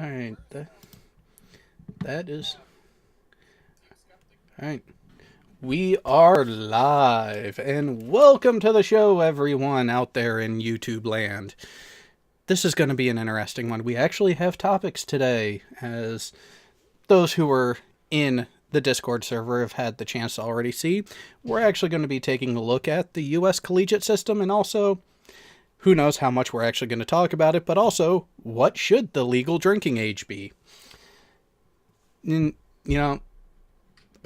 All right, that is all right. We are live, and welcome to the show, everyone out there in YouTube land. This is going to be an interesting one. We actually have topics today, as those who were in the Discord server have had the chance to already see. We're actually going to be taking a look at the U.S. collegiate system, and also, who knows how much we're actually going to talk about it, but also, what should the legal drinking age be? You know,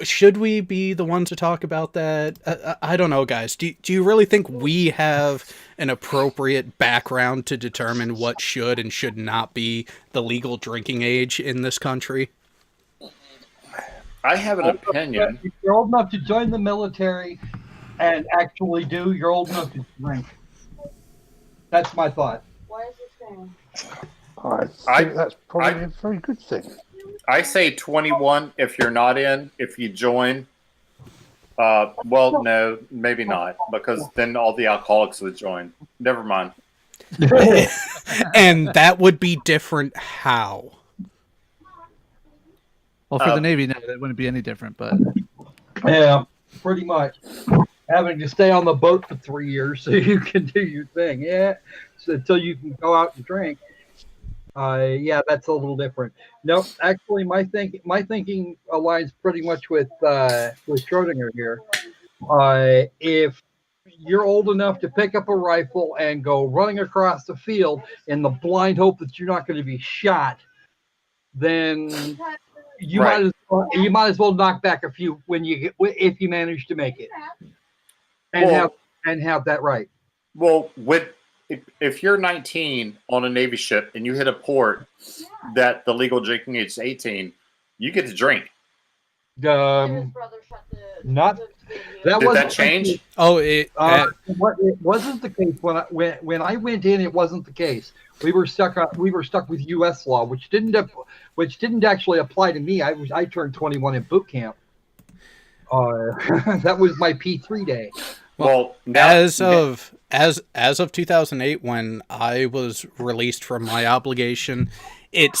should we be the ones to talk about that? I don't know, guys. Do you really think we have an appropriate background to determine what should and should not be the legal drinking age in this country? I have an opinion. If you're old enough to join the military and actually you're old enough to drink. That's my thought. Why is it saying? I think that's probably a very good thing. I say 21 if you're not in. If you join, well, no, maybe not, because then all the alcoholics would join. Never mind. And that would be different how? Well, for the Navy, no, that wouldn't be any different, but... Yeah, pretty much. Having to stay on the boat for 3 years so you can do your thing. Yeah, so until you can go out and drink. Yeah, that's a little different. No, actually, my thinking aligns pretty much with Schrodinger here. If you're old enough to pick up a rifle and go running across the field in the blind hope that you're not going to be shot, then you might as well knock back a few if you manage to make it, and have that right. Well, if you're 19 on a Navy ship and you hit a port that the legal drinking age is 18, you get to drink. Not that Did that change? Oh, it wasn't the case when I went in. It wasn't the case. We were stuck with U.S. law, which didn't actually apply to me. I turned 21 in boot camp. That was my P3 day. Well, as of 2008, when I was released from my obligation, it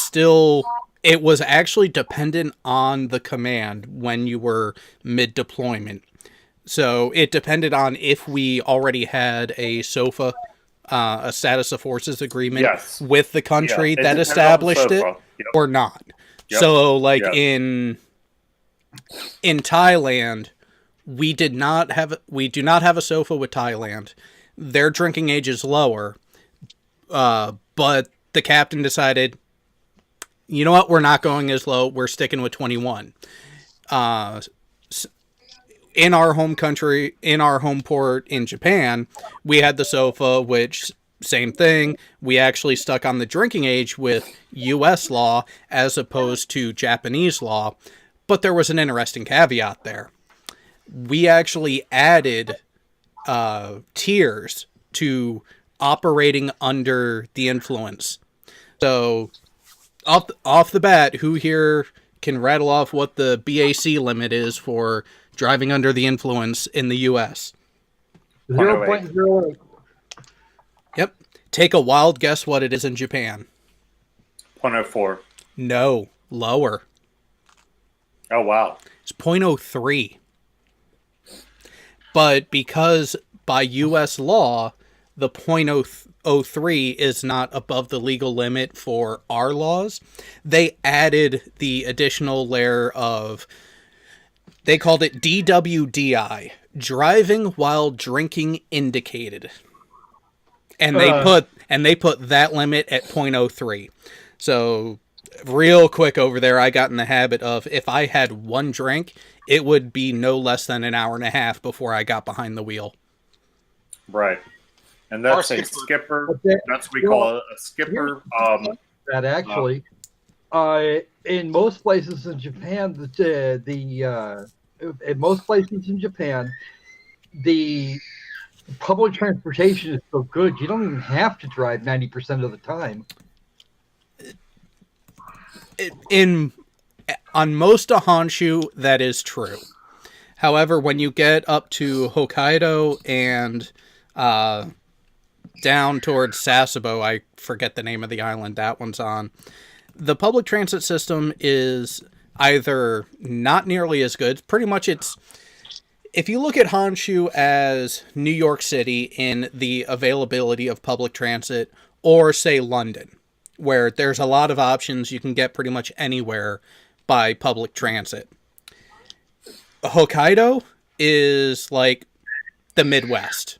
was actually dependent on the command when you were mid-deployment. So it depended on if we already had a SOFA, a status of forces agreement with the country that established it, or not. Yep. So, like in Thailand, we do not have a SOFA with Thailand. Their drinking age is lower, but the captain decided, you know what, we're not going as low. We're sticking with 21. In our home country, in our home port in Japan, we had the SOFA, which, same thing. We actually stuck on the drinking age with U.S. law as opposed to Japanese law. But there was an interesting caveat there. We actually added tiers to operating under the influence. So, off the bat, who here can rattle off what the BAC limit is for driving under the influence in the U.S.? 0.08. Yep. Take a wild guess what it is in Japan. 0.04. No, lower. Oh, wow. It's 0.03. But because by U.S. law, the 0.03 is not above the legal limit for our laws, they added the additional layer of, they called it DWDI, driving while drinking indicated. And they put that limit at 0.03. So real quick over there, I got in the habit of, if I had one drink, it would be no less than an hour and a half before I got behind the wheel. Right. And that's a skipper. That's what we call a skipper. That actually, in most places in Japan, in most places in Japan, the public transportation is so good, you don't even have to drive 90% of the time. On most of Honshu, that is true. However, when you get up to Hokkaido and down towards Sasebo, I forget the name of the island that one's on, the public transit system is either not nearly as good. Pretty much if you look at Honshu as New York City in the availability of public transit, or say London, where there's a lot of options, you can get pretty much anywhere by public transit. Hokkaido is like the Midwest.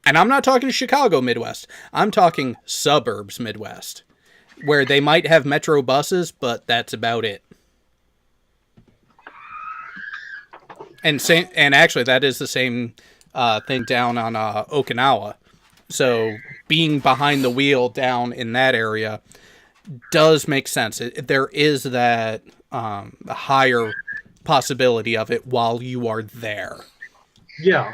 And I'm not talking Chicago Midwest. I'm talking suburbs Midwest, where they might have metro buses, but that's about it. And actually, that is the same thing down on Okinawa. So being behind the wheel down in that area does make sense. There is that higher possibility of it while you are there. Yeah.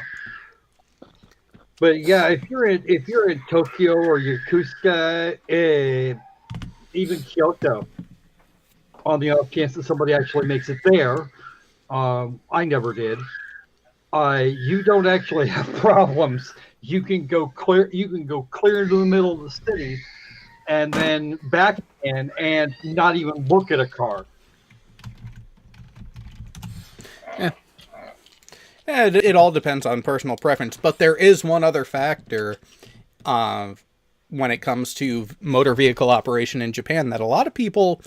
But yeah, if you're in Tokyo or Yokosuka, even Kyoto, on the off chance that somebody actually makes it there, I never did. You don't actually have problems. You can go clear. You can go clear into the middle of the city, and then back in, and not even look at a car. Yeah, it all depends on personal preference, but there is one other factor when it comes to motor vehicle operation in Japan that a lot of people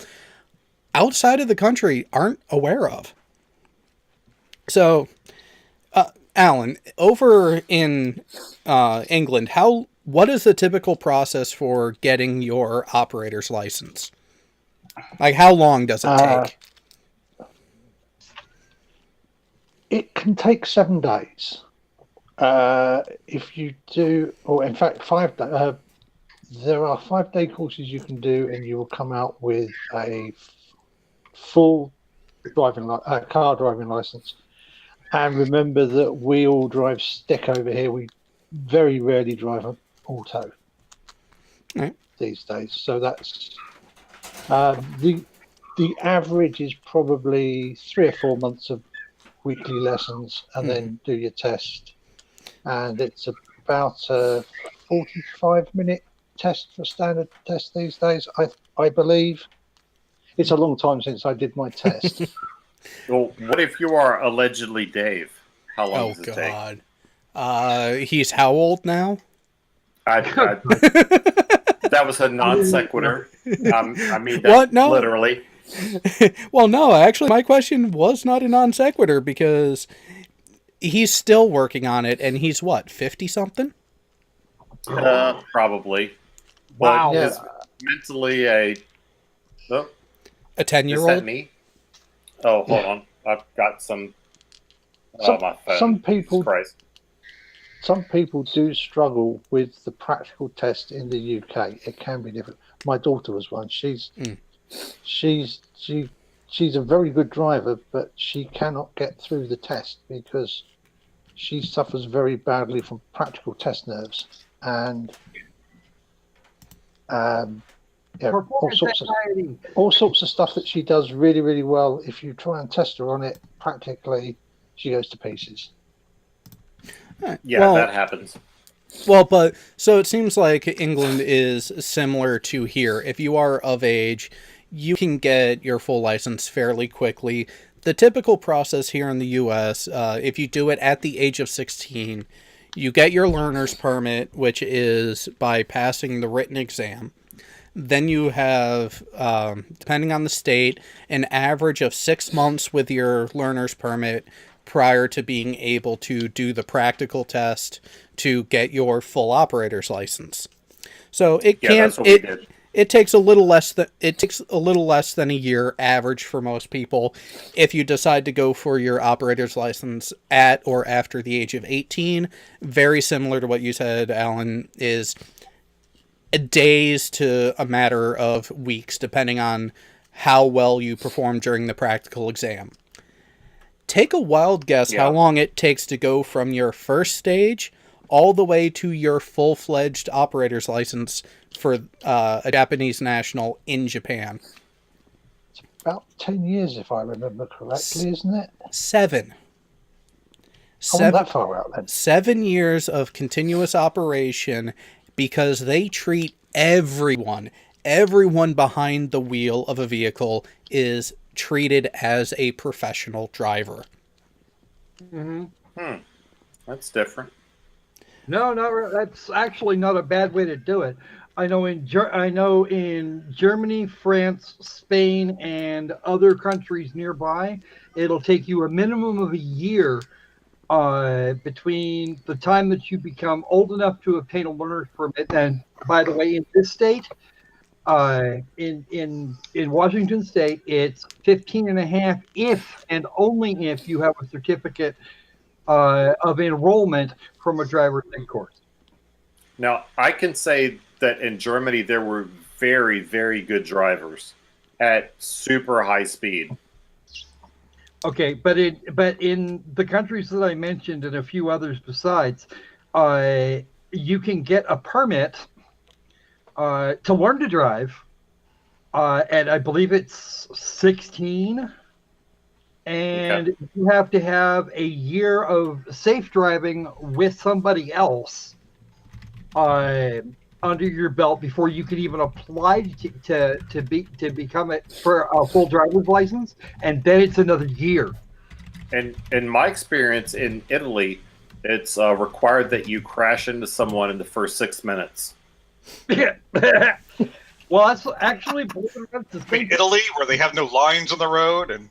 outside of the country aren't aware of. So, Alan, over in England, what is the typical process for getting your operator's license? Like, how long does it take? It can take 7 days. If you do, or in fact, 5 days. There are 5-day courses you can do, and you will come out with a full car driving license. And remember that we all drive stick over here. We very rarely drive an auto these days. So that's the average is probably 3 or 4 months of weekly lessons, and then do your test. And it's about a 45-minute test for standard test these days, I believe. It's a long time since I did my test. Well, what if you are allegedly Dave? How long does it take? He's how old now? That was a non sequitur. I mean that What? No. literally. Well, no, actually, my question was not a non sequitur because he's still working on it, and he's what, 50-something? Probably. Wow. But he's mentally a 10-year-old? Is that me? Oh, hold on. I've got some. My phone. Some people Christ. Some people do struggle with the practical test in the UK. It can be different. My daughter was one. She's a very good driver, but she cannot get through the test because she suffers very badly from practical test nerves and all sorts of stuff that she does really, really well. If you try and test her on it practically, she goes to pieces. Yeah, well, that happens. Well, but so it seems like England is similar to here. If you are of age, you can get your full license fairly quickly. The typical process here in the U.S., if you do it at the age of 16, you get your learner's permit, which is by passing the written exam. Then you have, depending on the state, an average of 6 months with your learner's permit prior to being able to do the practical test to get your full operator's license. So it takes a little less than a year average for most people. If you decide to go for your operator's license at or after the age of 18, very similar to what you said, Alan, is days to a matter of weeks, depending on how well you perform during the practical exam. Take a wild guess how long it takes to go from your first stage all the way to your full-fledged operator's license for a Japanese national in Japan. It's about 10 years, if I remember correctly, isn't it? 7. I went that far out then. 7 years of continuous operation because they treat everyone everyone behind the wheel of a vehicle is treated as a professional driver. That's different. No, that's actually not a bad way to do it. I know in Germany, France, Spain, and other countries nearby, it'll take you a minimum of a year between the time that you become old enough to obtain a learner's permit. And by the way, in this state, in Washington State, it's 15 and a half if and only if you have a certificate of enrollment from a driver's ed course. Now, I can say that in Germany, there were very, very good drivers at super high speed. Okay, but in the countries that I mentioned and a few others besides, you can get a permit to learn to drive, and I believe it's 16, and you have to have a year of safe driving with somebody else under your belt before you can even apply to become it for a full driver's license, and then it's another year. And in my experience in Italy, it's required that you crash into someone in the first 6 minutes. Well, that's actually the same. Italy, where they have no lines on the road, and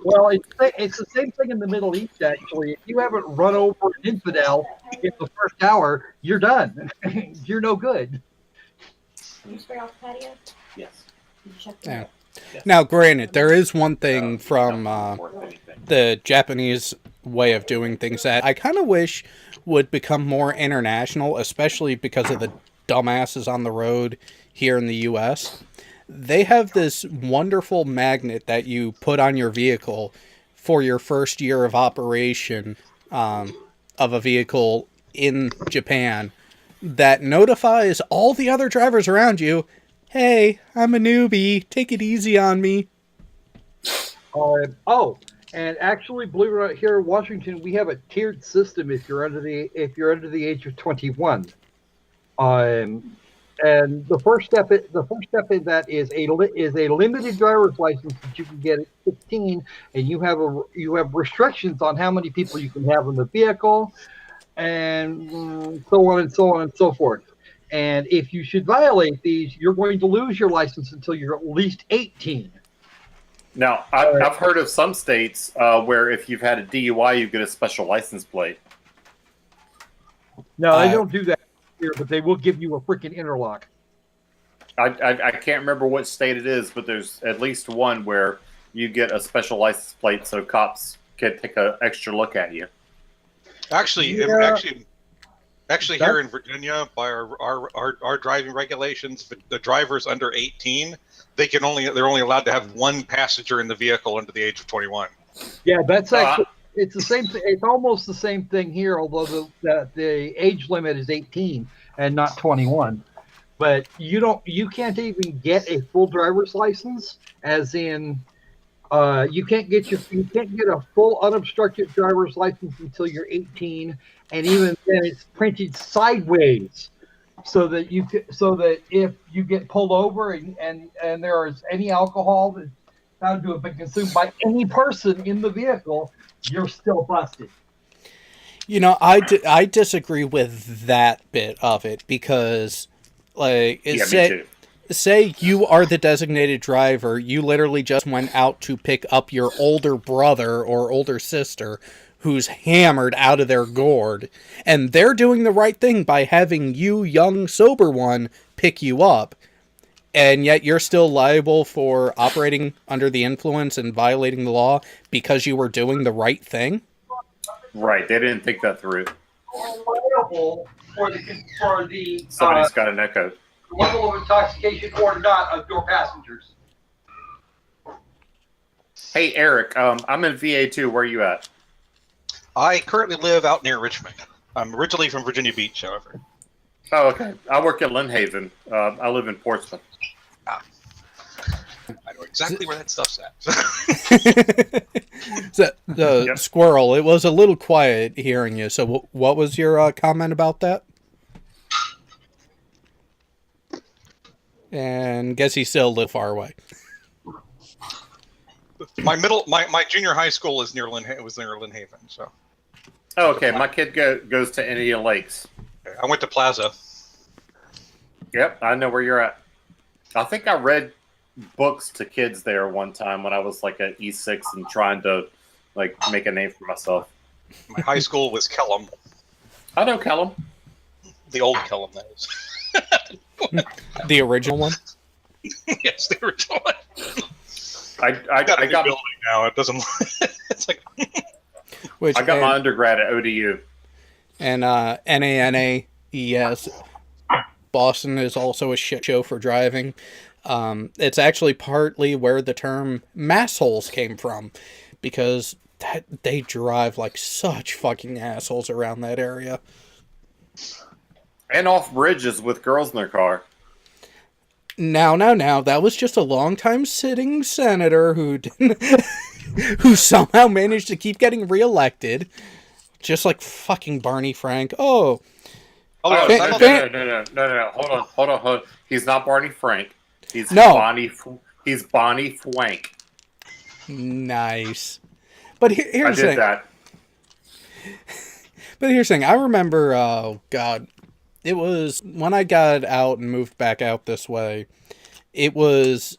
Well, it's the same thing in the Middle East, actually. If you haven't run over an infidel in the first hour, you're done. You're no good. Did you spray off the patio? Yes. Did you check Yeah. Now, granted, there is one thing from the Japanese way of doing things that I kind of wish would become more international, especially because of the dumbasses on the road here in the U.S. They have this wonderful magnet that you put on your vehicle for your first year of operation of a vehicle in Japan that notifies all the other drivers around you, hey, I'm a newbie, take it easy on me. And actually, believe it or not, here in Washington, we have a tiered system if you're under the age of 21. And the first step in that is a limited driver's license that you can get at 16, and you have restrictions on how many people you can have in the vehicle, and so on and so on and so forth. And if you should violate these, you're going to lose your license until you're at least 18. Now, I've heard of some states where if you've had a DUI, you get a special license plate. No, they don't do that here, but they will give you a freaking interlock. I can't remember what state it is, but there's at least one where you get a special license plate so cops can take an extra look at you. actually, here in Virginia, by our driving regulations, the drivers under 18, they're only allowed to have one passenger in the vehicle under the age of 21. Yeah, that's actually it's the same. It's almost the same thing here, although the age limit is 18 and not 21. But you can't even get a full driver's license, as in you can't get a full unobstructed driver's license until you're 18, and even then it's printed sideways, so that if you get pulled over and there is any alcohol that's found to have been consumed by any person in the vehicle, you're still busted. You know, I disagree with that bit of it because, like, Me too. say you are the designated driver, you literally just went out to pick up your older brother or older sister who's hammered out of their gourd, and they're doing the right thing by having you, young, sober one, pick you up, and yet you're still liable for operating under the influence and violating the law because you were doing the right thing? Right, they didn't think that through. Liable for the Somebody's got an echo. level of intoxication or not of your passengers. Hey, Eric, I'm in VA too. Where are you at? I currently live out near Richmond. I'm originally from Virginia Beach, however. Oh, okay. I work at Lynn Haven. I live in Portsmouth. I know exactly where that stuff's at. The Squirrel, it was a little quiet hearing you, so what was your comment about that? And guess he's still a little far away. My junior high school is near was near Lynn Haven, so Oh, okay. My kid goes to Indian Lakes. I went to Plaza. Yep, I know where you're at. I think I read books to kids there one time when I was like at E6 and trying to like make a name for myself. My high school was Kellum, I know Kellum. the old Kellum, that is. The original one. Yes, the original one. I Got a new got building now. It doesn't. It's like Which I got my undergrad at ODU. and NANAES. Boston is also a shit show for driving. It's actually partly where the term massholes came from, because they drive like such fucking assholes around that area. And off bridges with girls in their car. Now, that was just a long-time sitting senator who didn't, who somehow managed to keep getting reelected, just like fucking Barney Frank. Oh, Oh, no, no, it's Fan- no. Hold on. He's not Barney Frank. He's No. He's Bonnie Fwank. nice. But I here's the did thing. that. But here's the thing. I remember, oh God, it was when I got out and moved back out this way. It was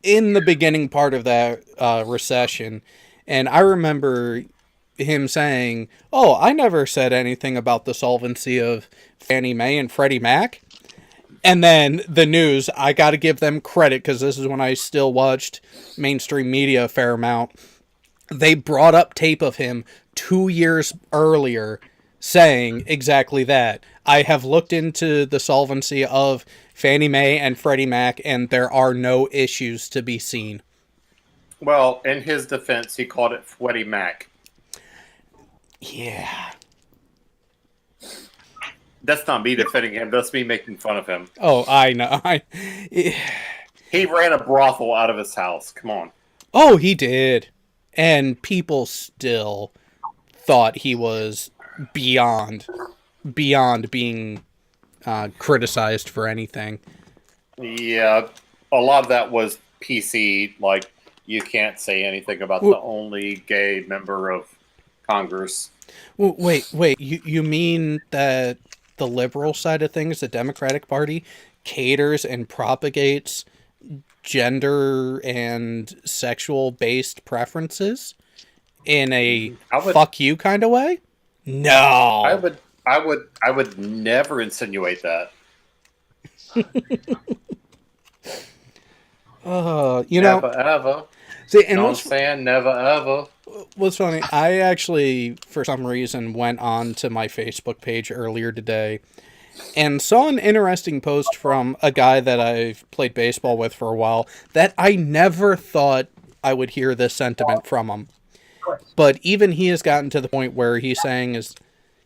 in the beginning part of that recession, and I remember him saying, "Oh, I never said anything about the solvency of Fannie Mae and Freddie Mac." And then the news, I got to give them credit because this is when I still watched mainstream media a fair amount. They brought up tape of him 2 years earlier saying exactly that. I have looked into the solvency of Fannie Mae and Freddie Mac, and there are no issues to be seen. Well, in his defense, he called it Freddie Mac. Yeah. That's not me defending him. That's me making fun of him. Oh, I know. He ran a brothel out of his house. Come on. Oh, he did. And people still thought he was beyond being criticized for anything. Yeah, a lot of that was PC. Like, you can't say anything about the only gay member of Congress. Wait. You mean that the liberal side of things, the Democratic Party, caters and propagates gender and sexual based preferences in a fuck you kind of way? No. I would never insinuate that. You know, Never ever. see, and Don't saying never ever. what's funny, I actually, for some reason, went on to my Facebook page earlier today and saw an interesting post from a guy that I've played baseball with for a while that I never thought I would hear this sentiment from him. But even he has gotten to the point where he's saying is,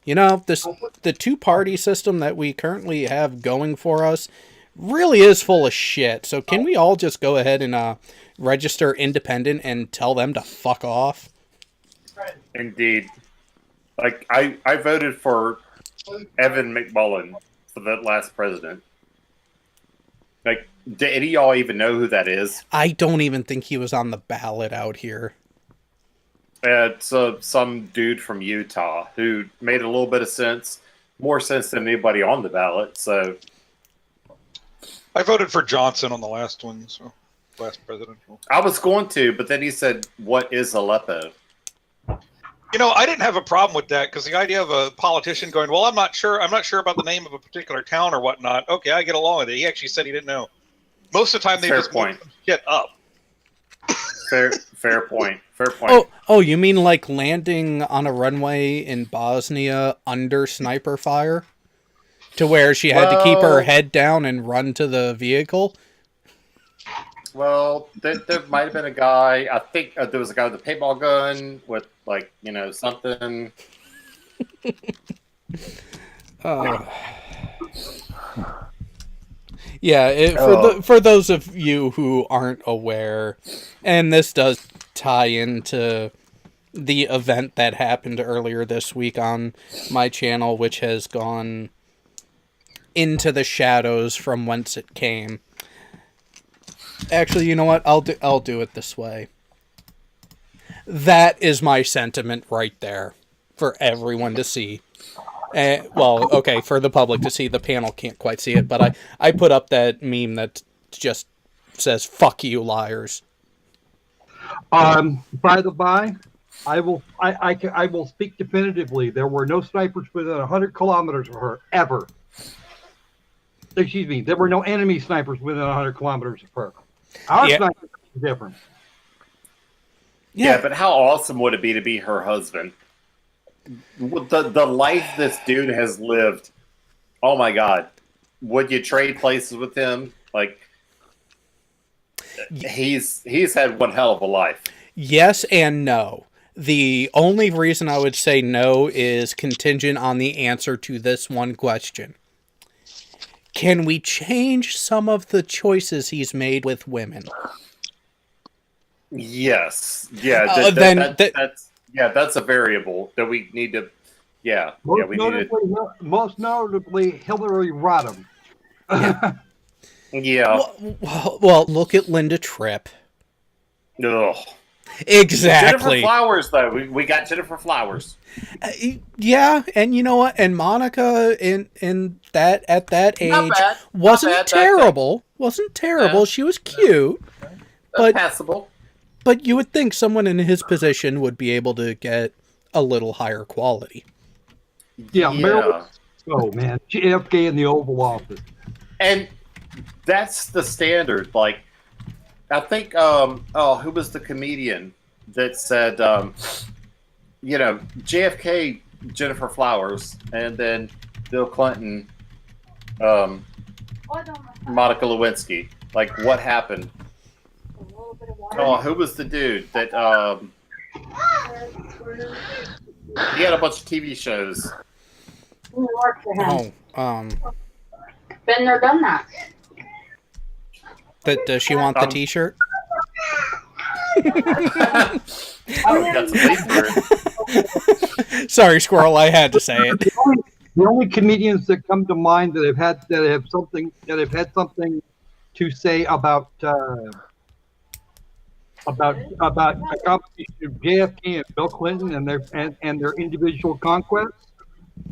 you know, the two-party system that we currently have going for us really is full of shit. So can we all just go ahead and register independent and tell them to fuck off? Indeed. Like, I voted for Evan McMullen for that last president. Like, do any of y'all even know who that is? I don't even think he was on the ballot out here. It's some dude from Utah who made a little bit of sense, more sense than anybody on the ballot. So, I voted for Johnson on the last one, so last presidential. I was going to, but then he said, "What is Aleppo?" You know, I didn't have a problem with that because the idea of a politician going, "Well, I'm not sure about the name of a particular town or whatnot." Okay, I get along with it. He actually said he didn't know. Most of the time, they Fair just point. make shit up. Fair point. Fair point. Oh, you mean like landing on a runway in Bosnia under sniper fire? To where she had to keep her Well- head down and run to the vehicle? Well, there might have been a guy. I think there was a guy with a paintball gun with, like, you know, something. Yeah, for those of you who aren't aware, and this does tie into the event that happened earlier this week on my channel, which has gone into the shadows from whence it came. Actually, you know what? I'll do it this way. That is my sentiment right there for everyone to see. Well, okay, for the public to see. The panel can't quite see it, but I put up that meme that just says "fuck you, liars." By the by, I will speak definitively. There were no snipers within 100 kilometers of her ever. Excuse me. There were no enemy snipers within 100 kilometers of her. Our Yeah. snipers are different. Yeah, but how awesome would it be to be her husband? The life this dude has lived. Oh my God, would you trade places with him? Like, he's had one hell of a life. Yes and no. The only reason I would say no is contingent on the answer to this one question. Can we change some of the choices he's made with women? Yes. Yeah. That's a variable that we need to. Yeah. Most, Yeah. We need to. most notably, Hillary Rodham. Yeah. Well, look at Linda Tripp. Ugh. Exactly. Jennifer Flowers, though. We got Jennifer Flowers. Yeah, and you know what? And Monica in that at that age Not bad. wasn't Not bad. terrible. Wasn't terrible. Yeah. She was cute. But Passable. but you would think someone in his position would be able to get a little higher quality. Yeah, Marilyn. Oh man, JFK in the Oval Office. And that's the standard. Like, I think, who was the comedian that said, JFK, Jennifer Flowers, and then Bill Clinton, Monica Lewinsky. Like, what happened? Oh, who was the dude that, he had a bunch of TV shows. Work for him. Oh, Been there, done that. does she want the T-shirt? That's a lead word. Sorry, Squirrel. I had to say it. The only comedians that come to mind that have had something to say about a competition of JFK and Bill Clinton and their individual conquests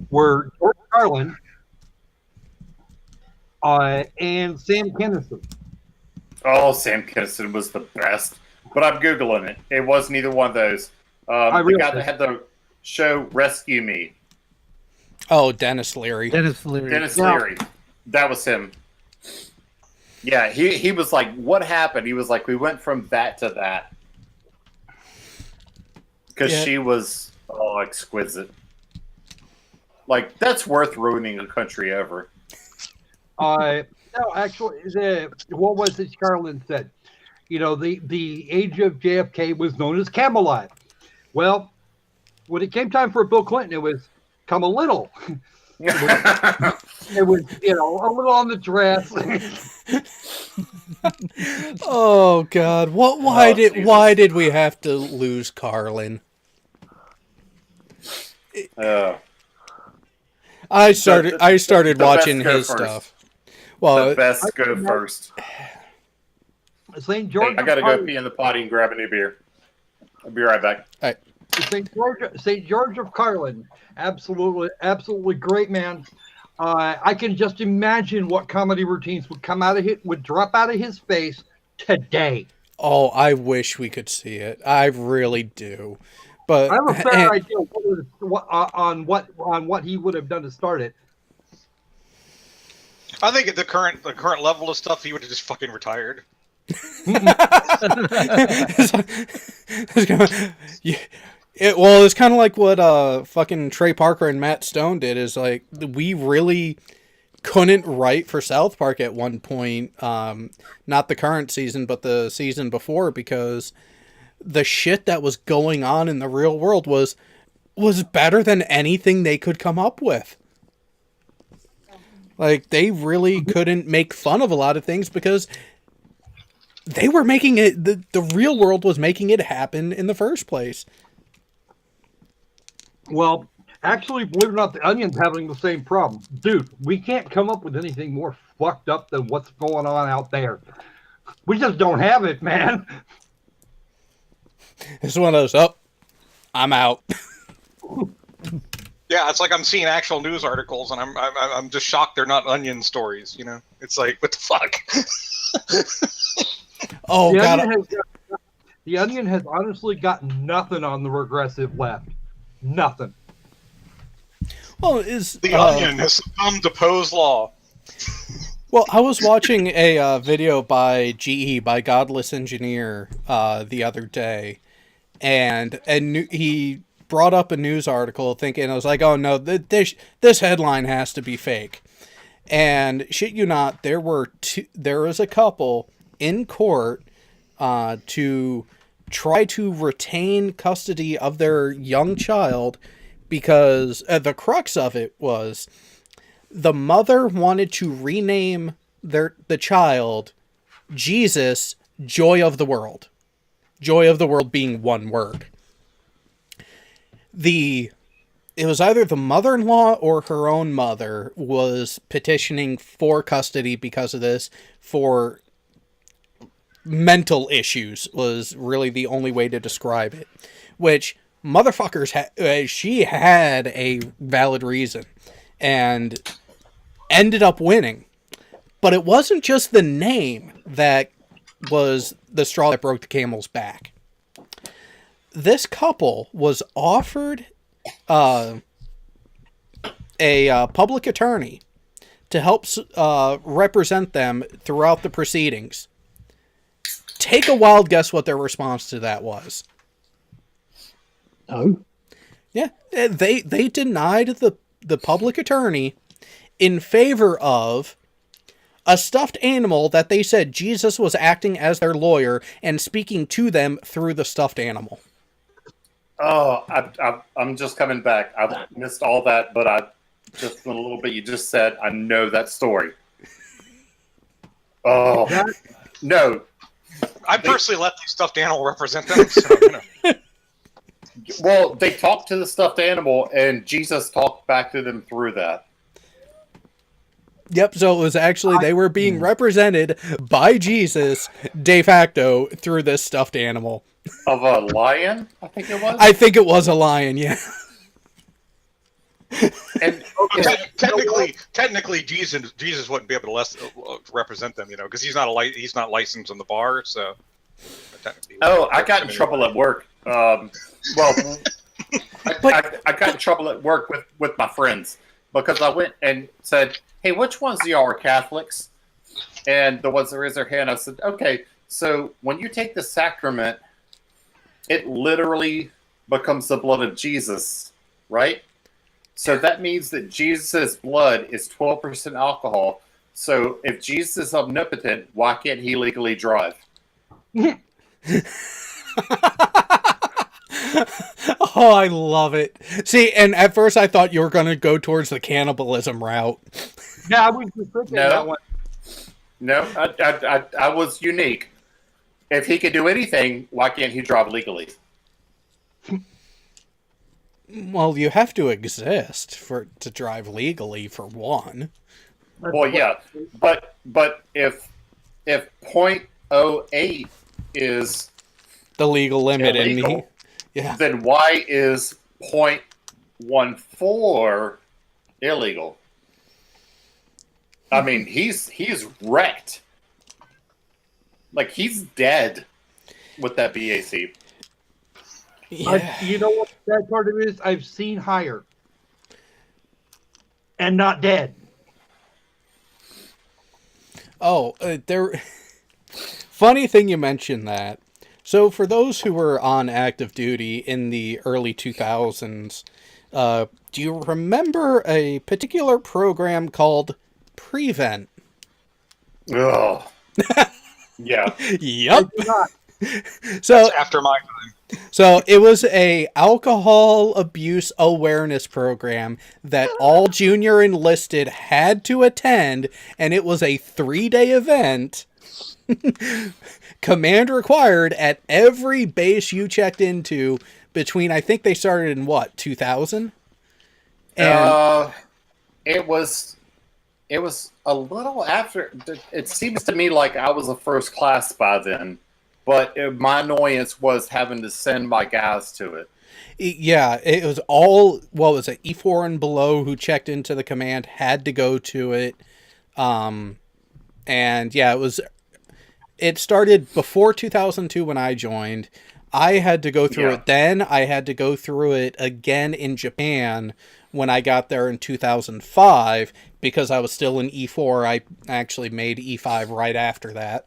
were George Carlin and Sam Kinison. Oh, Sam Kinison was the best. But I'm Googling it. It wasn't either one of those. The guy that had the show Rescue Me. Oh, Dennis Leary. Dennis Leary. Dennis Leary. That was him. Yeah, he was like, what happened? He was like, we went from that to that. Because she was exquisite. Like, that's worth ruining a country over. No, actually, what was it Carlin said? The age of JFK was known as Camelot. Well, when it came time for Bill Clinton, it was come a little. It was, a little on the dress. Oh God! Why did we have to lose Carlin? I started watching his stuff. Well, the best go first. St. George. I gotta go pee in the potty and grab a new beer. I'll be right back. all right. St. George of Carlin, absolutely great man. I can just imagine what comedy routines would drop out of his face today. Oh, I wish we could see it. I really do. But I have a fair idea on what he would have done to start it. I think at the current level of stuff, he would have just fucking retired. It's kind of like what fucking Trey Parker and Matt Stone did. Is like we really couldn't write for South Park at one point, not the current season, but the season before, because the shit that was going on in the real world was better than anything they could come up with. Like, they really couldn't make fun of a lot of things because they were making it, the real world was making it happen in the first place. Well, Actually, believe it or not, the Onion's having the same problem. Dude, we can't come up with anything more fucked up than what's going on out there. We just don't have it, man. It's one of those, oh, I'm out. Yeah, it's like I'm seeing actual news articles, and I'm just shocked they're not Onion stories. You know, it's like, what the fuck? Oh, the, God. Onion the Onion has honestly got nothing on the regressive left. Nothing. Well, is The Onion has succumbed to Poe's law. Well, I was watching a video by GE, by Godless Engineer, the other day, and he brought up a news article thinking, I was like, oh no, this headline has to be fake. And shit you not, there was a couple in court to try to retain custody of their young child because the crux of it was the mother wanted to rename the child Jesus, Joy of the World. Joy of the World being one word. It was either the mother-in-law or her own mother was petitioning for custody because of this, for mental issues was really the only way to describe it. Which, motherfuckers, she had a valid reason. And ended up winning. But it wasn't just the name that was the straw that broke the camel's back. This couple was offered a public attorney to help represent them throughout the proceedings. Take a wild guess what their response to that was. No. Yeah, they denied the public attorney in favor of a stuffed animal that they said Jesus was acting as their lawyer and speaking to them through the stuffed animal. Oh, I'm just coming back. I missed all that, but I just a little bit you just said. I know that story. Oh no! I personally let the stuffed animal represent them. So, you know. Well, they talked to the stuffed animal, and Jesus talked back to them through that. Yep, so it was actually, they were being represented by Jesus de facto through this stuffed animal. Of a lion, I think it was? I think it was a lion, yeah. And Technically, Jesus wouldn't be able to represent them, you know, because he's not licensed in the bar. So, I got in trouble at work. I got in trouble at work with my friends because I went and said, "Hey, which ones of y'all are Catholics?" And the ones that raised their hand, I said, "Okay, so when you take the sacrament, it literally becomes the blood of Jesus, right? So that means that Jesus' blood is 12% alcohol. So if Jesus is omnipotent, why can't he legally drive?" Oh, I love it. See, and at first I thought you were going to go towards the cannibalism route. Yeah, I was just thinking that one. No, I was unique. If he could do anything, why can't he drive legally? Well, you have to exist to drive legally, for one. Well, yeah, but if .08 is the legal limit, illegal, yeah, then why is .14 illegal? I mean, he's wrecked. Like, he's dead with that BAC. Yeah. You know what the sad part of it is? I've seen higher. And not dead. Oh, funny thing you mentioned that. So for those who were on active duty in the early 2000s, do you remember a particular program called Prevent? Ugh. Yeah. Yep. So that's after my time. So it was a alcohol abuse awareness program that all junior enlisted had to attend, and it was a 3-day event. Command required at every base you checked into between, I think they started in what, 2000? And It was a little after. It seems to me like I was a first class by then, but my annoyance was having to send my guys to it. yeah, it was all, what was it, E4 and below who checked into the command had to go to it. And yeah, it started before 2002 when I joined. I had to go through it then. I had to go through it again in Japan when I got there in 2005 because I was still in E4. I actually made E5 right after that.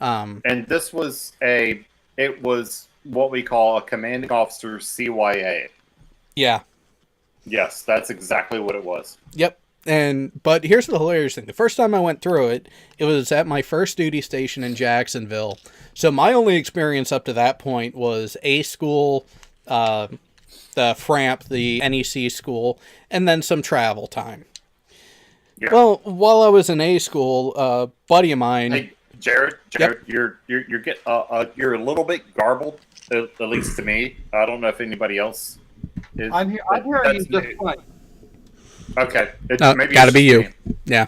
And this was it was what we call a commanding officer CYA. Yeah. Yes, that's exactly what it was. Yep. But here's the hilarious thing. The first time I went through it, it was at my first duty station in Jacksonville. So my only experience up to that point was A school, the FRAMP, the NEC school, and then some travel time. Yeah. Well, while I was in A school, a buddy of mine... Hey, Jared, Yep. you're you're a little bit garbled, at least to me. I don't know if anybody else is. I'm hearing you That's just me. fine. Okay, maybe gotta it's be just you. me. Yeah.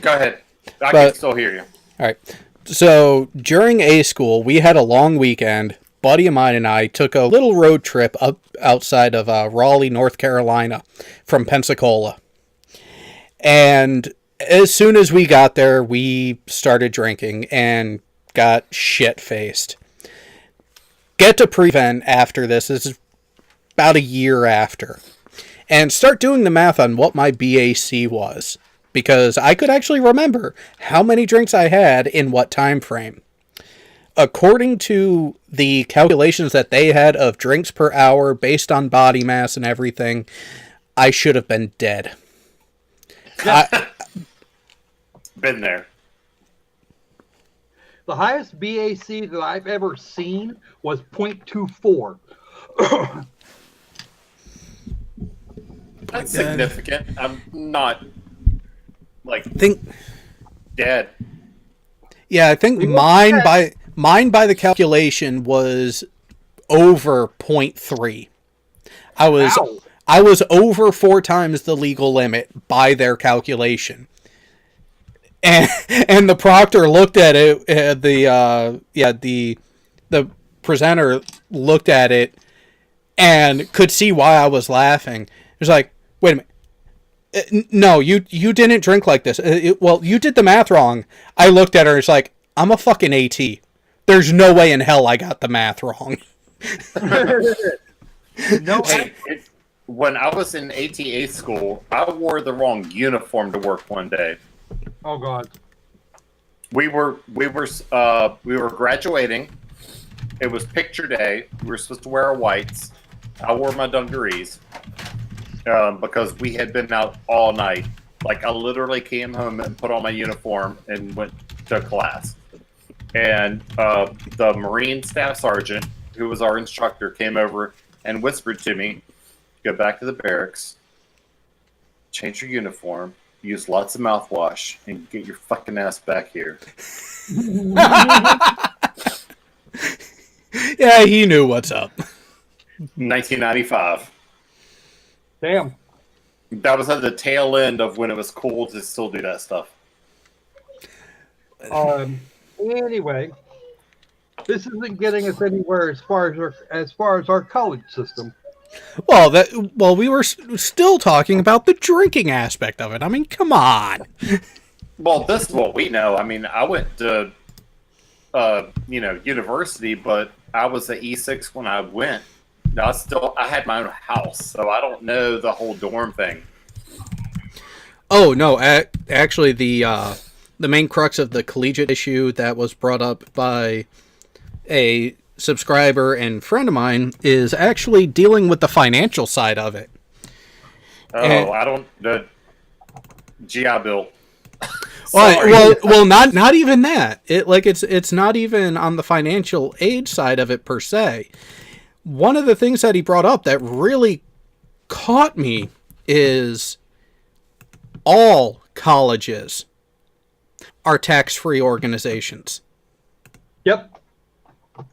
Go ahead. I But- can still hear you. All right. So during A school, we had a long weekend. Buddy of mine and I took a little road trip up outside of Raleigh, North Carolina, from Pensacola. And as soon as we got there, we started drinking and got shit-faced. Get to prevent after this. This is about a year after. And start doing the math on what my BAC was. Because I could actually remember how many drinks I had in what time frame. According to the calculations that they had of drinks per hour based on body mass and everything, I should have been dead. Been there. The highest BAC that I've ever seen was 0.24. That's significant. I'm not Think, dead. yeah, I think mine by the calculation was over 0.3. Ow. I was over 4 times the legal limit by their calculation. And the proctor looked at it, the presenter looked at it and could see why I was laughing. It was like, wait a minute. No, you didn't drink like this. Well, you did the math wrong. I looked at her. It's like, I'm a fucking AT. There's no way in hell I got the math wrong. No, Hey, when I was in ATA school, I wore the wrong uniform to work one day. oh god. We were graduating. It was picture day. We were supposed to wear our whites. I wore my dungarees because we had been out all night. Like, I literally came home and put on my uniform and went to class. And the Marine Staff Sergeant, who was our instructor, came over and whispered to me, "Go back to the barracks, change your uniform, use lots of mouthwash, and get your fucking ass back here." Yeah, he knew what's up. 1995. Damn. That was at the tail end of when it was cool to still do that stuff. Anyway, this isn't getting us anywhere as far as our college system. Well, we were still talking about the drinking aspect of it. I mean, come on. Well, this is what we know. I mean, I went to, university, but I was at E6 when I went. I had my own house, so I don't know the whole dorm thing. Oh no, actually, the main crux of the collegiate issue that was brought up by a subscriber and friend of mine is actually dealing with the financial side of it. Oh, I don't. The GI Bill. Well, not even that. It's not even on the financial aid side of it per se. One of the things that he brought up that really caught me is all colleges are tax-free organizations. Yep.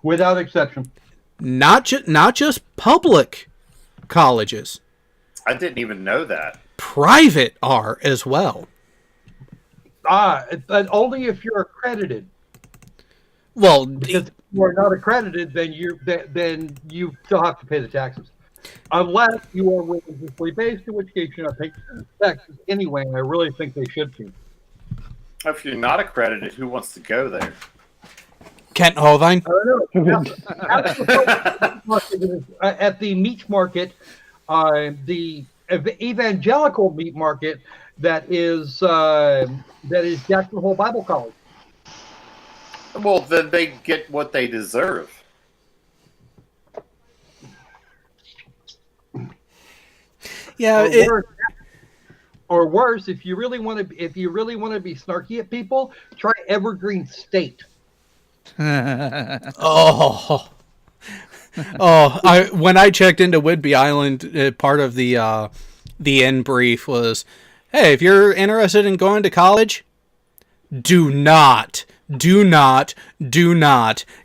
Without exception. Not just public colleges. I didn't even know that. Private are as well. But only if you're accredited. Well, Because if you are not accredited, then you still have to pay the taxes, unless you are religiously based, in which case you're not paying taxes anyway. And I really think they should be. If you're not accredited, who wants to go there? Kent Holvine. I don't know. At the meat market, the evangelical meat market that is Jackson Hole Bible College. Well, then they get what they deserve. Yeah, Or worse, if you really want to be snarky at people, try Evergreen State. oh, when I checked into Whidbey Island, part of the end brief was, hey, if you're interested in going to college, do not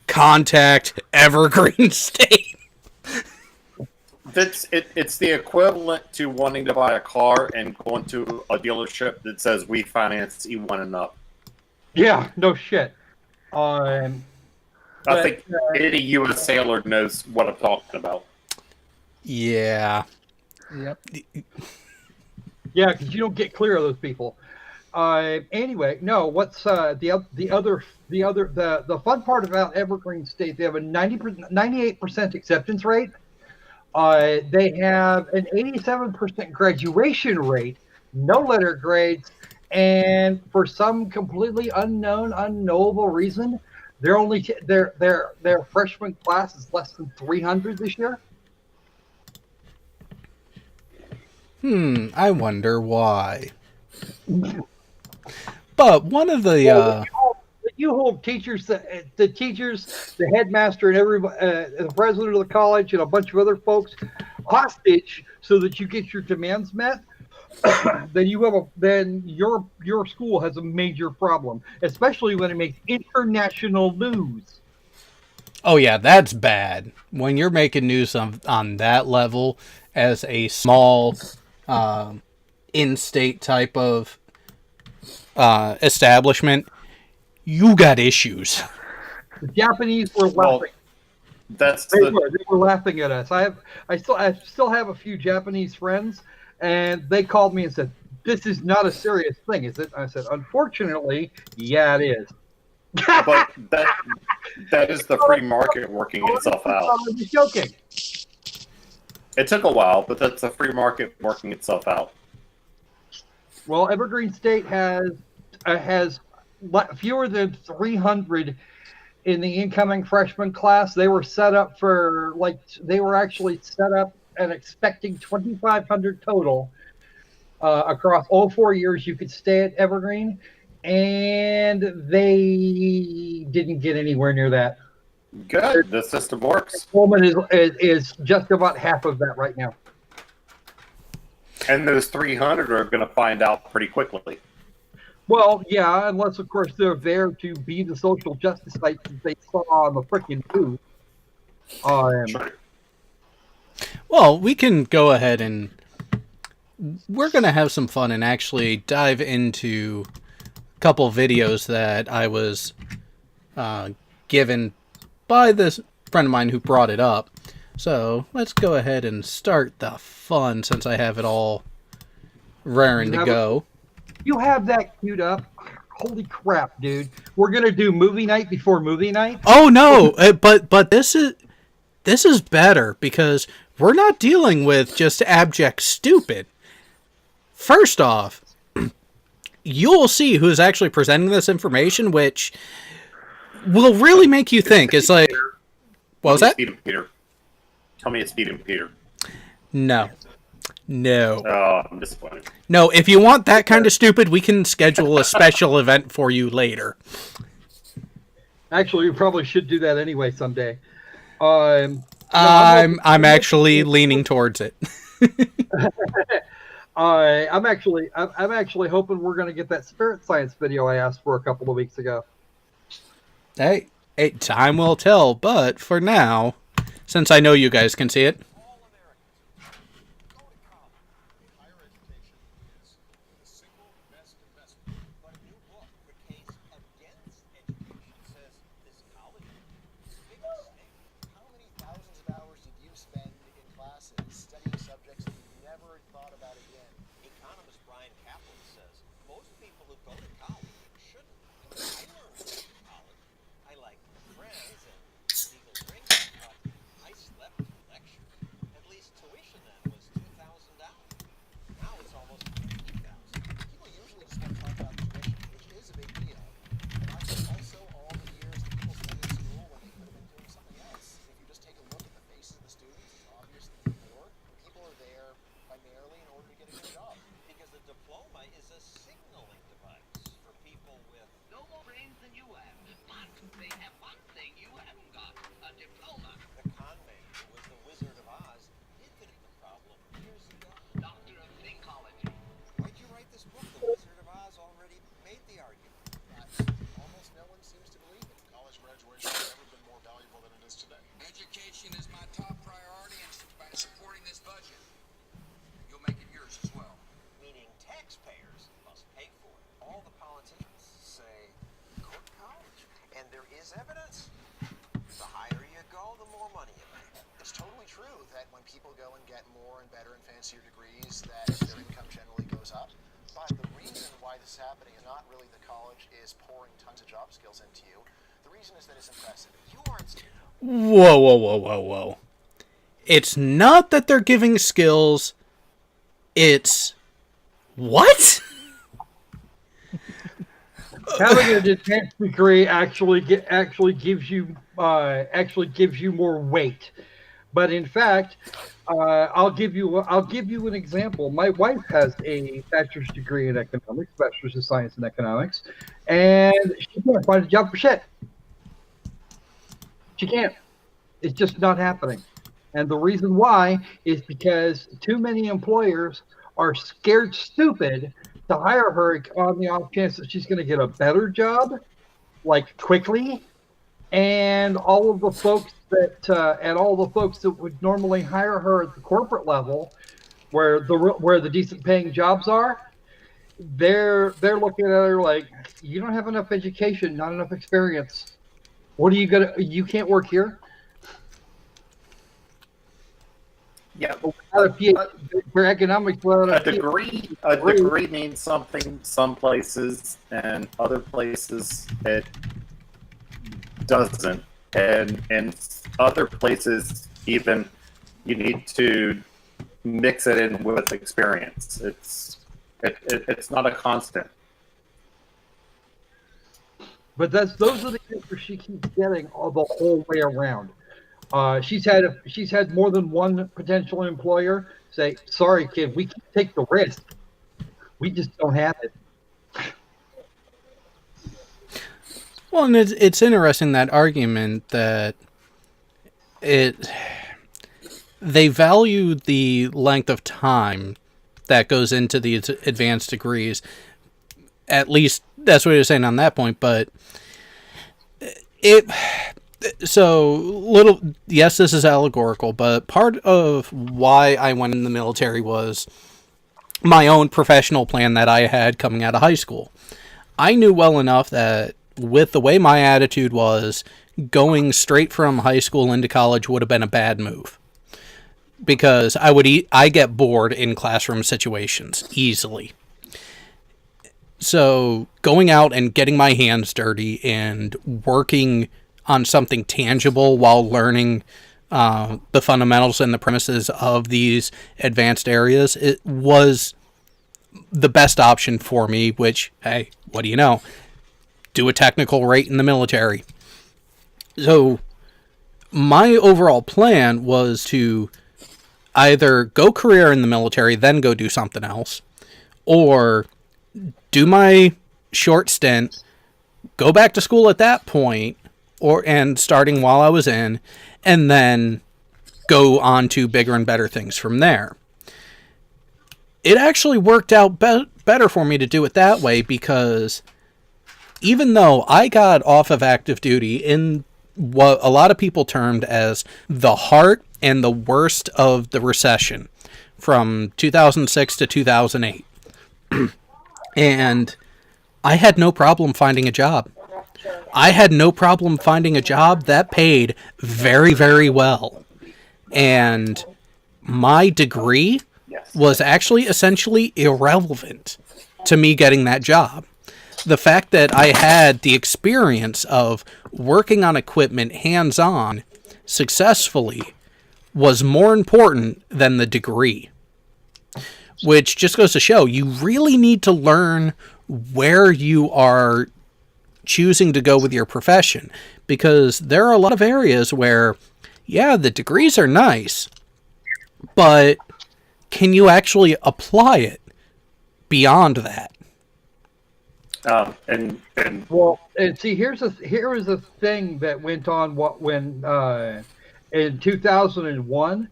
contact Evergreen State. It's the equivalent to wanting to buy a car and going to a dealership that says we finance E1 and up. Yeah, no shit. I think any U.S. sailor knows what I'm talking about. Yeah. Yep. Yeah, because you don't get clear of those people. Anyway, no. What's the fun part about Evergreen State? They have a 98% acceptance rate. They have an 87% graduation rate, no letter grades, and for some completely unknowable reason, their freshman class is less than 300 this year. I wonder why. But one of the you hold teachers, the headmaster, and everybody, the president of the college, and a bunch of other folks hostage so that you get your demands met. Then your school has a major problem, especially when it makes international news. Oh yeah, that's bad. When you're making news on that level as a small in-state type of establishment, you got issues. The Japanese were laughing. They were laughing at us. I still have a few Japanese friends, and they called me and said, "This is not a serious thing, is it?" I said, "Unfortunately, yeah, it is." But that is the free market working itself out. I was joking. It took a while, but that's the free market working itself out. Well, Evergreen State has fewer than 300 in the incoming freshman class. They were set up actually set up and expecting 2,500 total across all 4 years you could stay at Evergreen, and they didn't get anywhere near that. Good. The system works. Coleman is just about half of that right now. And those 300 are going to find out pretty quickly. Well, yeah, unless, of course, they're there to be the social justice sites that they saw on the freaking news. Sure. Well, we can go ahead and we're going to have some fun and actually dive into a couple videos that I was given by this friend of mine who brought it up. So let's go ahead and start the fun since I have it all raring to go. You have that queued up. Holy crap, dude. We're going to do movie night before movie night? Oh no, but this is better because we're not dealing with just abject stupid. First off, you'll see who's actually presenting this information, which will really make you think. It's like, what was that? Peter. Tell me it's Speed and Peter. No. Oh, I'm disappointed. No, if you want that kind of stupid, we can schedule a special event for you later. Actually, we probably should do that anyway someday. I'm actually leaning towards it. I'm actually hoping we're going to get that spirit science video I asked for a couple of weeks ago. Hey, time will tell, but for now, since I know you guys can see it. thought about again. Economist Brian Kaplan says most people who go to college shouldn't. I learned from college. I like friends and legal drinks, but I slept through lectures. At least tuition then was $2,000. Now it's almost $50,000. People usually just want to talk about tuition, which is a big deal. But also all the years that people spend in school when they could have been doing something else. If you just take a look at the faces of the students, it's obvious that they're bored. People are there primarily in order to get a good job. Because the diploma is a signaling device for people with no more brains than you have. But they have one thing you haven't got, a diploma. the con man who was the Wizard of Oz hinted at the problem years ago. Doctor of Thinkology. Why'd you write this book? The Wizard of Oz already made the argument. Almost no one seems to believe it. College graduation has never been more valuable than it is today. Education is my top priority, and by supporting this budget, you'll make it yours as well. Meaning taxpayers must pay for it. All the politicians say, go to college. And there is evidence. The higher you go, the more money you make. It's totally true that when people go and get more and better and fancier degrees, that their income generally goes up. But the reason why this is happening is not really the college is pouring tons of job skills into you. The reason is that it's impressive. You aren't. Whoa, whoa, whoa, whoa, whoa. It's not that they're giving skills. It's... What? Having an advanced degree actually gives you more weight. But in fact, I'll give you an example. My wife has a bachelor's degree in economics, bachelor's of science in economics, and she can't find a job for shit. She can't. It's just not happening. And the reason why is because too many employers are scared stupid to hire her on the off chance that she's going to get a better job, like quickly, and all of the folks that would normally hire her at the corporate level, where the decent paying jobs are, they're looking at her like, you don't have enough education, not enough experience. What are you gonna? You can't work here. Yeah, For economics, a degree means something some places, and other places it doesn't. And in other places, even you need to mix it in with experience. It's not a constant. But those are the answers she keeps getting all the whole way around. She's had more than one potential employer say, "Sorry, kid, we can't take the risk. We just don't have it." Well, and it's interesting, that argument that they value the length of time that goes into these advanced degrees. At least that's what he was saying on that point, but yes, this is allegorical, but part of why I went in the military was my own professional plan that I had coming out of high school. I knew well enough that with the way my attitude was, going straight from high school into college would have been a bad move. Because I get bored in classroom situations easily. So going out and getting my hands dirty and working on something tangible while learning the fundamentals and the premises of these advanced areas, it was the best option for me, which, hey, what do you know? Do a technical rate in the military. So my overall plan was to either go career in the military, then go do something else, or do my short stint, go back to school at that point, and starting while I was in, and then go on to bigger and better things from there. It actually worked out better for me to do it that way, because even though I got off of active duty in what a lot of people termed as the heart and the worst of the recession from 2006 to 2008, and I had no problem finding a job. I had no problem finding a job that paid very, very well. And my degree Yes. was actually essentially irrelevant to me getting that job. The fact that I had the experience of working on equipment hands-on successfully was more important than the degree. Which just goes to show you really need to learn where you are choosing to go with your profession, because there are a lot of areas where, yeah, the degrees are nice, but can you actually apply it beyond that? Well, and see, here is a thing that went on when in 2001.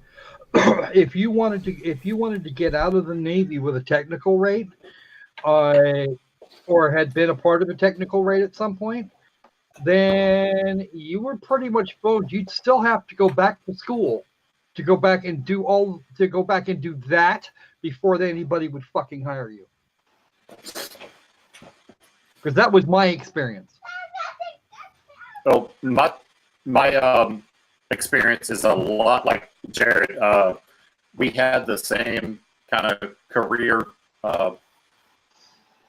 if you wanted to get out of the Navy with a technical rate, or had been a part of a technical rate at some point, then you were pretty much boned. You'd still have to go back to school to go back and do that before anybody would fucking hire you. Because that was my experience. So my experience is a lot like Jared. We had the same kind of career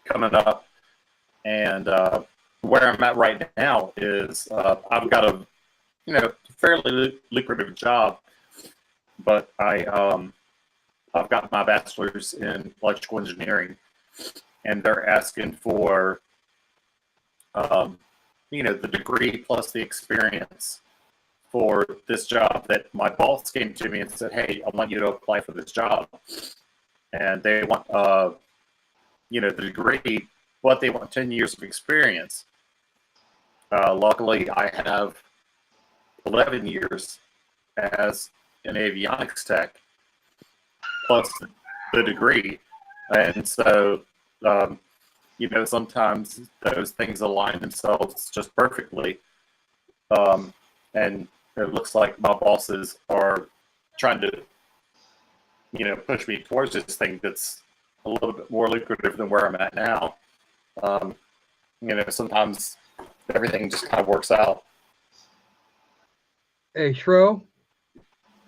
coming up, and where I'm at right now is I've got a fairly lucrative job, but I've got my bachelor's in electrical engineering, and they're asking for the degree plus the experience for this job that my boss came to me and said, "Hey, I want you to apply for this job." And they want, the degree, but they want 10 years of experience. Luckily, I have 11 years as an avionics tech plus the degree. And so, sometimes those things align themselves just perfectly. And it looks like my bosses are trying to, push me towards this thing that's a little bit more lucrative than where I'm at now. Sometimes everything just kind of works out. Hey, Shro.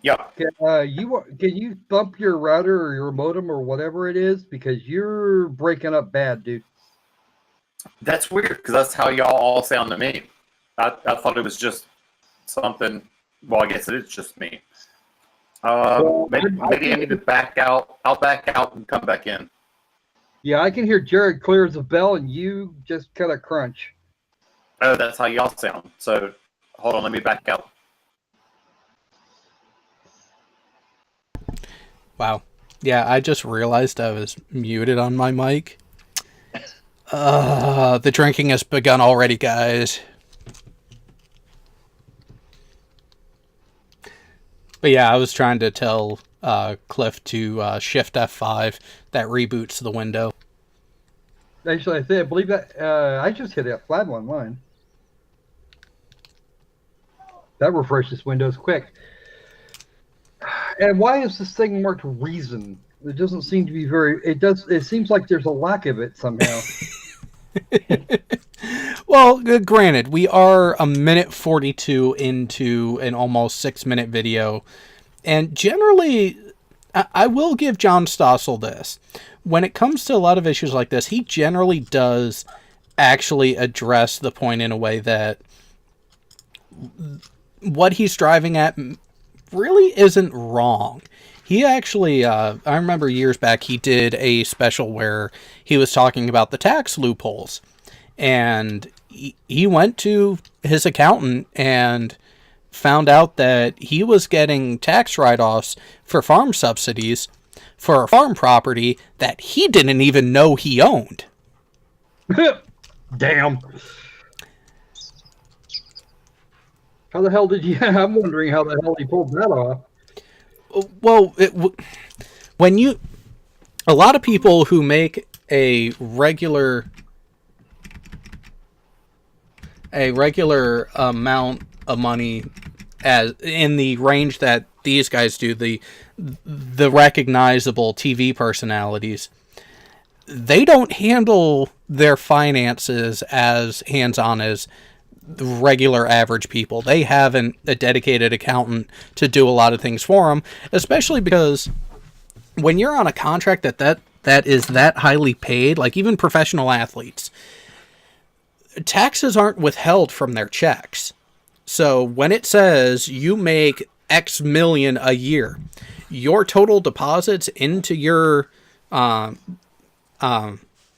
Yeah. Can you thump your router or your modem or whatever it is, because you're breaking up bad, dude. That's weird, because that's how y'all all sound to me. I thought it was just something. Well, I guess it is just me. Maybe I need to back out. I'll back out and come back in. Yeah, I can hear Jared clear as a bell, and you just kind of crunch. Oh, that's how y'all sound. So, hold on, let me back out. Wow. Yeah, I just realized I was muted on my mic. The drinking has begun already, guys. But yeah, I was trying to tell Cliff to shift F5. That reboots the window. Actually, I believe that I just hit F5 on mine. That refreshes Windows quick. And why is this thing marked reason? It doesn't seem to be very. It seems like there's a lack of it somehow. Well, granted, we are a minute 42 into an almost 6-minute video, and generally, I will give John Stossel this. When it comes to a lot of issues like this, he generally does actually address the point in a way that what he's driving at really isn't wrong. He actually, I remember years back, he did a special where he was talking about the tax loopholes. And he went to his accountant and found out that he was getting tax write-offs for farm subsidies for a farm property that he didn't even know he owned. Damn. How the hell did you... I'm wondering how the hell he pulled that off. Well, when you... A lot of people who make a regular amount of money as in the range that these guys do, the recognizable TV personalities, they don't handle their finances as hands-on as the regular average people. They have a dedicated accountant to do a lot of things for them, especially because when you're on a contract that is that highly paid, like even professional athletes, taxes aren't withheld from their checks. So when it says you make X million a year, your total deposits into your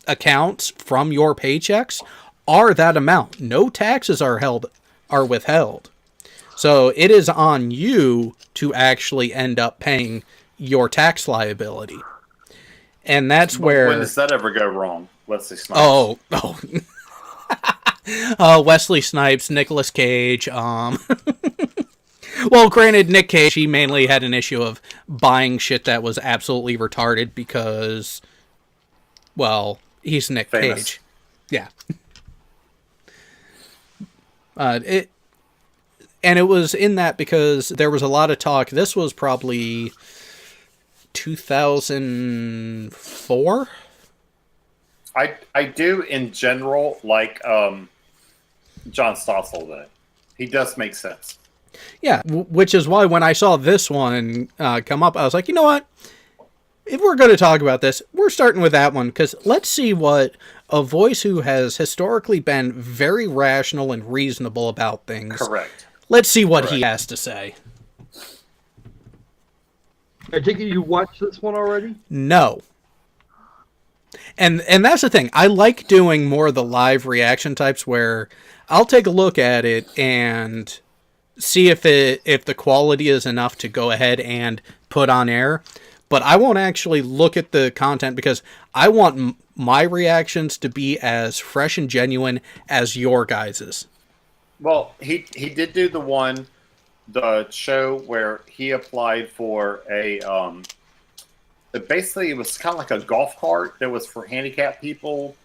accounts from your paychecks are that amount. No taxes are withheld. So it is on you to actually end up paying your tax liability. And that's where... When does that ever go wrong? Wesley Snipes. Wesley Snipes, Nicolas Cage. Well, granted, Nick Cage, he mainly had an issue of buying shit that was absolutely retarded because, well, he's Nick Famous. Cage. Yeah. And it was in that because there was a lot of talk. This was probably 2004. I do in general like John Stossel though. He does make sense. Yeah, which is why when I saw this one come up, I was like, you know what? If we're going to talk about this, we're starting with that one, because let's see what a voice who has historically been very rational and reasonable about things. Correct. Let's see what he has to say. I take it you watched this one already? No. And that's the thing. I like doing more of the live reaction types where I'll take a look at it and see if the quality is enough to go ahead and put on air. But I won't actually look at the content because I want my reactions to be as fresh and genuine as your guys's. Well, he did do the show where he applied for a basically it was kind of like a golf cart that was for handicapped people,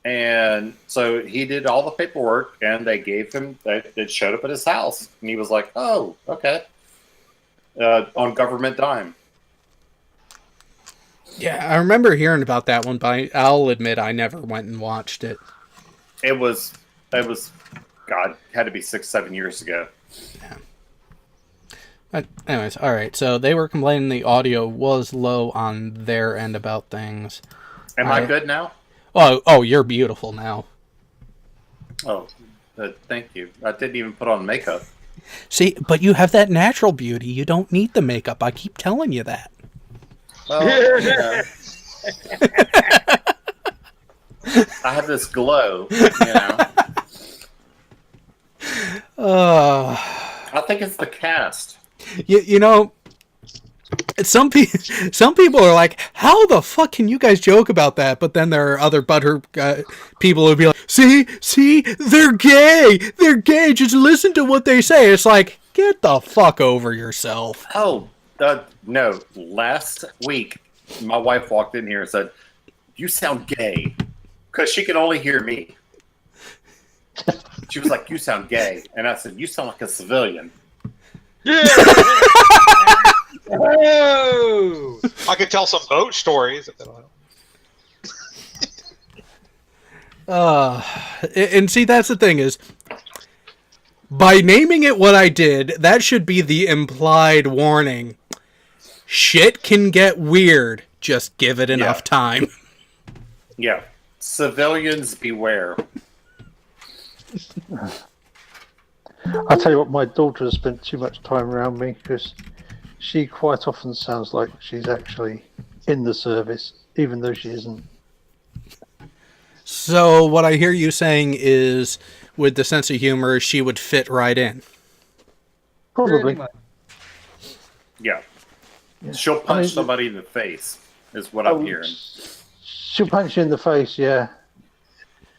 and so he did all the paperwork and they gave him it showed up at his house and he was like, oh, okay, on government dime. Yeah, I remember hearing about that one, but I'll admit I never went and watched it. It was God, had to be 6-7 years ago. Yeah. But anyways, all right. So they were complaining the audio was low on their end about things. Am I good now? Oh, you're beautiful now. Oh, thank you. I didn't even put on makeup. See, but you have that natural beauty. You don't need the makeup. I keep telling you that. Well, yeah. I have this glow, you know. I think it's the cast. You know, some people are like, how the fuck can you guys joke about that? But then there are other butthurt people who be like, see, they're gay. They're gay. Just listen to what they say. It's like, get the fuck over yourself. Oh, no. Last week, my wife walked in here and said, you sound gay. Because she could only hear me. She was like, you sound gay. And I said, you sound like a civilian. Yeah. Oh! I could tell some boat stories. And see, that's the thing is, by naming it what I did, that should be the implied warning. Shit can get weird. Just give it enough time. Yeah. Civilians beware. I tell you what, my daughter has spent too much time around me because she quite often sounds like she's actually in the service, even though she isn't. So what I hear you saying is, with the sense of humor, she would fit right in. Probably. Yeah. She'll punch somebody in the face, is what I'm hearing. She'll punch you in the face, yeah.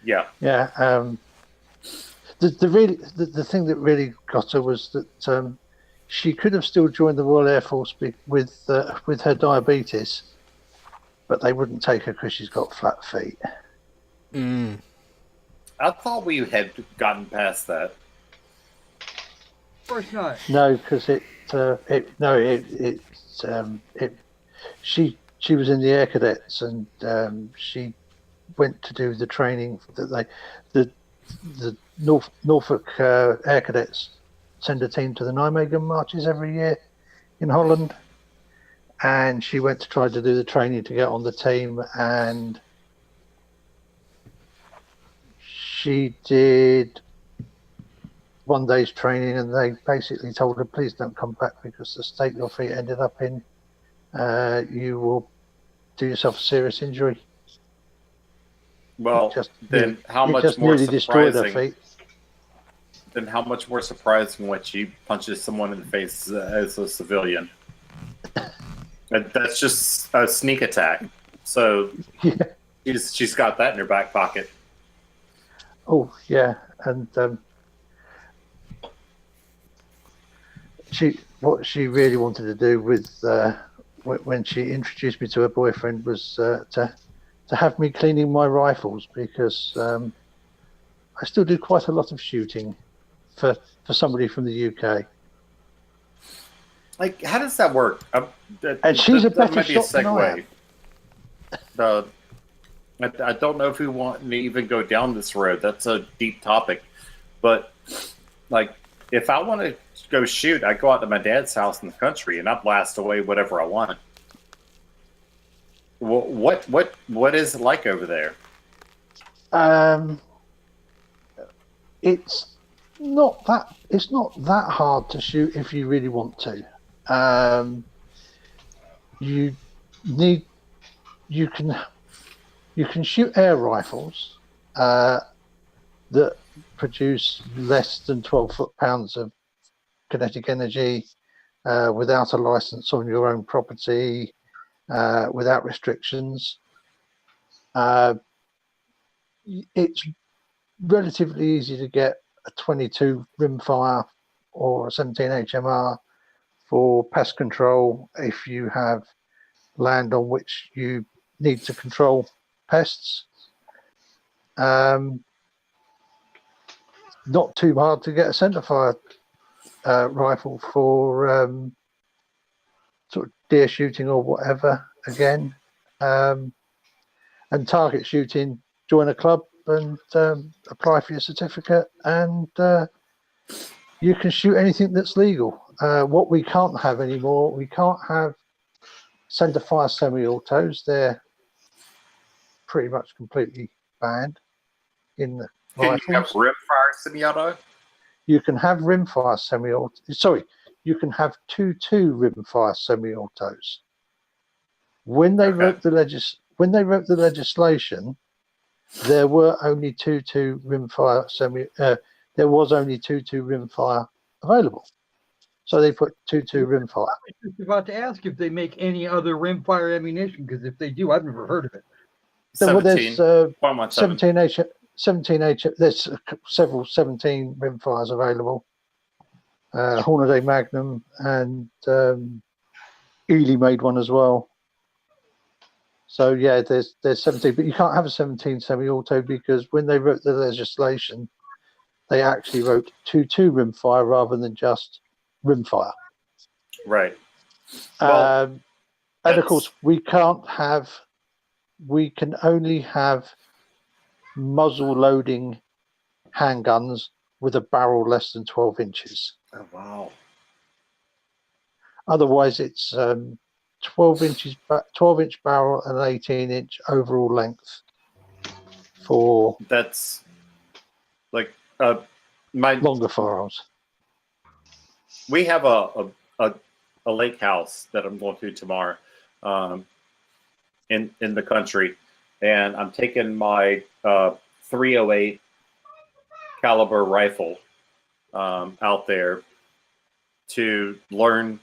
Yeah. Yeah. The thing that really got her was that she could have still joined the Royal Air Force with her diabetes, but they wouldn't take her because she's got flat feet. Mm. I thought we had gotten past that. Of course not. No, because she was in the Air Cadets and she went to do the training that the Norfolk Air Cadets send a team to the Nijmegen marches every year in Holland, and she went to try to do the training to get on the team, and she did 1 day's training, and they basically told her, please don't come back, because the state your feet ended up in, you will do yourself a serious injury. Well, then how it much just more nearly destroyed her surprising? feet. Then how much more surprising when she punches someone in the face as a civilian? That's just a sneak attack. So she's got that in her back pocket. Oh yeah, and what she really wanted to do with when she introduced me to her boyfriend was to have me cleaning my rifles, because I still do quite a lot of shooting for somebody from the UK. Like, how does that work? And she's a that better might be a shot than I segue. I don't know if we want to even go down this road. That's a deep topic. But, like, if I want to go shoot, I go out to my dad's house in the country and I blast away whatever I want. What is it like over there? It's not that hard to shoot if you really want to. You can shoot air rifles that produce less than 12 foot-pounds of kinetic energy without a license on your own property, without restrictions. It's relatively easy to get a 22 rimfire or a 17 HMR for pest control if you have land on which you need to control pests. Not too hard to get a centerfire rifle for sort of deer shooting or whatever again, and target shooting. Join a club and apply for your certificate, and you can shoot anything that's legal. What we can't have anymore, we can't have centerfire semi-autos. They're pretty much completely banned in the Can you have rifles. rimfire semi-auto? You can have rimfire semi-auto. Sorry, you can have 2.2 rimfire semi-autos. When they wrote the legislation, there were only 2.2 rimfire there was only 2.2 rimfire available, so they put 2.2 rimfire. I was just about to ask if they make any other rimfire ammunition, because if they do, I've never heard of it. Well, 17. there's 17 H. There's several 17 rimfires available. Hornaday Magnum and Ely made one as well. So yeah, there's 17, but you can't have a 17 semi-auto, because when they wrote the legislation, they actually wrote 2.2 rimfire rather than just rimfire. Right. Well, and of course, we can only have muzzle loading handguns with a barrel less than 12 inches. Oh, wow. Otherwise, it's 12-inch barrel and 18-inch overall length. For that's like my longer firearms. We have a lake house that I'm going to tomorrow, in the country, and I'm taking my 308 caliber rifle out there to learn,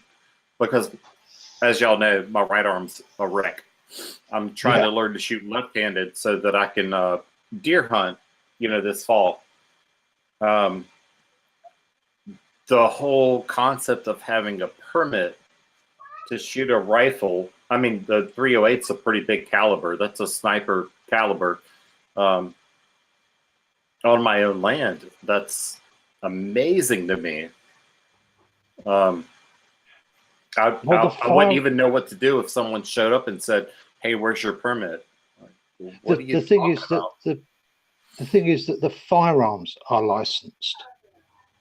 because as y'all know, my right arm's a wreck. I'm trying to learn to shoot left-handed so that I can deer hunt, this fall. The whole concept of having a permit to shoot a rifle, I mean, the 308's a pretty big caliber. That's a sniper caliber. On my own land, that's amazing to me. I wouldn't even know what to do if someone showed up and said, "Hey, where's your permit?" What are you talking about? The thing is that the firearms are licensed,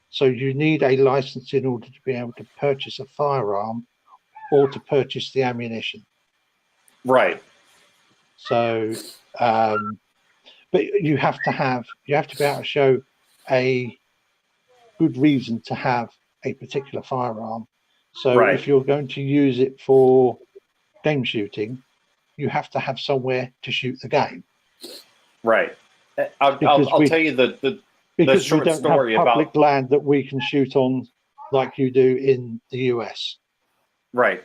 so you need a license in order to be able to purchase a firearm or to purchase the ammunition. Right. So, but you have to be able to show a good reason to have a particular firearm. So Right. if you're going to use it for game shooting, you have to have somewhere to shoot the game. Right. I'll tell you the Because we short don't story have public about land that we can shoot on like you do in the US. right.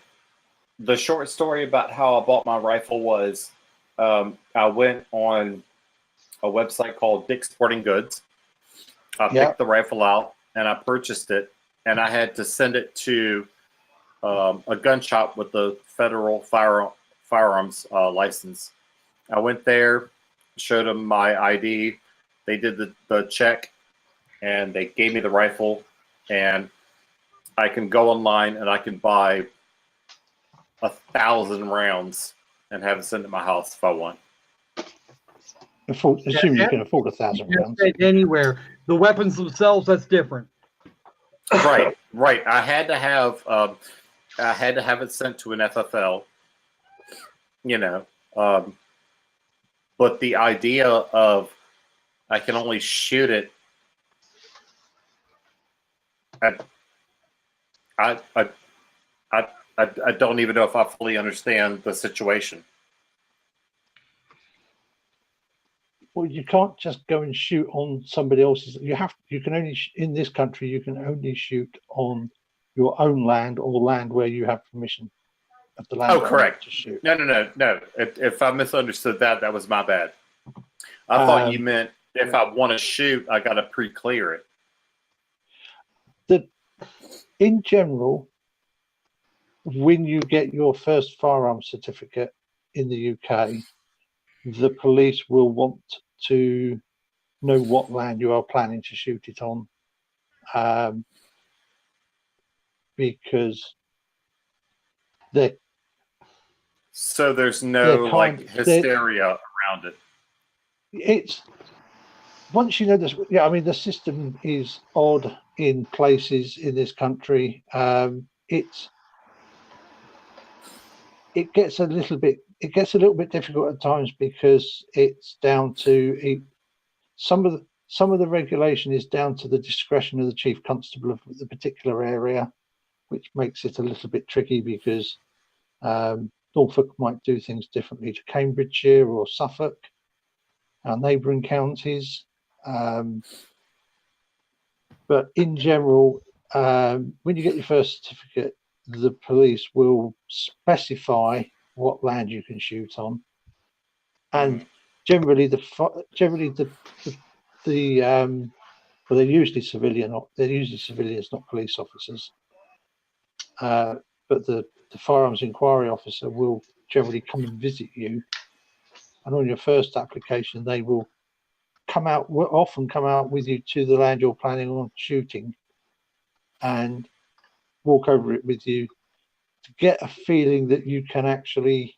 The short story about how I bought my rifle was I went on a website called Dick's Sporting Goods. I picked the rifle out and I purchased it, and I had to send it to a gun shop with the federal firearms license. I went there, showed them my ID. They did the check, and they gave me the rifle, and I can go online and I can buy 1,000 rounds and have it sent to my house if I want. Assume you can afford 1,000 rounds. Anywhere. The weapons themselves, that's different. Right. I had to have it sent to an FFL. But the idea of I can only shoot it. I don't even know if I fully understand the situation. Well, you can't just go and shoot on somebody else's. You can only in this country you can only shoot on your own land or land where you have permission of the land. Oh, correct. To shoot. No. If I misunderstood that was my bad. I thought you meant if I want to shoot, I got to pre-clear it. In general, when you get your first firearm certificate in the UK, the police will want to know what land you are planning to shoot it on, because so there's no hysteria around it. It's once you know this. Yeah, I mean the system is odd in places in this country. It gets a little bit difficult at times because it's down to some of the regulation is down to the discretion of the chief constable of the particular area, which makes it a little bit tricky because Norfolk might do things differently to Cambridgeshire or Suffolk, our neighbouring counties. But in general, when you get your first certificate, the police will specify what land you can shoot on, and generally well, they're usually civilians, not police officers. But the firearms inquiry officer will generally come and visit you, and on your first application, they will often come out with you to the land you're planning on shooting, and walk over it with you to get a feeling that you can actually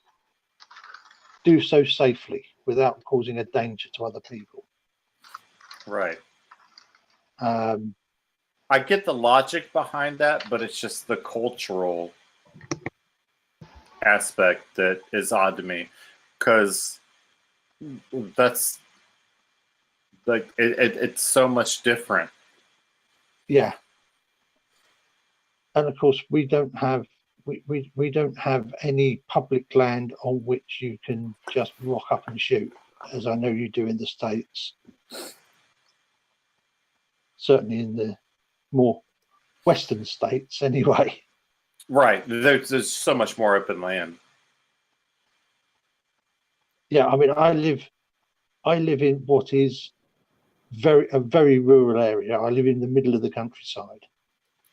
do so safely without causing a danger to other people. Right. I get the logic behind that, but it's just the cultural aspect that is odd to me, because that's like it's so much different. Yeah. And of course, we don't have any public land on which you can just rock up and shoot, as I know you do in the States. Certainly in the more western states, anyway. Right. There's so much more open land. Yeah, I mean, I live in what is a very rural area. I live in the middle of the countryside.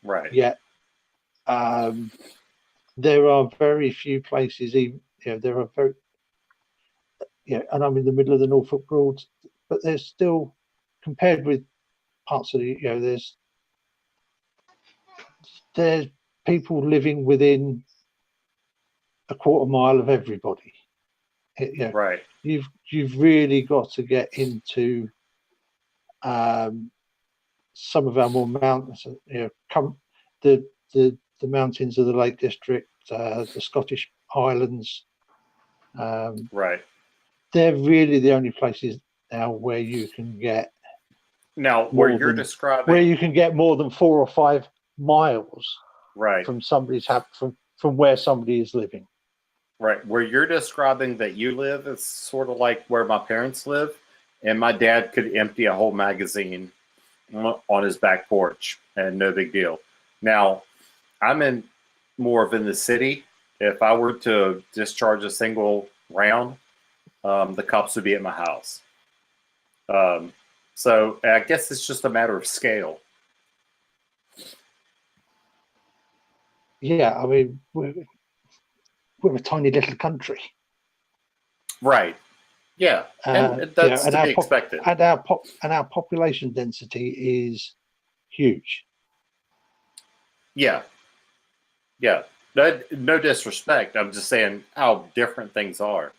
Right. Yet, there are very few places. Even there are very, and I'm in the middle of the Norfolk Broads, but there's still, compared with parts of the, there's people living within a quarter mile of everybody. Right. You've really got to get into some of our more mountains. The mountains of the Lake District, the Scottish Highlands. Right. They're really the only places now where you can get Now, where More you're than- describing, where you can get more than 4 or 5 miles right, from somebody's from where somebody is living. right, where you're describing that you live is sort of like where my parents live, and my dad could empty a whole magazine on his back porch, and no big deal. Now, I'm in the city. If I were to discharge a single round, the cops would be at my house. So I guess it's just a matter of scale. Yeah, I mean, we're a tiny little country. Right. Yeah. And that's and to our be expected. And our population density is huge. Yeah. Yeah. No disrespect. I'm just saying how different things are.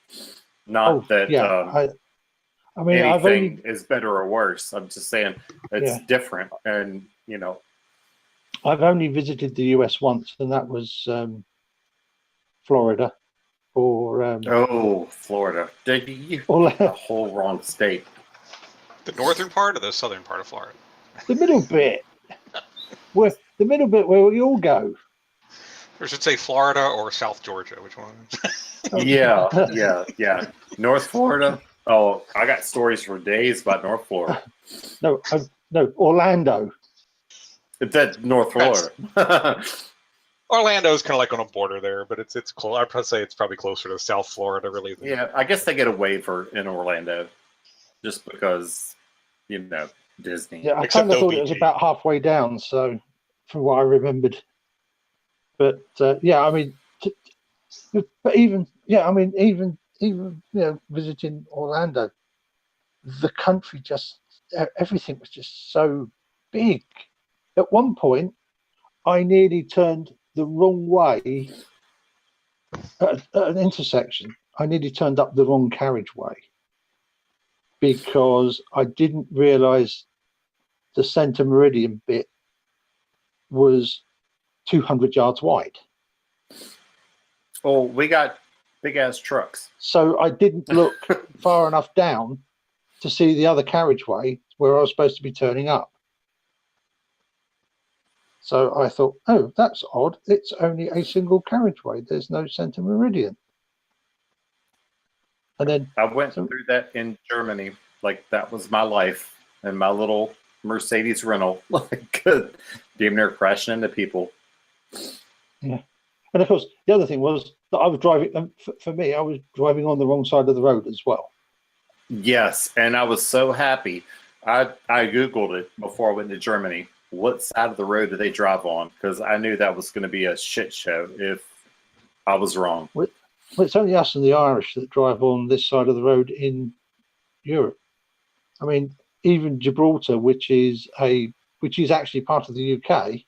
Not that I mean, I've anything only is better or worse. I'm just saying it's different. And, you know, I've only visited the US once, and that was Florida. Or Florida. Did you or a whole wrong state. The northern part or the southern part of Florida? the middle bit, where we all go. Or should say Florida or South Georgia. Which one? Yeah. North Florida. Oh, I got stories for days about North Florida. No, Orlando. That's North Florida. Orlando's kind of like on a border there, but it's close. I'd probably say it's probably closer to South Florida, really. Yeah, I guess they get a waiver in Orlando, just because, you know, Disney. Yeah, I Except kind of thought it OBG. was about halfway down. So, from what I remembered, but yeah, I mean, but even visiting Orlando, the country everything was just so big. At one point, I nearly turned the wrong way at an intersection. I nearly turned up the wrong carriageway because I didn't realize the center meridian bit was 200 yards wide. Oh, we got big ass trucks. So I didn't look far enough down to see the other carriageway where I was supposed to be turning up. So I thought, oh, that's odd. It's only a single carriageway. There's no center meridian. And then I went through that in Germany. Like, that was my life. And my little Mercedes rental, like, damn near crashing into people. Yeah. And of course, the other thing was that I was driving, for me, I was driving on the wrong side of the road as well. Yes. And I was so happy. I Googled it before I went to Germany. What side of the road do they drive on? Because I knew that was going to be a shit show if I was wrong. Well, it's only us and the Irish that drive on this side of the road in Europe. I mean, even Gibraltar, which is actually part of the UK,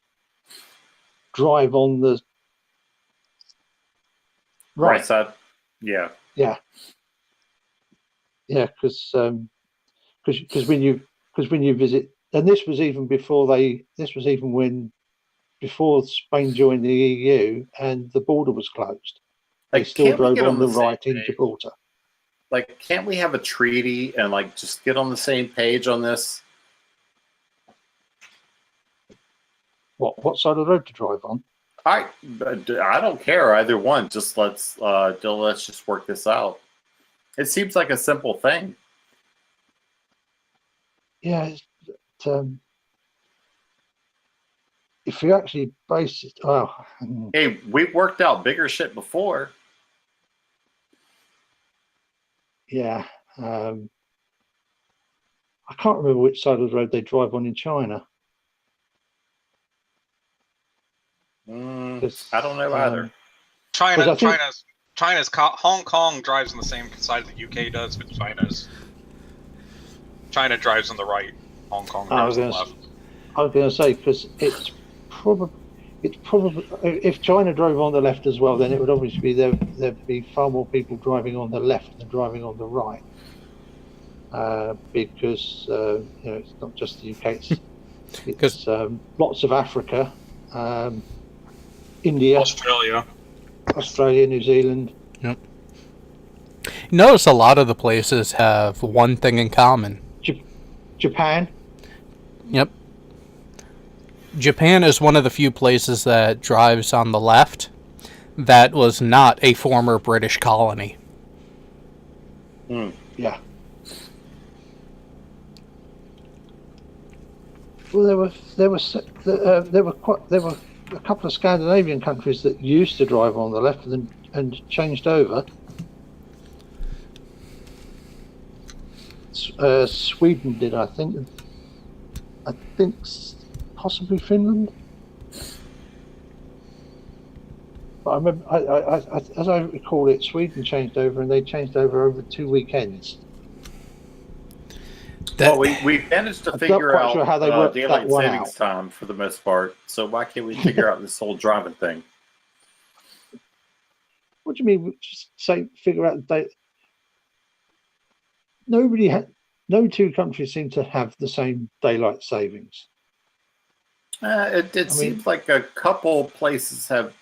drive on the Right side. Yeah. Yeah, because when you visit, and this was even before Spain joined the EU and the border was closed. They Like, still can't we drove get on the same right in page? Gibraltar. Like, can't we have a treaty and, like, just get on the same page on this? What side of the road to drive on? I don't care either one. Just let's just work this out. It seems like a simple thing. Yeah, if you actually base it, Hey, we've worked out bigger shit before. yeah. I can't remember which side of the road they drive on in China. I don't know either. Hong Kong drives on the same side the UK does, but China drives on the right. Hong Kong drives on the left. I was going to say, because it's probably if China drove on the left as well, then it would obviously be there'd be far more people driving on the left than driving on the right, because it's not just the UK. It's lots of Africa, India, Australia. Australia, New Zealand. Notice a lot of the places have one thing in common. Japan. Yep. Japan is one of the few places that drives on the left that was not a former British colony. Yeah. Well, there were a couple of Scandinavian countries that used to drive on the left and changed over. Sweden did, I think. I think possibly Finland. But I remember, as I recall it, Sweden changed over, and they changed over 2 weekends. That, Well, we managed to I'm not figure quite out sure how they worked that daylight one savings time for the most part. So why can't we figure out this whole driving thing? What do you mean? Just say figure out the date. No two countries seem to have the same daylight savings. It seems like a couple places have,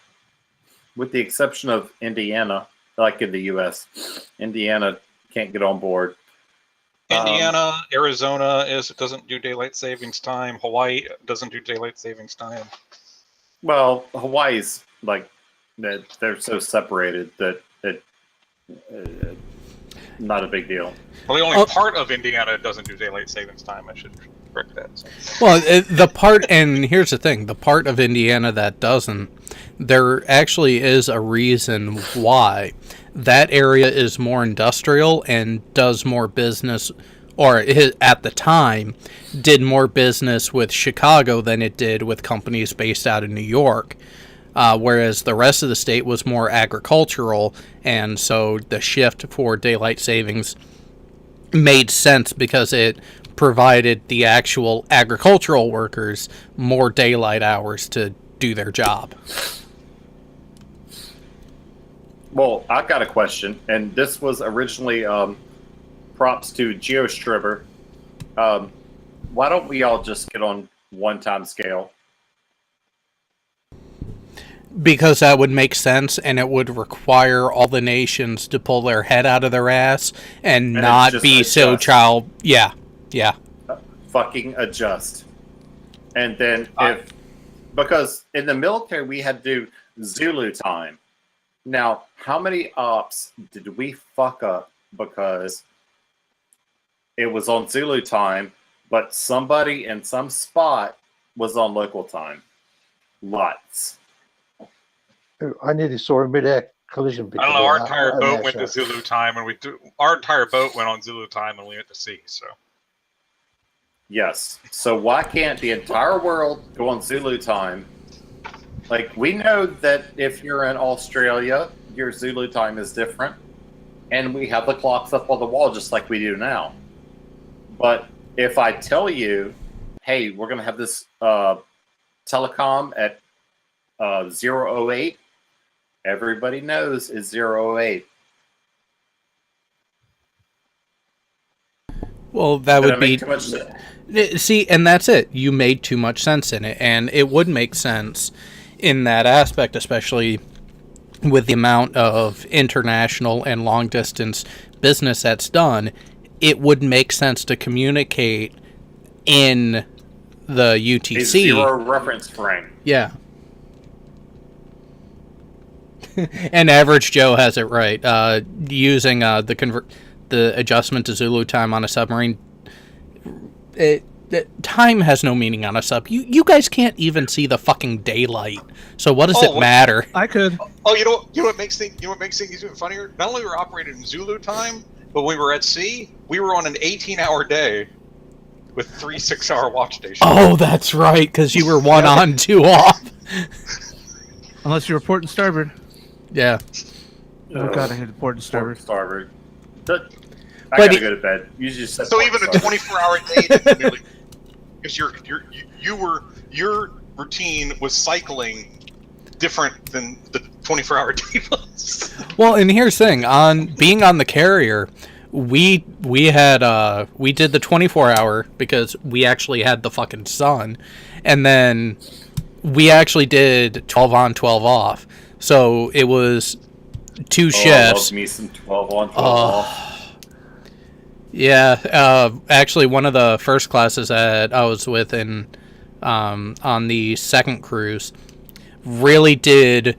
with the exception of Indiana, like in the U.S. Indiana can't get on board. Indiana, Arizona doesn't do daylight savings time. Hawaii doesn't do daylight savings time. Well, Hawaii's like that; they're so separated that it not a big deal. Well, the only part of Indiana doesn't do daylight savings time. I should correct that. So. well, the part, and here's the thing, the part of Indiana that doesn't, there actually is a reason why. That area is more industrial and does more business, or at the time, did more business with Chicago than it did with companies based out of New York. Whereas the rest of the state was more agricultural, and so the shift for daylight savings made sense because it provided the actual agricultural workers more daylight hours to do their job. Well, I've got a question, and this was originally props to GeoStribber. Why don't we all just get on one time scale? Because that would make sense, and it would require all the nations to pull their head out of their ass and not just be so adjust. Yeah. Fucking adjust. And then because in the military we had to do Zulu time. Now, how many ops did we fuck up because it was on Zulu time, but somebody in some spot was on local time? Lots. I nearly saw a mid-air collision. I don't know. Our entire on boat that went show. to Zulu time, and our entire boat went on Zulu time, and we went to sea. So Yes. So why can't the entire world go on Zulu time? Like, we know that if you're in Australia, your Zulu time is different. And we have the clocks up on the wall just like we do now. But if I tell you, hey, we're going to have this telecom at 008, everybody knows it's 008. Well, that Did I would make be... too much sense? See, and that's it. You made too much sense in it, and it would make sense in that aspect, especially with the amount of international and long-distance business that's done. It would make sense to communicate in the UTC. A zero reference frame. Yeah. And Average Joe has it right. Using the adjustment to Zulu time on a submarine. Time has no meaning on a sub. You guys can't even see the fucking daylight. So what does it matter? I could. Oh, you know what makes things even funnier? Not only were we operating in Zulu time, but when we were at sea, we were on an 18-hour day with 3 6-hour watch stations. Oh, that's right, because you were one on, two off. Unless you're port and starboard. Yeah. Oh god, I hate port and starboard. Starboard. I But gotta go to bed. You just said So even a 24-hour day didn't really, because your routine was cycling different than the 24-hour day was. Well, and here's the thing: on being on the carrier, we did the 24-hour because we actually had the fucking sun, and then we actually did 12 on, 12 off. So it was two Oh, I shifts. love me some 12 on 12 off. Yeah, actually, one of the first classes that I was with on the second cruise really did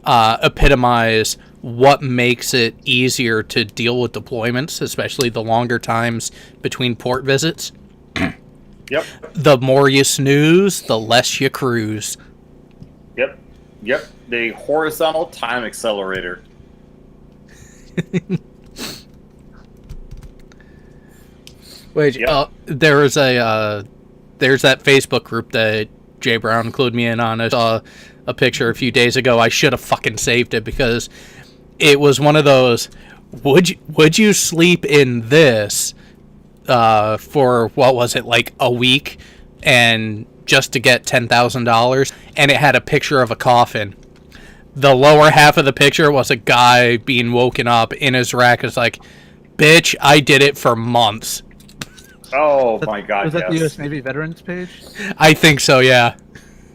epitomize what makes it easier to deal with deployments, especially the longer times between port visits. Yep. The more you snooze, the less you cruise. Yep. The horizontal time accelerator. Which Yep. there's that Facebook group that Jay Brown included me in on. I saw a picture a few days ago. I should have fucking saved it because it was one of those. Would you sleep in this for what was it, like a week, and just to get $10,000? And it had a picture of a coffin. The lower half of the picture was a guy being woken up in his rack. It's like, bitch, I did it for months. Oh my god, Was that the yes. U.S. Navy veterans page? I think so, yeah.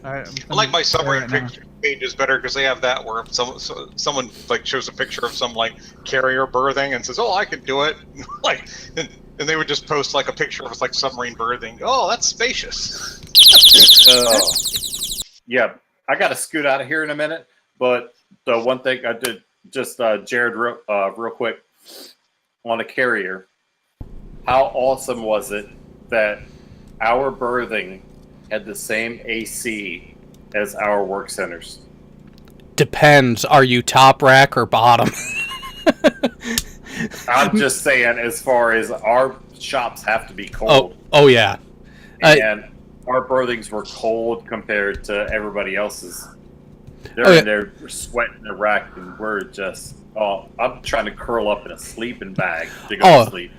All right, I like my submarine right now. picture pages better because they have that where someone like shows a picture of some like carrier berthing and says, "Oh, I could do it," like, and they would just post like a picture of like submarine berthing. Oh, that's spacious. Yeah, I got to scoot out of here in a minute. But the one thing I did, just Jared, real quick, on a carrier, how awesome was it that our berthing had the same AC as our work centers? Depends. Are you top rack or bottom? I'm just saying, as far as our shops have to be cold, Oh yeah. and our berthings were cold compared to everybody else's. They're Oh, yeah. in there sweating the rack, and we're just. Oh, I'm trying to curl up in a sleeping bag to go to sleep.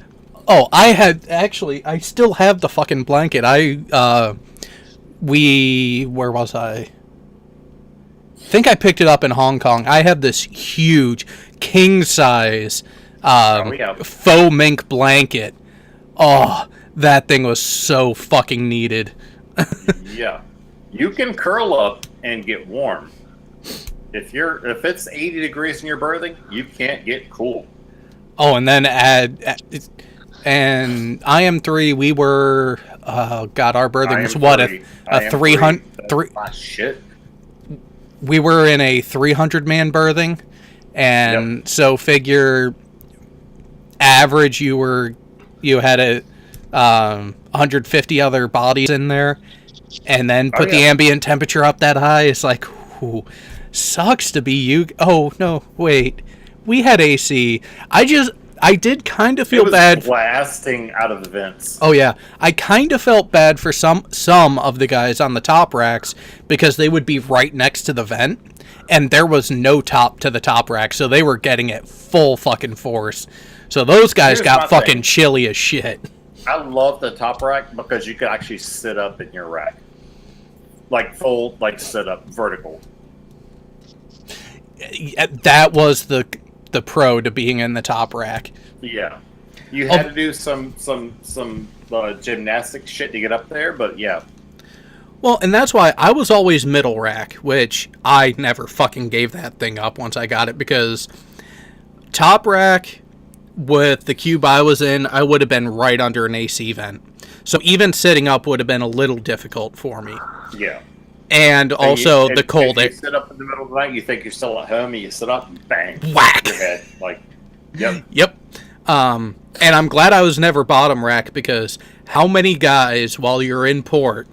Oh, I still have the fucking blanket. Where was I? Think I picked it up in Hong Kong. I have this huge king size yeah. faux mink blanket. Oh, that thing was so fucking needed. Yeah, you can curl up and get warm. If it's 80 degrees in your berthing, you can't get cool. Oh, and then and IM3, we were our berthing was what, a 300 shit. We were in a 300-man berthing, and so figure average you had 150 other bodies in there, and then put the ambient temperature up that high. It's like, ooh, sucks to be you. Oh no, wait, we had AC. I did kind of feel bad. Blasting out of the vents. Oh yeah, I kind of felt bad for some of the guys on the top racks because they would be right next to the vent, and there was no top to the top rack, so they were getting it full fucking force. So those guys got fucking chilly as shit. I love the top rack because you could actually sit up in your rack, like full, like sit up vertical. That was the pro to being in the top rack. Yeah, you had to do some gymnastic shit to get up there, but yeah. Well, and that's why I was always middle rack, which I never fucking gave that thing up once I got it, because top rack with the cube I was in, I would have been right under an AC vent. So even sitting up would have been a little difficult for me. Yeah. And also the cold. If you sit up in the middle of the night, you think you're still at home, and you sit up and bang, whack your head. Like, yep. Yep. And I'm glad I was never bottom rack, because how many guys, while you're in port,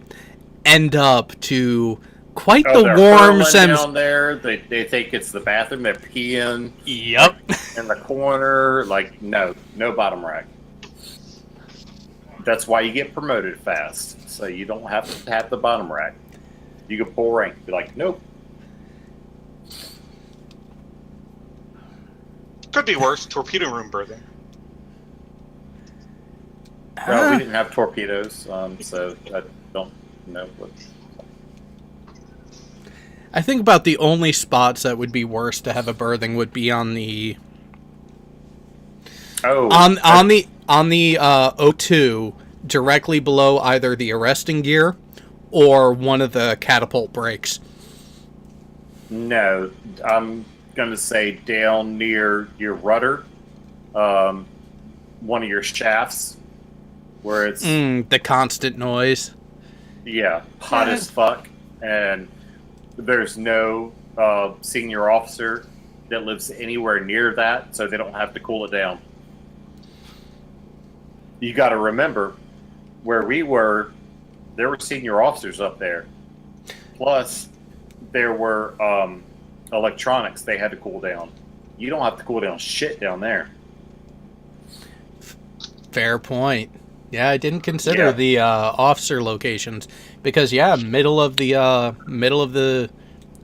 end up to quite the warm down there. They think it's the bathroom. They're peeing. Yep. In the corner. Like, no bottom rack. That's why you get promoted fast. So you don't have to have the bottom rack. You can pull rank. Be like, nope. Could be worse. Torpedo room berthing. Well, we didn't have torpedoes, so I don't know what. I think about the only spots that would be worse to have a berthing would be on the on the O2, directly below either the arresting gear or one of the catapult brakes. No, I'm going to say down near your rudder, one of your shafts, where it's The constant noise. hot as fuck, and there's no senior officer that lives anywhere near that, so they don't have to cool it down. You got to remember, where we were, there were senior officers up there. Plus, there were electronics they had to cool down. You don't have to cool down shit down there. Fair point. Yeah, I didn't consider the officer locations because middle of the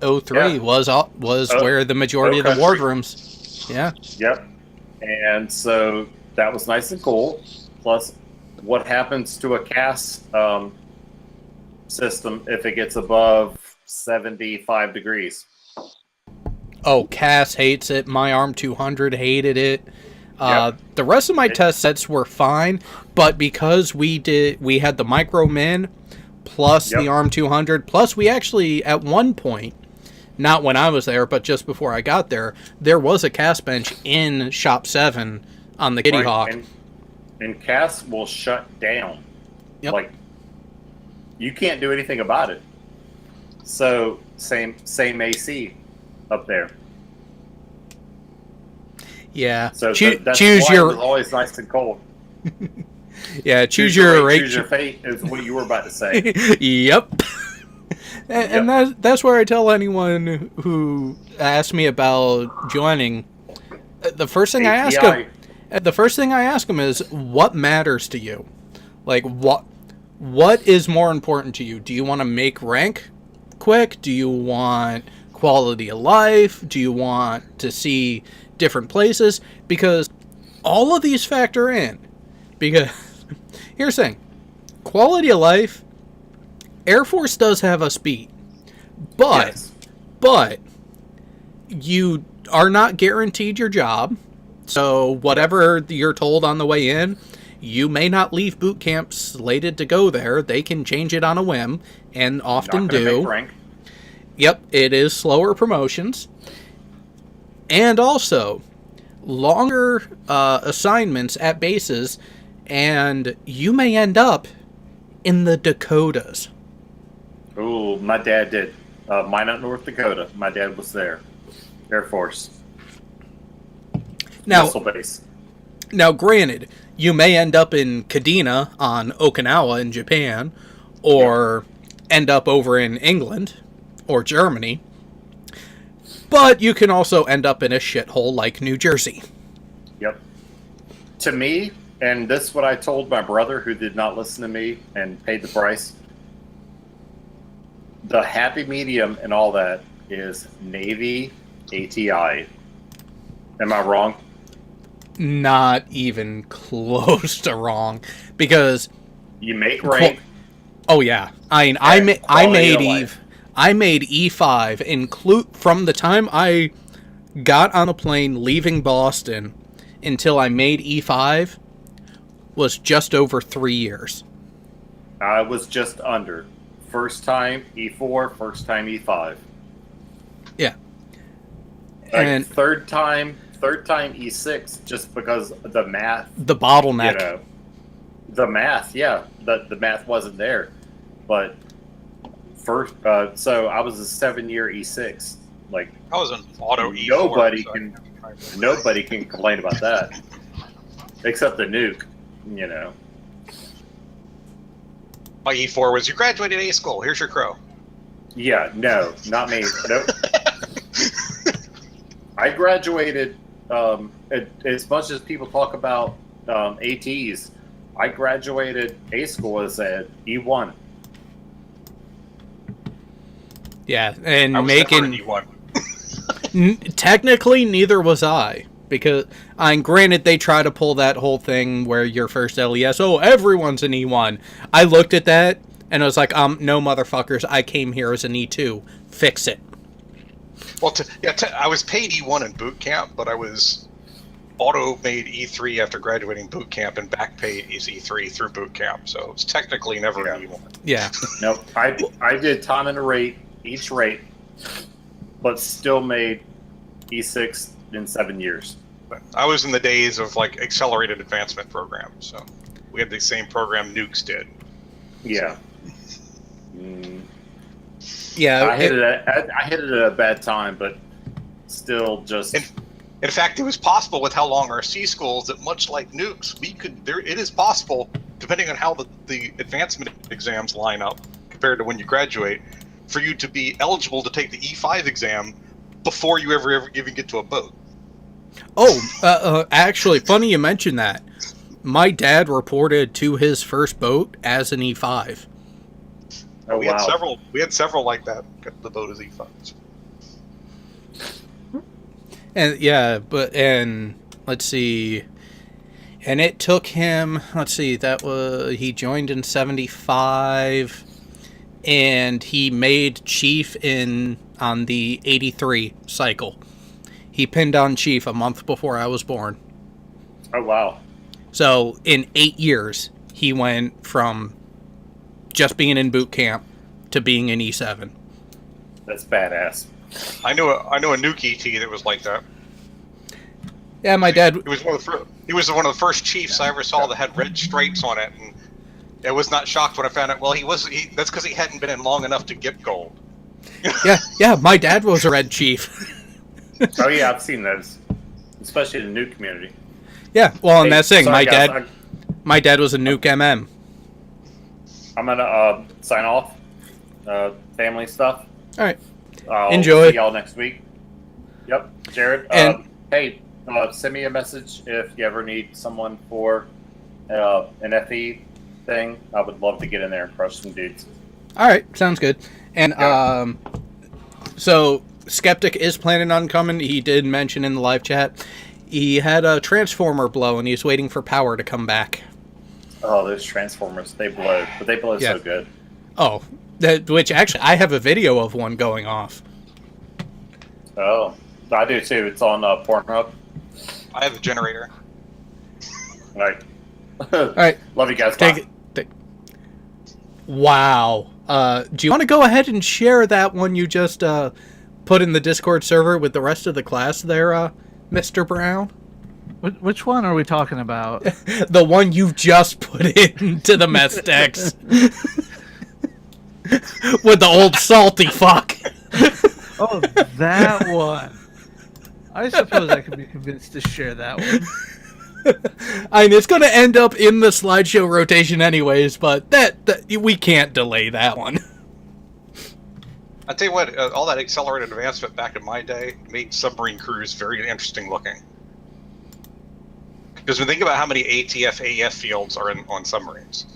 O3 was where the majority of the wardrooms. Yeah. Yep. And so that was nice and cool. Plus, what happens to a CAS system if it gets above 75 degrees? Oh, Cass hates it. My ARM 200 hated it. The rest of my test sets were fine, but because we had the Micro Min plus the ARM 200, plus we actually at one point, not when I was there, but just before I got there, there was a CAS bench in Shop 7 on the Kitty Hawk. And CAS will shut down. Yep. Like, you can't do anything about it. So same AC up there. Yeah. So choose why your. it was always nice and cold. Yeah, choose your rate. Choose your fate is what you were about to say. Yep. And that's where I tell anyone who asks me about joining. The first thing I ask them is, what matters to you? Like, what is more important to you? Do you want to make rank quick? Do you want quality of life? Do you want to see different places? Because all of these factor in. Because here's the thing. Quality of life, Air Force does have us beat. But you are not guaranteed your job. So whatever you're told on the way in, you may not leave boot camp slated to go there. They can change it on a whim, and often do. Make rank. Yep, it is slower promotions. And also, longer assignments at bases, and you may end up in the Dakotas. Ooh, my dad did. Minot, North Dakota. My dad was there. Air Force. Missile base. Now, granted, you may end up in Kadena on Okinawa in Japan, or end up over in England or Germany, but you can also end up in a shithole like New Jersey. Yep. To me, and this is what I told my brother who did not listen to me and paid the price, the happy medium and all that is Navy ATI. Am I wrong? Not even close to wrong, because you make rank. Oh yeah, I mean, I made E5 include from the time I got on a plane leaving Boston until I made E5 was just over 3 years. I was just under. First time E4, first time E5. Yeah. Like And third time E6, just because of the math. the bottleneck. You know, the math, the math wasn't there. But first, so I was a 7-year E6. Like, I was an auto E4. Nobody can complain about that, except the nuke. You know. My E4 was, you graduated A school, here's your crow. Yeah, no, not me. Nope. I graduated, as much as people talk about ATs, I graduated A school as an E1. Yeah, and I was never an E1. Technically, neither was I. Because, granted, they try to pull that whole thing where your first LES, everyone's an E1. I looked at that, and I was like, no, motherfuckers, I came here as an E2. Fix it. Well, I was paid E1 in boot camp, but I was auto-made E3 after graduating boot camp, and back paid is E3 through boot camp, so it's technically never an E1. Yeah. Nope, I did time and a rate, each rate, but still made E6 in 7 years. I was in the days of like accelerated advancement programs, so we had the same program nukes did. Yeah. Yeah, I hit it at a bad time, but still just. In fact, it was possible with how long our C schools that much like nukes, it is possible, depending on how the advancement exams line up compared to when you graduate, for you to be eligible to take the E5 exam before you ever even get to a boat. Oh, actually, funny you mentioned that. My dad reported to his first boat as an E5. Oh, we had several like that. Got the boat as E5s. And yeah, and let's see. And it took him, he joined in 75 and he made chief on the 83 cycle. He pinned on chief a month before I was born. Oh, wow. So in 8 years, he went from just being in boot camp to being an E7. That's badass. I know a nuke ET that was like that. Yeah, my dad. He was one of the first chiefs I ever saw that had red stripes on it, and I was not shocked when I found out. Well, that's because he hadn't been in long enough to get gold. Yeah, my dad was a red chief. Oh yeah, I've seen those, especially in the nuke community. Yeah, well, and that's the thing. Sorry, guys, my dad was a nuke MM. I'm gonna sign off. Family stuff. All right. Enjoy. See y'all next week. Yep, Jared. And hey, send me a message if you ever need someone for an FE thing. I would love to get in there and crush some dudes. all right, sounds good. And so Skeptic is planning on coming. He did mention in the live chat he had a transformer blow and he's waiting for power to come back. Oh, those transformers, they blow, but they blow so good. Oh, which actually I have a video of one going off. Oh, I do too. It's on Pornhub. I have a generator. All right. All right. Love you guys. Take it. Wow. Do you want to go ahead and share that one you just put in the Discord server with the rest of the class there, Mr. Brown? Which one are we talking about? The one you just put into the mess decks. With the old salty fuck. Oh, that one. I suppose I could be convinced to share that one. I mean, it's going to end up in the slideshow rotation anyways, but that we can't delay that one. I tell you what, all that accelerated advancement back in my day made submarine crews very interesting looking. Because when you think about how many ATF AF fields are on submarines,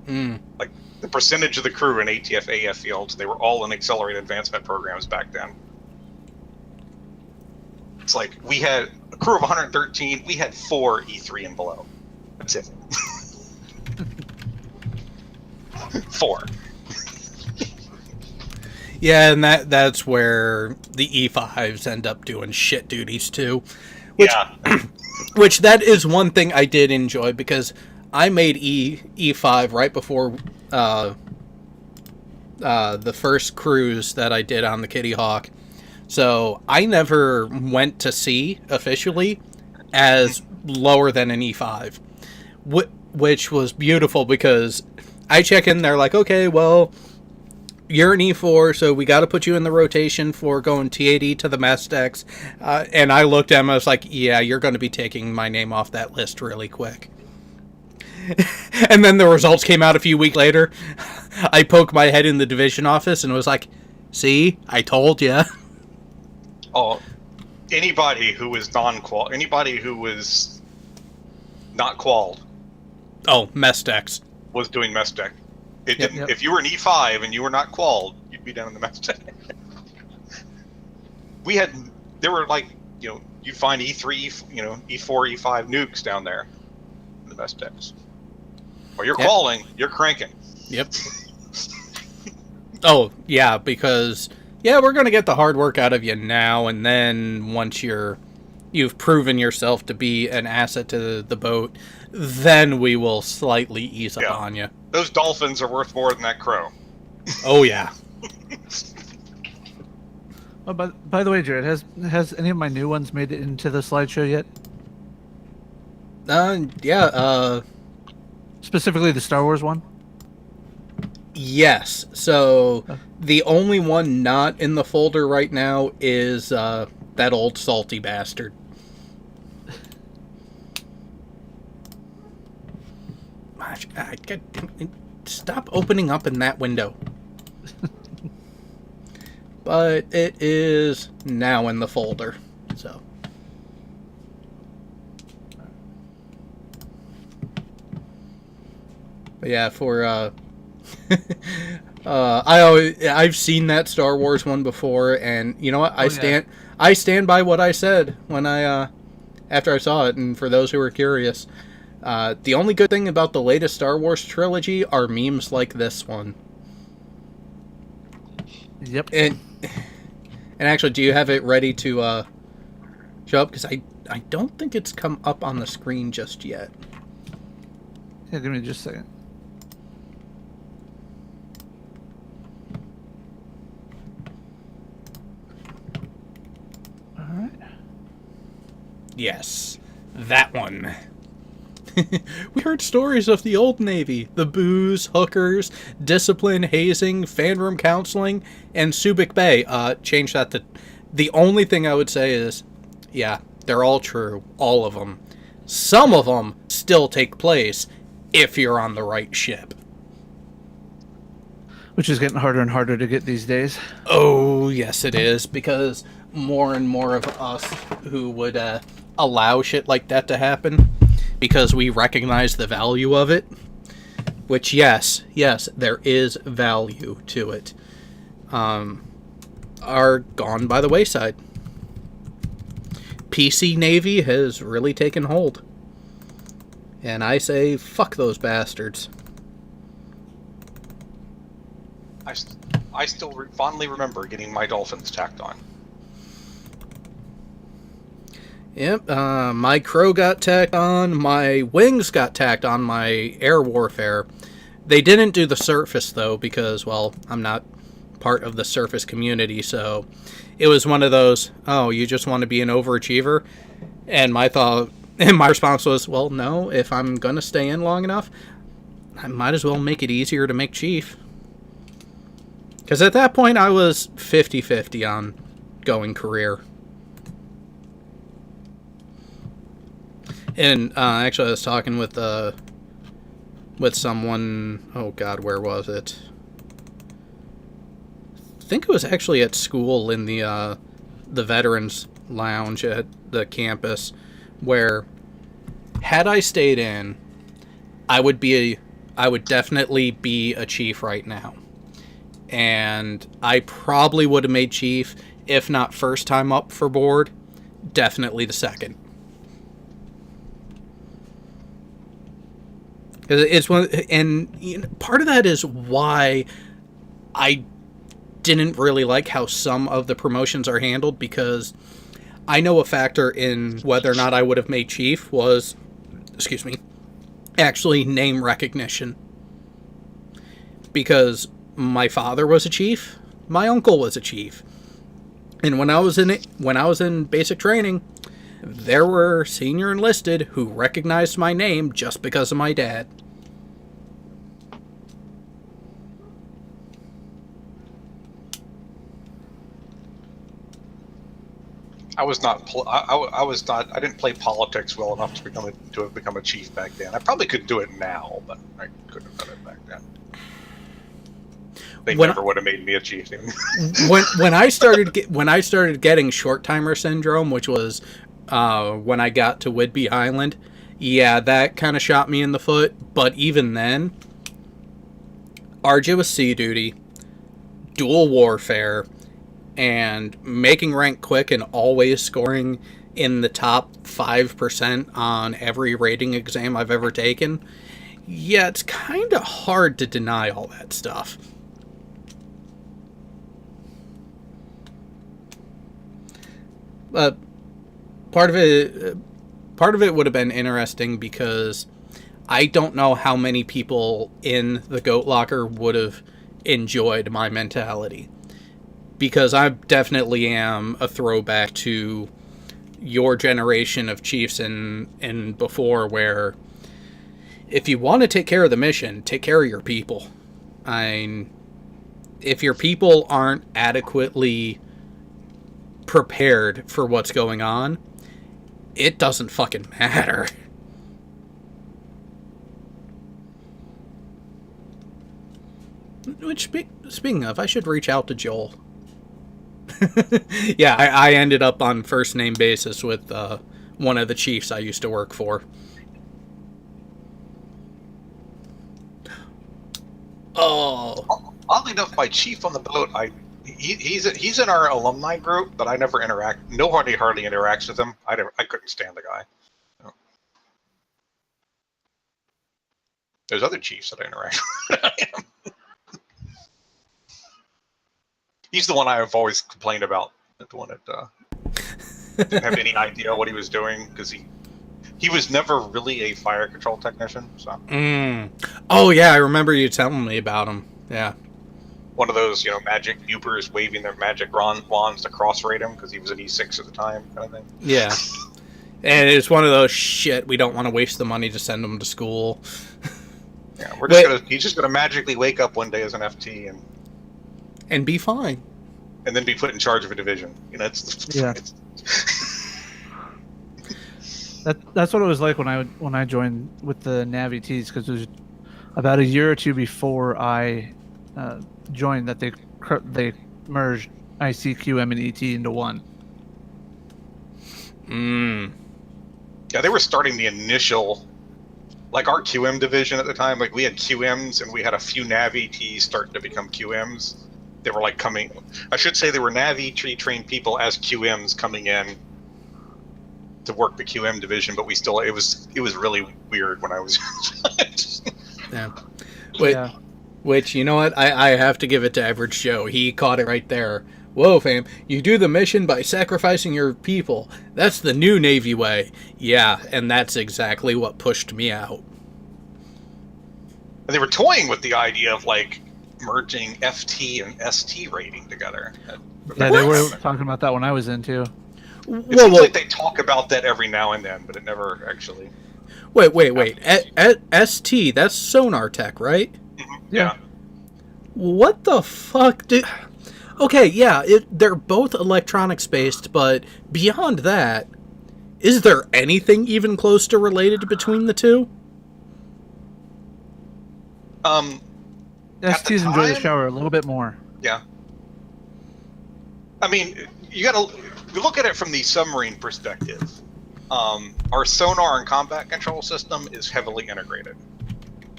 like the percentage of the crew in ATF AF fields, they were all in accelerated advancement programs back then. It's like we had a crew of 113, we had 4 E3 and below. That's it. 4. Yeah, and that's where the E5s end up doing shit duties too. Which that is one thing I did enjoy because I made E5 right before the first cruise that I did on the Kitty Hawk. So I never went to sea officially as lower than an E5, which was beautiful because I check in, they're like, okay, well, you're an E4, so we got to put you in the rotation for going TAD to the mess decks. And I looked at him, I was like, yeah, you're going to be taking my name off that list really quick. And then the results came out a few weeks later. I poked my head in the division office and was like, see, I told you. Oh, anybody who was non-qual, anybody who was not qualled. Oh, mess decks. Was doing mess deck. Yep. If you were an E5 and you were not qualled, you'd be down in the mess deck. There were like, you'd find E3, E4, E5 nukes down there in the mess decks. Or you're qualling, you're cranking. Yep. Oh, yeah, because, we're going to get the hard work out of you now, and then once you've proven yourself to be an asset to the boat, then we will slightly ease up on you. Those dolphins are worth more than that crow. Oh, yeah. Oh, by the way, Jared, has any of my new ones made it into the slideshow yet? Yeah, Specifically the Star Wars one? yes. So the only one not in the folder right now is that old salty bastard. Stop opening up in that window. But it is now in the folder, so. But yeah, for I've seen that Star Wars one before, and you know what? I stand by what I said when after I saw it. And for those who are curious, the only good thing about the latest Star Wars trilogy are memes like this one. Yep. And actually, do you have it ready to show up? Because I don't think it's come up on the screen just yet. Yeah, give me just a second. All right. Yes, that one. We heard stories of the old Navy, the booze, hookers, discipline, hazing, fan room counseling, and Subic Bay. Change that to... The only thing I would say is, yeah, they're all true, all of them. Some of them still take place if you're on the right ship. Which is getting harder and harder to get these days. Oh, yes it is, because more and more of us who would allow shit like that to happen, because we recognize the value of it, which, yes, there is value to it, are gone by the wayside. PC Navy has really taken hold. And I say, fuck those bastards. I still fondly remember getting my dolphins tacked on. Yep, my crow got tacked on, my wings got tacked on, my air warfare. They didn't do the surface, though, because, well, I'm not part of the surface community, so it was one of those, oh, you just want to be an overachiever? And my response was, well, no, if I'm gonna stay in long enough, I might as well make it easier to make chief. Because at that point, I was 50-50 on going career. And actually, I was talking with someone. Oh God, where was it? I think it was actually at school in the veterans lounge at the campus, where had I stayed in, I would definitely be a chief right now, and I probably would have made chief, if not first time up for board, definitely the second. It's one, and you know, part of that is why I didn't really like how some of the promotions are handled, because I know a factor in whether or not I would have made chief was, actually name recognition. Because my father was a chief, my uncle was a chief, and when I was in basic training, there were senior enlisted who recognized my name just because of my dad. I didn't play politics well enough to have become a chief back then. I probably could do it now, but I couldn't have done it back then. They never would have made me a chief. when I started getting short timer syndrome, which was when I got to Whidbey Island, yeah, that kind of shot me in the foot. But even then, arduous sea duty, dual warfare, and making rank quick and always scoring in the top 5% on every rating exam I've ever taken, yeah, it's kind of hard to deny all that stuff. But part of it would have been interesting, because I don't know how many people in the Goat Locker would have enjoyed my mentality. because I definitely am a throwback to your generation of chiefs and before, where if you want to take care of the mission, take care of your people. If your people aren't adequately prepared for what's going on, it doesn't fucking matter. Which, speaking of, I should reach out to Joel. Yeah, I ended up on first name basis with one of the chiefs I used to work for. Oh. Oddly enough, my chief on the boat, he's in our alumni group, but I never interact. Nobody hardly interacts with him. I couldn't stand the guy. So. There's other chiefs that I interact with. He's the one I have always complained about. The one that didn't have any idea what he was doing, because he was never really a fire control technician. So. Oh yeah, I remember you telling me about him. Yeah. One of those, magic Ubers waving their magic wands to cross-rate him because he was an E6 at the time, kind of thing. Yeah. And it's one of those shit, we don't want to waste the money to send him to school. Yeah, he's just gonna magically wake up one day as an FT and be fine. And then be put in charge of a division. Yeah. That's what it was like when I joined with the Navi Ts, because it was about a year or two before I joined that they merged ICQM and ET into one. Yeah, they were starting the initial, like our QM division at the time. Like we had QMs and we had a few Navi Ts starting to become QMs. They were like coming. I should say they were Navi trained people as QMs coming in to work the QM division, but it was really weird when I was. Yeah. Wait. Yeah. Which, you know what? I have to give it to Average Joe. He caught it right there. Whoa, fam. You do the mission by sacrificing your people. That's the new Navy way. Yeah, and that's exactly what pushed me out. And they were toying with the idea of, like, merging FT and ST rating together. Yeah, they were talking about that when I was in, too. It seems like they talk about that every now and then, but it never actually... Wait. ST, that's sonar tech, right? Yeah. What the fuck, dude? Okay, yeah, they're both electronics based, but beyond that, is there anything even close to related between the two? STs enjoy the shower a little bit more. Yeah. I mean, you look at it from the submarine perspective. Our sonar and combat control system is heavily integrated.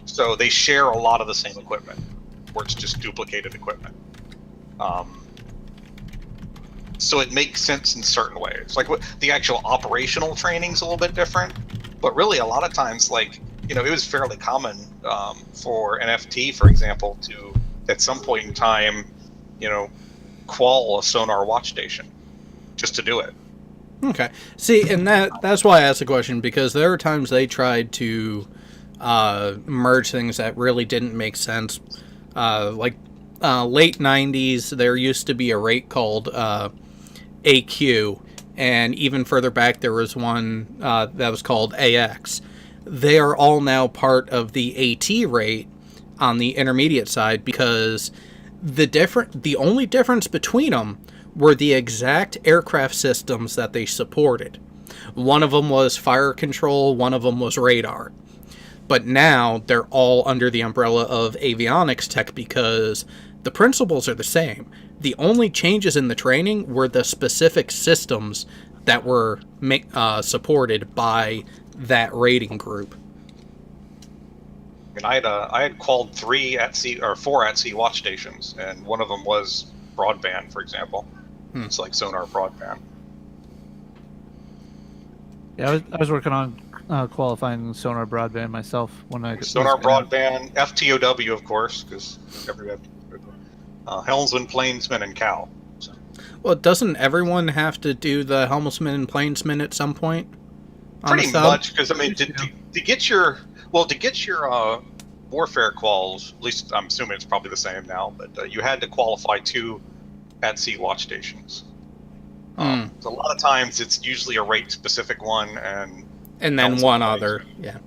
So they share a lot of the same equipment, or it's just duplicated equipment. So it makes sense in certain ways. Like the actual operational training's a little bit different, but really a lot of times, like, it was fairly common for an FT, for example, to at some point in time, qual a sonar watch station just to do it. Okay. See, and that's why I asked the question, because there are times they tried to merge things that really didn't make sense. Late 90s, there used to be a rate called AQ, and even further back there was one that was called AX. They are all now part of the AT rate on the intermediate side, because the only difference between them were the exact aircraft systems that they supported. One of them was fire control, one of them was radar. But now they're all under the umbrella of avionics tech, because the principles are the same. The only changes in the training were the specific systems that were supported by that rating group. I mean, I had qualled 4 at-sea watch stations, and one of them was broadband, for example. It's like sonar broadband. Yeah, I was working on qualifying sonar broadband myself when I sonar broadband, FTOW, of course, because helmsman, plainsman, and cow. So. Well, doesn't everyone have to do the helmsman and plainsman at some point? Pretty much, because I mean, to get your warfare quals, at least I'm assuming it's probably the same now, but you had to qualify 2 at-sea watch stations. Hmm. So a lot of times it's usually a rate-specific one, and And then Helmsman one Plains. other. Yeah.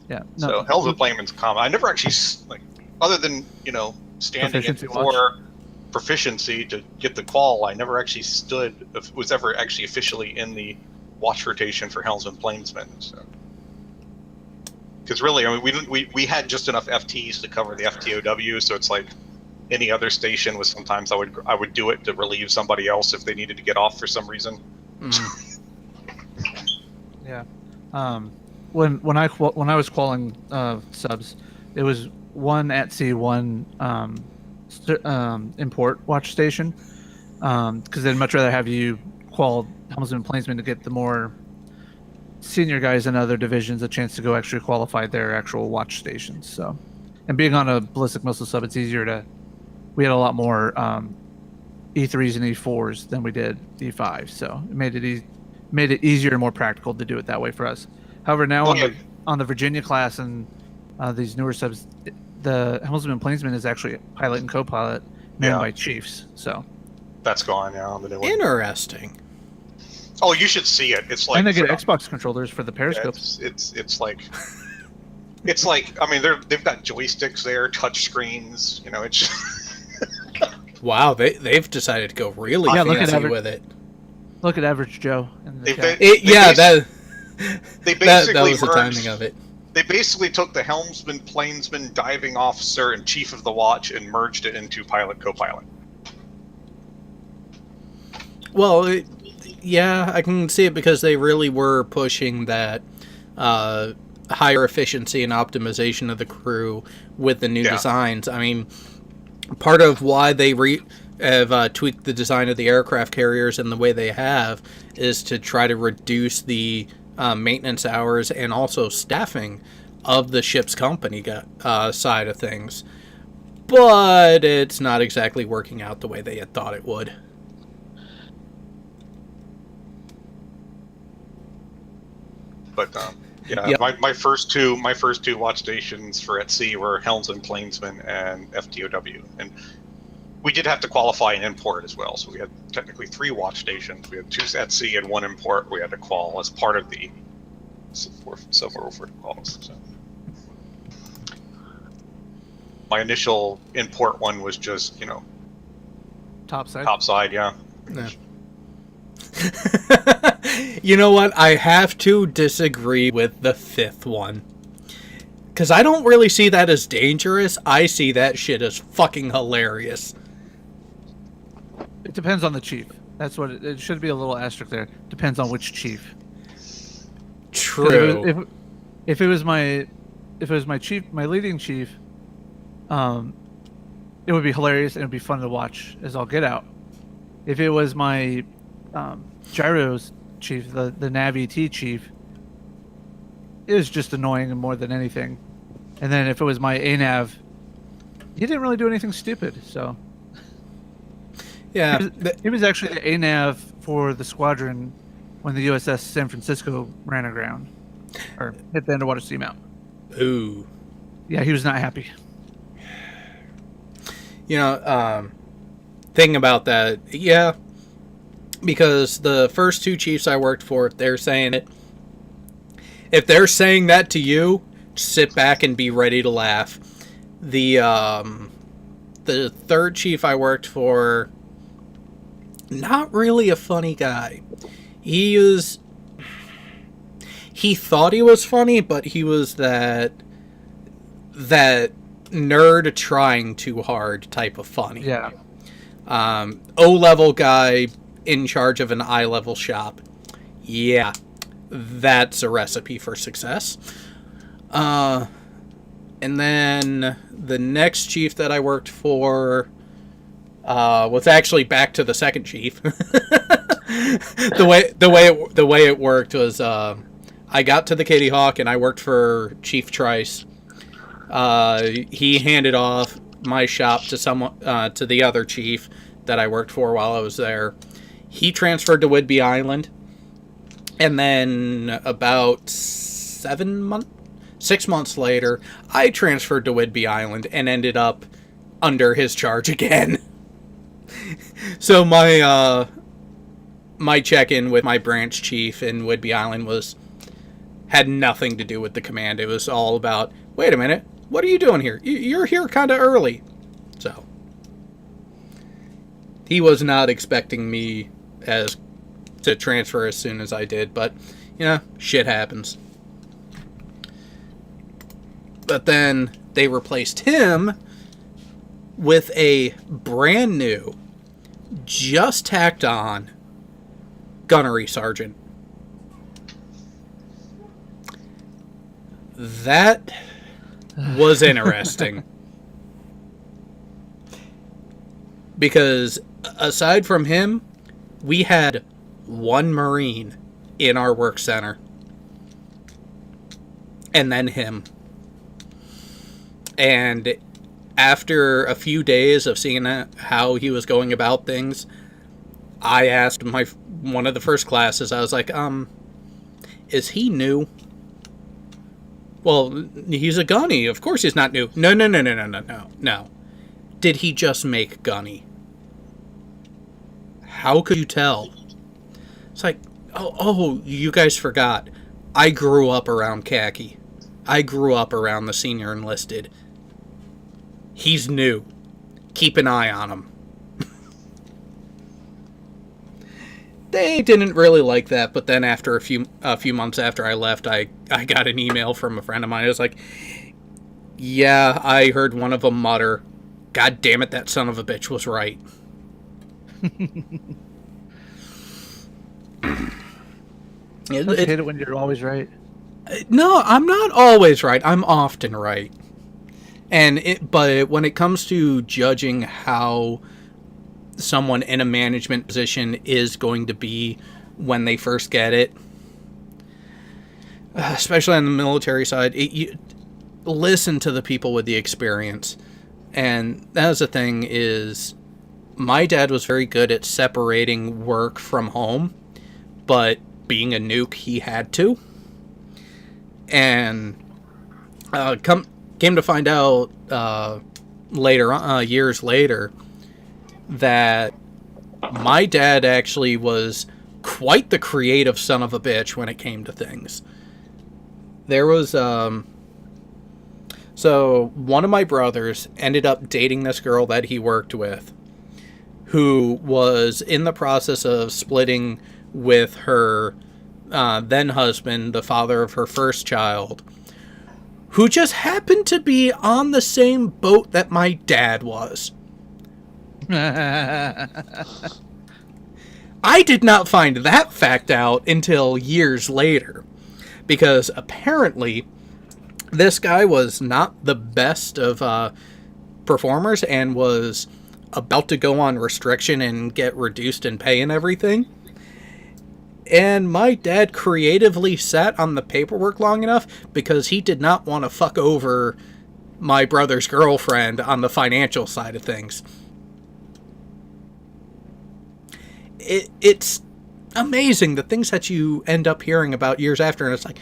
Yeah. So Helmsman Plainman's common. I never actually, like, other than, standing in Proficiency for proficiency to get the qual, I never actually was ever actually officially in the watch rotation for Helmsman Plainsman. So. Because really, I mean, we had just enough FTs to cover the FTOW, so it's like any other station was sometimes I would do it to relieve somebody else if they needed to get off for some reason. Mm. Yeah. When I was qualling subs, it was one at sea, one import watch station. Because I'd much rather have you qual Helmsman Plainsman to get the more senior guys in other divisions a chance to go actually qualify their actual watch stations. So, and being on a ballistic missile sub, it's easier to. We had a lot more E3s and E4s than we did E5, so it made it easier and more practical to do it that way for us. However, now on the Virginia class and these newer subs, the Helmsman Plainsman is actually pilot and co-pilot manned by chiefs. So that's gone now. The new one. Interesting. Oh, you should see it. It's like, and they get Xbox controllers for the periscopes. It's like I mean they've got joysticks there, touch screens. It's. Wow, they've decided to go really fancy with it. Look at Average Joe. In the chat. They basically that was the merged, timing of it. They basically took the Helmsman, Plainsman, Diving Officer, and Chief of the Watch and merged it into Pilot Co-Pilot. Well, yeah, I can see it because they really were pushing that higher efficiency and optimization of the crew with the new designs. I mean, part of why they have tweaked the design of the aircraft carriers in the way they have is to try to reduce the maintenance hours and also staffing of the ship's company side of things. But it's not exactly working out the way they had thought it would. But yep. my first two watch stations for at sea were Helmsman, Plainsman, and FTOW, and we did have to qualify an import as well. So we had technically 3 watch stations. We had 2 at sea and 1 import. We had to qual as part of the subwoofer quals. So my initial import one was just topside, yeah. You know what? I have to disagree with the 5th one. Because I don't really see that as dangerous. I see that shit as fucking hilarious. It depends on the chief. That's what it should be a little asterisk there. Depends on which chief. True. If it was my chief, my leading chief, it would be hilarious and it'd be fun to watch as all get out. If it was my gyros chief, the Nav ET chief, it was just annoying more than anything. And then if it was my ANAV, he didn't really do anything stupid. So yeah, he was actually the ANAV for the squadron when the USS San Francisco ran aground or hit the underwater seamount. Ooh. Yeah, he was not happy. Thing about that, yeah, because the first 2 chiefs I worked for, if they're saying it, if they're saying that to you, sit back and be ready to laugh. The 3rd chief I worked for, not really a funny guy. He thought he was funny, but he was that nerd trying too hard type of funny. Yeah. O-level guy in charge of an I-level shop. Yeah, that's a recipe for success. And then the next chief that I worked for was actually back to the 2nd chief. The way it worked was I got to the Kitty Hawk and I worked for Chief Trice. He handed off my shop to to the other chief that I worked for while I was there. He transferred to Whidbey Island, and then about 6 months later, I transferred to Whidbey Island and ended up under his charge again. So my check-in with my branch chief in Whidbey Island had nothing to do with the command. It was all about, wait a minute, what are you doing here? You're here kind of early. So he was not expecting me to transfer as soon as I did, but shit happens. But then they replaced him with a brand new, just tacked on gunnery sergeant. That was interesting. Because aside from him, we had one Marine in our work center. And then him. And after a few days of seeing how he was going about things, I asked one of the first classes, I was like, is he new? Well, he's a gunny. Of course he's not new. No. Did he just make gunny? How could you tell? It's like, oh, you guys forgot. I grew up around khaki. I grew up around the senior enlisted. He's new. Keep an eye on him. They didn't really like that, but then after a few months after I left, I got an email from a friend of mine. It was like, yeah, I heard one of them mutter, God damn it, that son of a bitch was right. I hate it when you're always right. No, I'm not always right. I'm often right. But when it comes to judging how someone in a management position is going to be when they first get it, especially on the military side, you listen to the people with the experience. And that's the thing is, my dad was very good at separating work from home, but being a nuke, he had to. And came to find out years later, that my dad actually was quite the creative son of a bitch when it came to things. There was so one of my brothers ended up dating this girl that he worked with, who was in the process of splitting with her then husband, the father of her first child, who just happened to be on the same boat that my dad was. I did not find that fact out until years later, because apparently this guy was not the best of performers and was about to go on restriction and get reduced in pay and everything. And my dad creatively sat on the paperwork long enough because he did not want to fuck over my brother's girlfriend on the financial side of things. It's amazing the things that you end up hearing about years after, and it's like,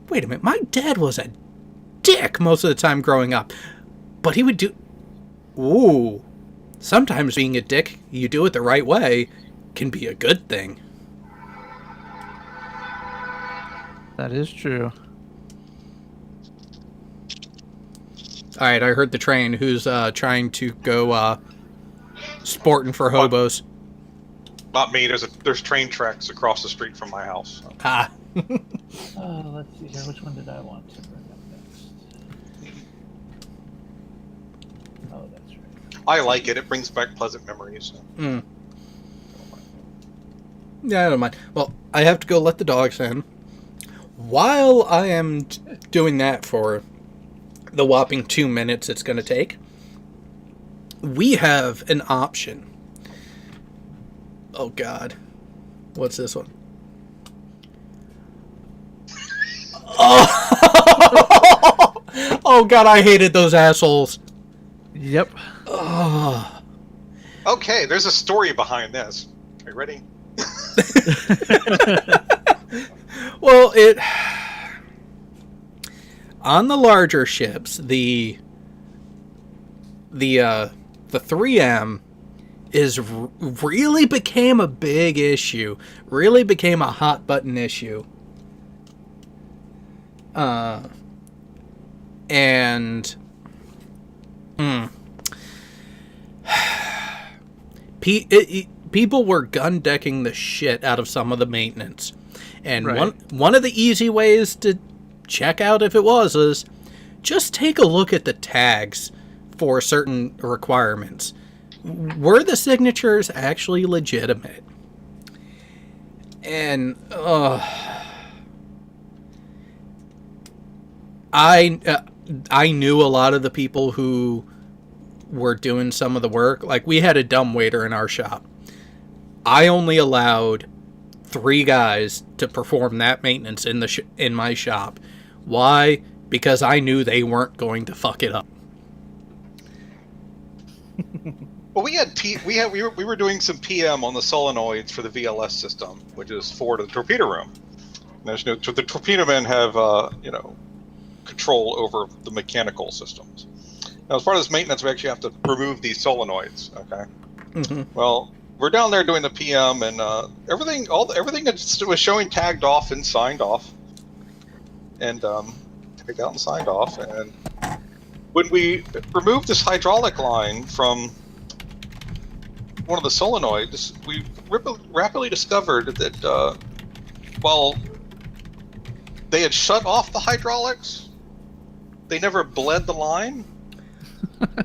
wait a minute, my dad was a dick most of the time growing up, but he would do... Ooh, sometimes being a dick, you do it the right way, can be a good thing. That is true. Alright, I heard the train. Who's trying to go sporting for hobos? Not me. There's train tracks across the street from my house. Ah. Let's see here. Which one did I want to bring up next? Oh, that's right. I like it. It brings back pleasant memories. Mm. Yeah, I don't mind. Well, I have to go let the dogs in. While I am doing that for the whopping 2 minutes it's going to take, we have an option. Oh, God. What's this one? Oh, oh God, I hated those assholes. Yep. Oh. Okay, there's a story behind this. Are you ready? Well, on the larger ships, the 3M really became a big issue, really became a hot button issue. People were gun decking the shit out of some of the maintenance. And Right. one of the easy ways to check out if it was is just take a look at the tags for certain requirements. Were the signatures actually legitimate? And I knew a lot of the people who were doing some of the work. Like, we had a dumbwaiter in our shop. I only allowed 3 guys to perform that maintenance in my shop. Why? Because I knew they weren't going to fuck it up. Well, we were doing some PM on the solenoids for the VLS system, which is for the torpedo room. And as you know, the torpedo men have control over the mechanical systems. Now, as part of this maintenance, we actually have to remove these solenoids. Okay. Mm-hmm. Well, we're down there doing the PM, and everything was showing tagged off and signed off, and tagged out and signed off. And when we removed this hydraulic line from one of the solenoids, we rapidly discovered that while they had shut off the hydraulics, they never bled the line.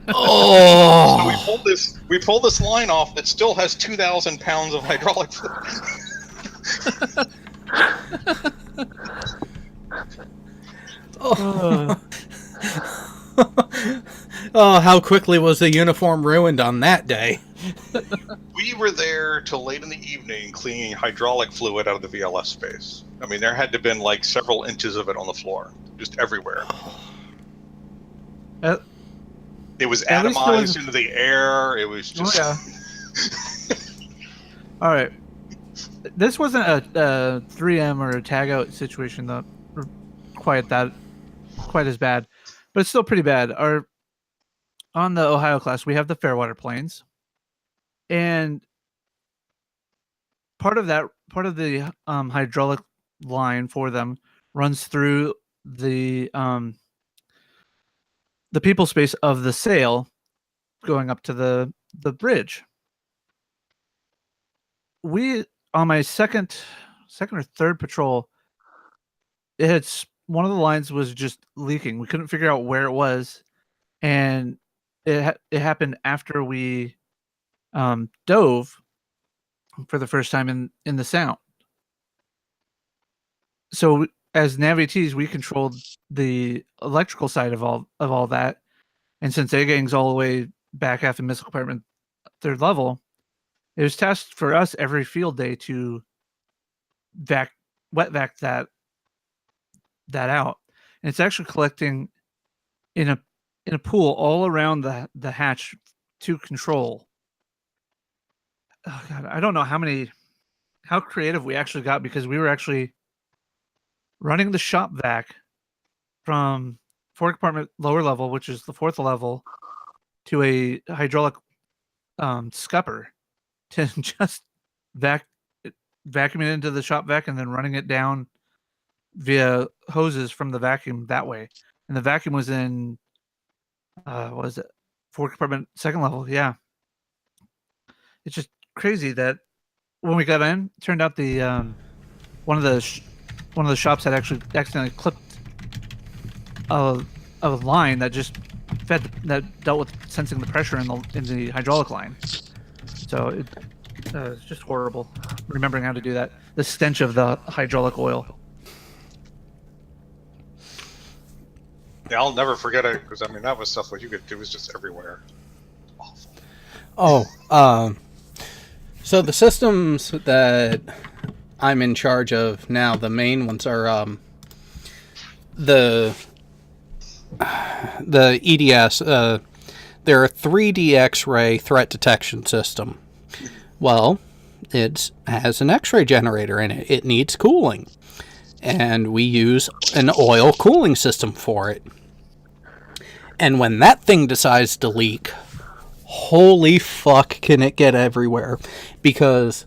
Oh! So we pulled this line off that still has 2,000 pounds of hydraulic fluid. Oh, how quickly was the uniform ruined on that day? We were there till late in the evening cleaning hydraulic fluid out of the VLS space. I mean, there had to have been like several inches of it on the floor, just everywhere. It was At least there atomized was- into the air. It was just. Oh, All right. This wasn't a 3M or a tag out situation though, or quite as bad, but it's still pretty bad. On the Ohio class, we have the Fairwater planes, and part of the hydraulic line for them runs through the people space of the sail going up to the bridge. We, on my second or third patrol, one of the lines was just leaking. We couldn't figure out where it was, and it happened after we dove for the first time in the sound. So as Navi-Ts, we controlled the electrical side of all that, and since A-Gang's all the way back half the missile compartment, 3rd level, it was tasked for us every field day to wet vac that out, and it's actually collecting in a pool all around the hatch to control. Oh God, I don't know how creative we actually got, because we were actually running the shop vac from forward compartment lower level, which is the 4th level, to a hydraulic scupper to just vacuum it into the shop vac and then running it down via hoses from the vacuum that way. And the vacuum was in what was it, forward compartment 2nd level. Yeah, it's just crazy that when we got in, it turned out the one of the shops had actually accidentally clipped a line that just that dealt with sensing the pressure in the hydraulic line. So it's just horrible remembering how to do that. The stench of the hydraulic oil. Yeah, I'll never forget it, because I mean that was stuff that it was just everywhere. Awful. Oh, so the systems that I'm in charge of now, the main ones are the EDS. They're a 3D X-ray threat detection system. Well, it has an X-ray generator in it. It needs cooling, and we use an oil cooling system for it. And when that thing decides to leak, holy fuck, can it get everywhere? Because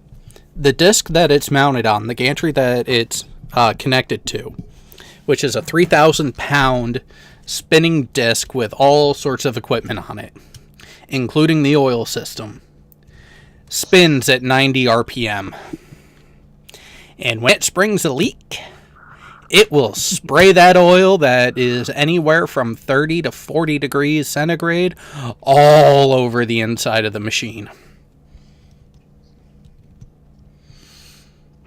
the disc that it's mounted on, the gantry that it's connected to, which is a 3,000 pound spinning disc with all sorts of equipment on it, including the oil system, spins at 90 RPM. And when it springs a leak, it will spray that oil that is anywhere from 30 to 40 degrees centigrade all over the inside of the machine.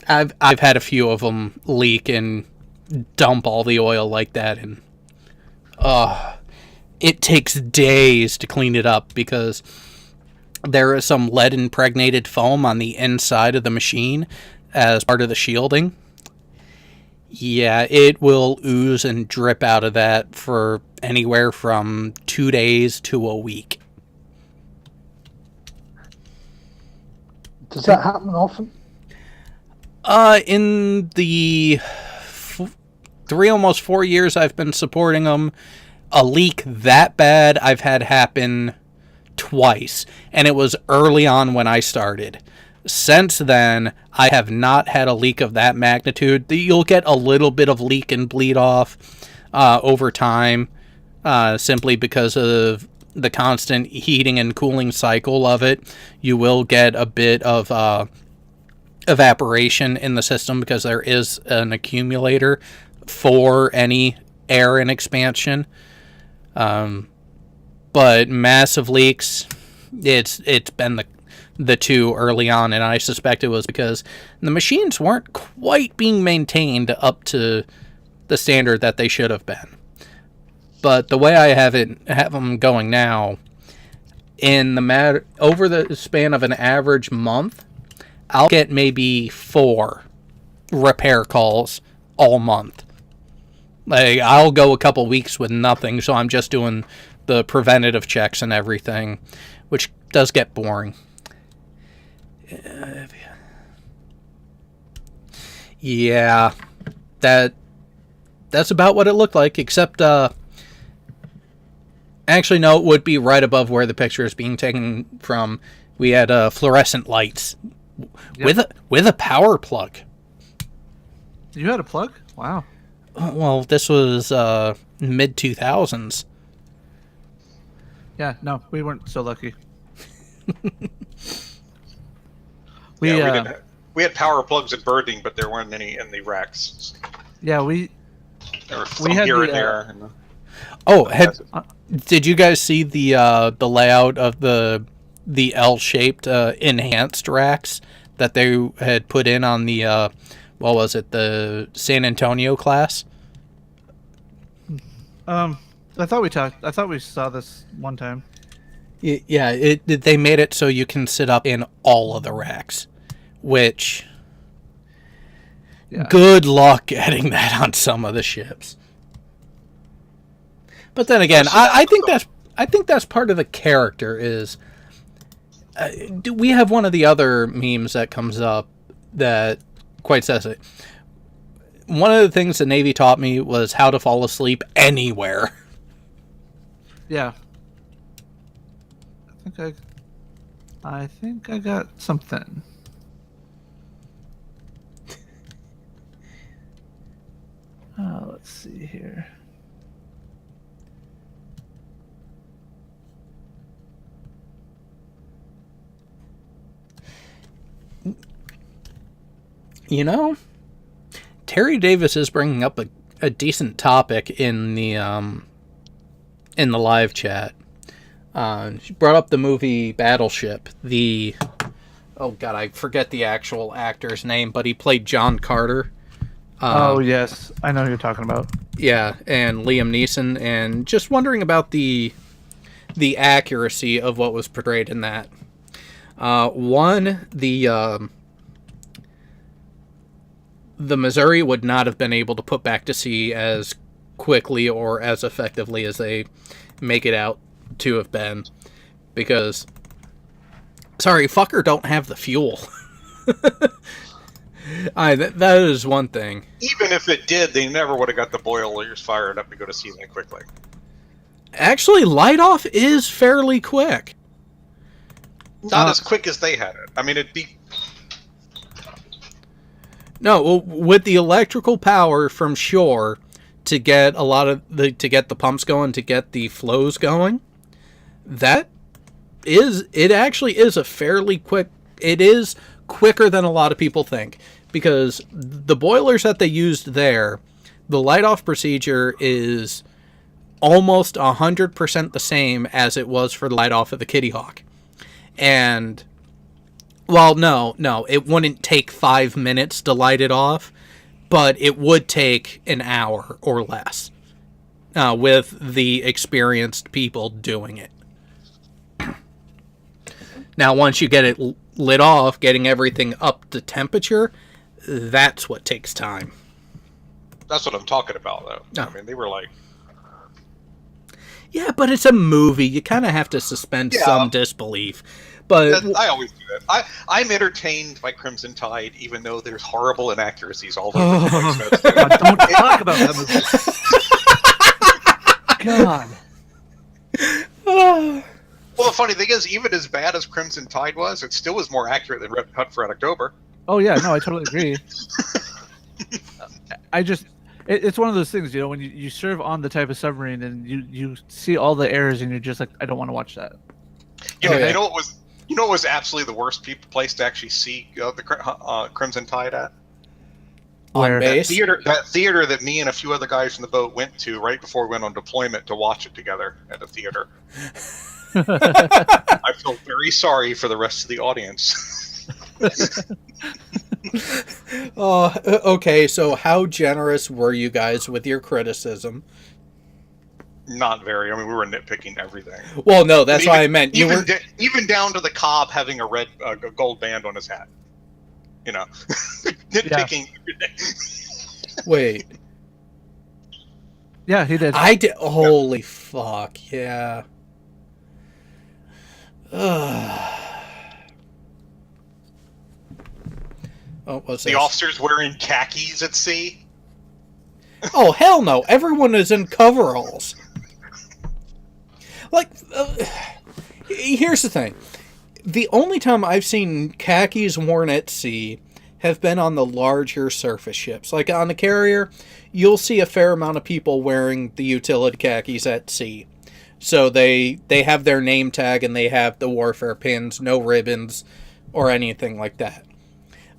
I've had a few of them leak and dump all the oil like that, and it takes days to clean it up because there is some lead impregnated foam on the inside of the machine as part of the shielding. Yeah, it will ooze and drip out of that for anywhere from 2 days to a week. Does that happen often? In the 3, almost 4 years I've been supporting them, a leak that bad I've had happen twice, and it was early on when I started. Since then, I have not had a leak of that magnitude. You'll get a little bit of leak and bleed off over time, simply because of the constant heating and cooling cycle of it. You will get a bit of evaporation in the system because there is an accumulator for any air and expansion. But massive leaks, it's been the two early on, and I suspect it was because the machines weren't quite being maintained up to the standard that they should have been. But the way I have them going now, over the span of an average month, I'll get maybe 4 repair calls all month. Like, I'll go a couple weeks with nothing, so I'm just doing the preventative checks and everything, which does get boring. Yeah, that's about what it looked like, except actually no, it would be right above where the picture is being taken from. We had fluorescent lights. Yep. with a power plug. You had a plug? Wow. Well, this was mid 2000s. Yeah, no, we weren't so lucky. We had power plugs in birding, but there weren't any in the racks. Yeah, There were some here and there. Oh, did you guys see the layout of the L-shaped enhanced racks that they had put in on the what was it, the San Antonio class? I thought we saw this one time. Yeah, they made it so you can sit up in all of the racks, which good luck getting that on some of the ships. But then again, I think that's part of the character. Is we have one of the other memes that comes up that quite says it. One of the things the Navy taught me was how to fall asleep anywhere. Yeah. I think I got something. Let's see here. You know, Terry Davis is bringing up a decent topic in the live chat. She brought up the movie Battleship. Oh god, I forget the actual actor's name, but he played John Carter. Oh yes, I know who you're talking about. Yeah, and Liam Neeson, and just wondering about the accuracy of what was portrayed in that. The Missouri would not have been able to put back to sea as quickly or as effectively as they make it out to have been, because fucker don't have the fuel. That is one thing. Even if it did, they never would have got the boilers fired up to go to sea that quickly. Actually, light off is fairly quick. Not as quick as they had it. I mean, it'd be No, well, with the electrical power from shore to get to get the pumps going, to get the flows going, it actually is a fairly quick. It is quicker than a lot of people think, because the boilers that they used there, the light off procedure is almost 100% the same as it was for the light off of the Kitty Hawk. And well, no, it wouldn't take 5 minutes to light it off, but it would take an hour or less with the experienced people doing it. Now, once you get it lit off, getting everything up to temperature, that's what takes time. That's what I'm talking about, though. No. I mean, they were like, Yeah, but it's a movie. You kind of have to suspend some disbelief. But I always do that. I'm entertained by Crimson Tide, even though there's horrible inaccuracies all over the place. God, don't talk about that movie. God. Well, the funny thing is, even as bad as Crimson Tide was, it still was more accurate than Red Hunt for Red October. Oh yeah, no, I totally agree. It's one of those things, when you serve on the type of submarine and you see all the errors and you're just like, I don't want to watch that. You know what was absolutely the worst place to actually see the Crimson Tide at? on base. That theater that me and a few other guys from the boat went to right before we went on deployment to watch it together at the theater. I feel very sorry for the rest of the audience. Okay, so how generous were you guys with your criticism? Not very. I mean, we were nitpicking everything. Well, no, that's why I meant you were even down to the Cobb having a gold band on his hat. Nitpicking everything. Wait. Yeah, he did. I did. Holy fuck! Yeah. Oh, what's the this? officers wearing khakis at sea. Oh hell no! Everyone is in coveralls. Like, here's the thing: the only time I've seen khakis worn at sea have been on the larger surface ships. Like on the carrier, you'll see a fair amount of people wearing the utility khakis at sea. So they have their name tag and they have the warfare pins, no ribbons or anything like that.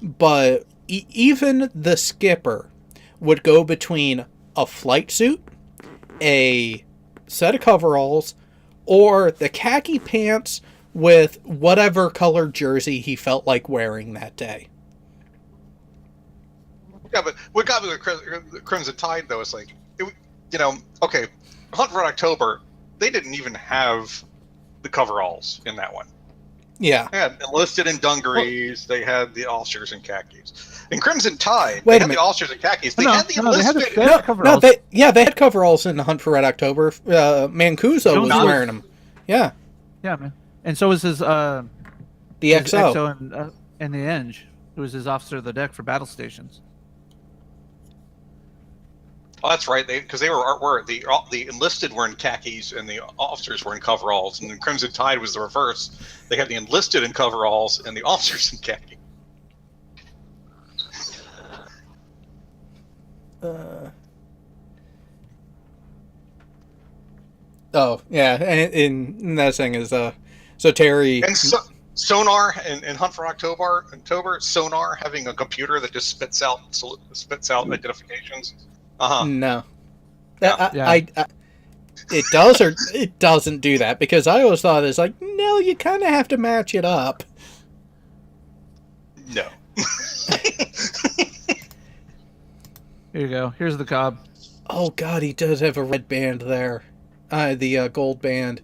But even the skipper would go between a flight suit, a set of coveralls, or the khaki pants with whatever colored jersey he felt like wearing that day. Yeah, but what got me with Crimson Tide, though, is like, okay, Hunt for October, they didn't even have the coveralls in that one. Yeah. They had enlisted in dungarees, they had the officers in khakis. In Crimson Tide, Wait they a had minute. the officers in khakis. They had the they had enlisted. the coveralls. they had coveralls in the Hunt for Red October. Mancuso was wearing them. Yeah. Yeah, man. And so was his The his XO. and the Eng. It was his officer of the deck for battle stations. Oh, that's right. Because the enlisted were in khakis and the officers were in coveralls, and then Crimson Tide was the reverse. They had the enlisted in coveralls and the officers in khaki. Oh yeah, and that thing is so Terry And sonar in Hunt for October, sonar having a computer that just spits out identifications. No. Yeah. It does or it doesn't do that, because I always thought it's like, no, you kind of have to match it up. No. Here you go. Here's the Cobb. Oh god, he does have a red band there. The gold band.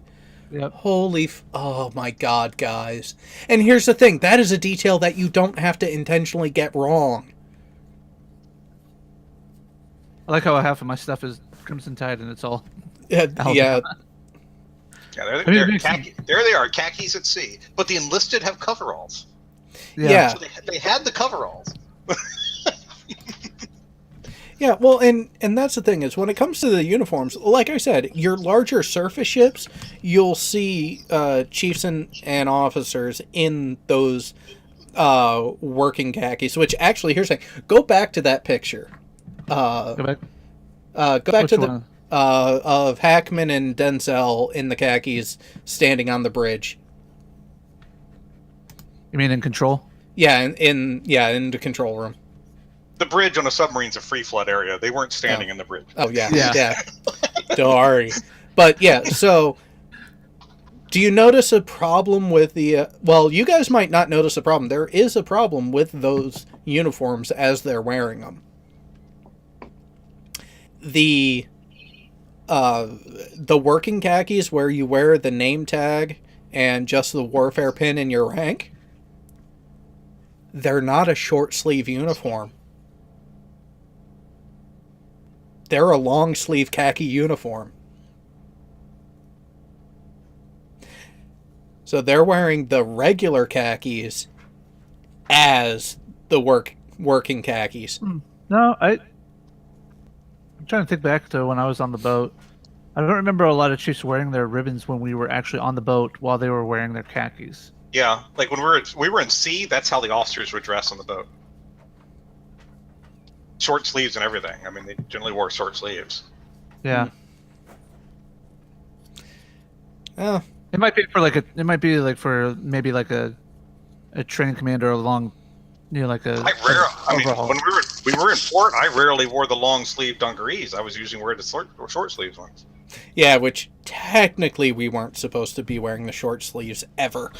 Yep. Oh my god, guys. And here's the thing, that is a detail that you don't have to intentionally get wrong. I like how half of my stuff is Crimson Tide and it's all. Yeah. Alabama. Yeah, I mean, it they're makes there they are, khakis at sea. But the enlisted have coveralls. Yeah. So they had the coveralls. Yeah, well, and that's the thing is when it comes to the uniforms, like I said, your larger surface ships, you'll see chiefs and officers in those working khakis. Which actually, here's the thing: go back to that picture. Go back. Go back Which to the one? of Hackman and Denzel in the khakis standing on the bridge. You mean in Control? Yeah, in the control room. The bridge on a submarine's a free flood area. They weren't standing in the bridge. Oh yeah, Yeah. yeah. Sorry, but yeah. So, do you notice a problem with the? Well, you guys might not notice a problem. There is a problem with those uniforms as they're wearing them. The working khakis where you wear the name tag and just the warfare pin in your rank. They're not a short sleeve uniform. They're a long sleeve khaki uniform. So they're wearing the regular khakis as the working khakis. No, I'm trying to think back to when I was on the boat. I don't remember a lot of chiefs wearing their ribbons when we were actually on the boat while they were wearing their khakis. Yeah, like when we were in sea, that's how the officers would dress on the boat. Short sleeves and everything. I mean, they generally wore short sleeves. Yeah. Oh, It might be for maybe like a training commander, a long, like a. I mean, overhaul. when we were in port, I rarely wore the long sleeve dungarees. I was usually wearing the short sleeves ones. yeah, which technically we weren't supposed to be wearing the short sleeves ever.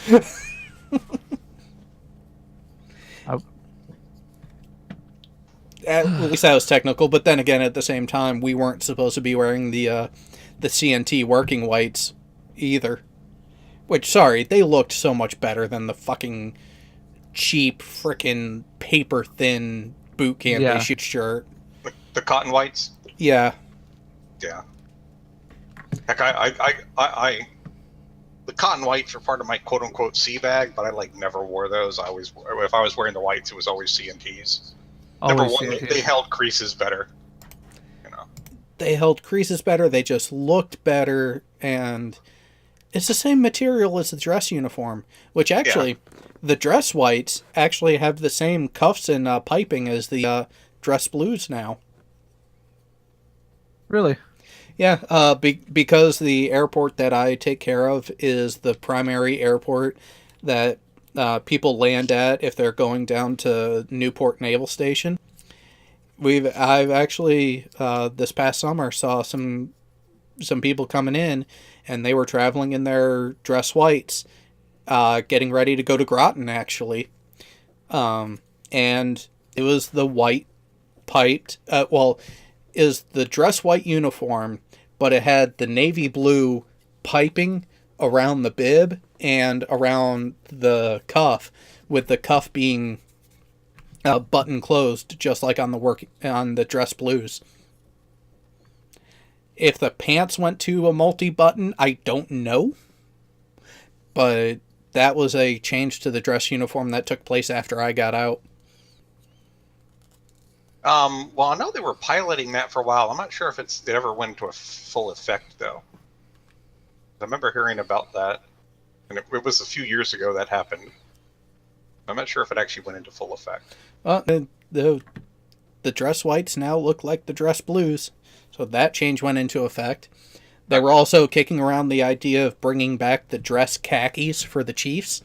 At least that was technical, but then again, at the same time, we weren't supposed to be wearing the CNT working whites either. Which, sorry, they looked so much better than the fucking cheap, frickin' paper thin boot camp Yeah. issue shirt. The cotton whites. Yeah. Yeah. Heck, I the cotton whites are part of my quote unquote sea bag, but I never wore those. If I was wearing the whites, it was always CNTs. Number Always one, CNT. they held creases better. They held creases better, they just looked better, and it's the same material as the dress uniform, which actually, the dress whites actually have the same cuffs and piping as the dress blues now. Really? Yeah, because the airport that I take care of is the primary airport that people land at if they're going down to Newport Naval Station. I've actually this past summer saw some people coming in, and they were traveling in their dress whites, getting ready to go to Groton actually, and it was the white piped. Is the dress white uniform, but it had the navy blue piping around the bib and around the cuff, with the cuff being button closed, just like on the dress blues. If the pants went to a multi-button, I don't know, but that was a change to the dress uniform that took place after I got out. Well, I know they were piloting that for a while. I'm not sure if it ever went into a full effect, though. I remember hearing about that, and it was a few years ago that happened. I'm not sure if it actually went into full effect. The dress whites now look like the dress blues, so that change went into effect. They were also kicking around the idea of bringing back the dress khakis for the Chiefs.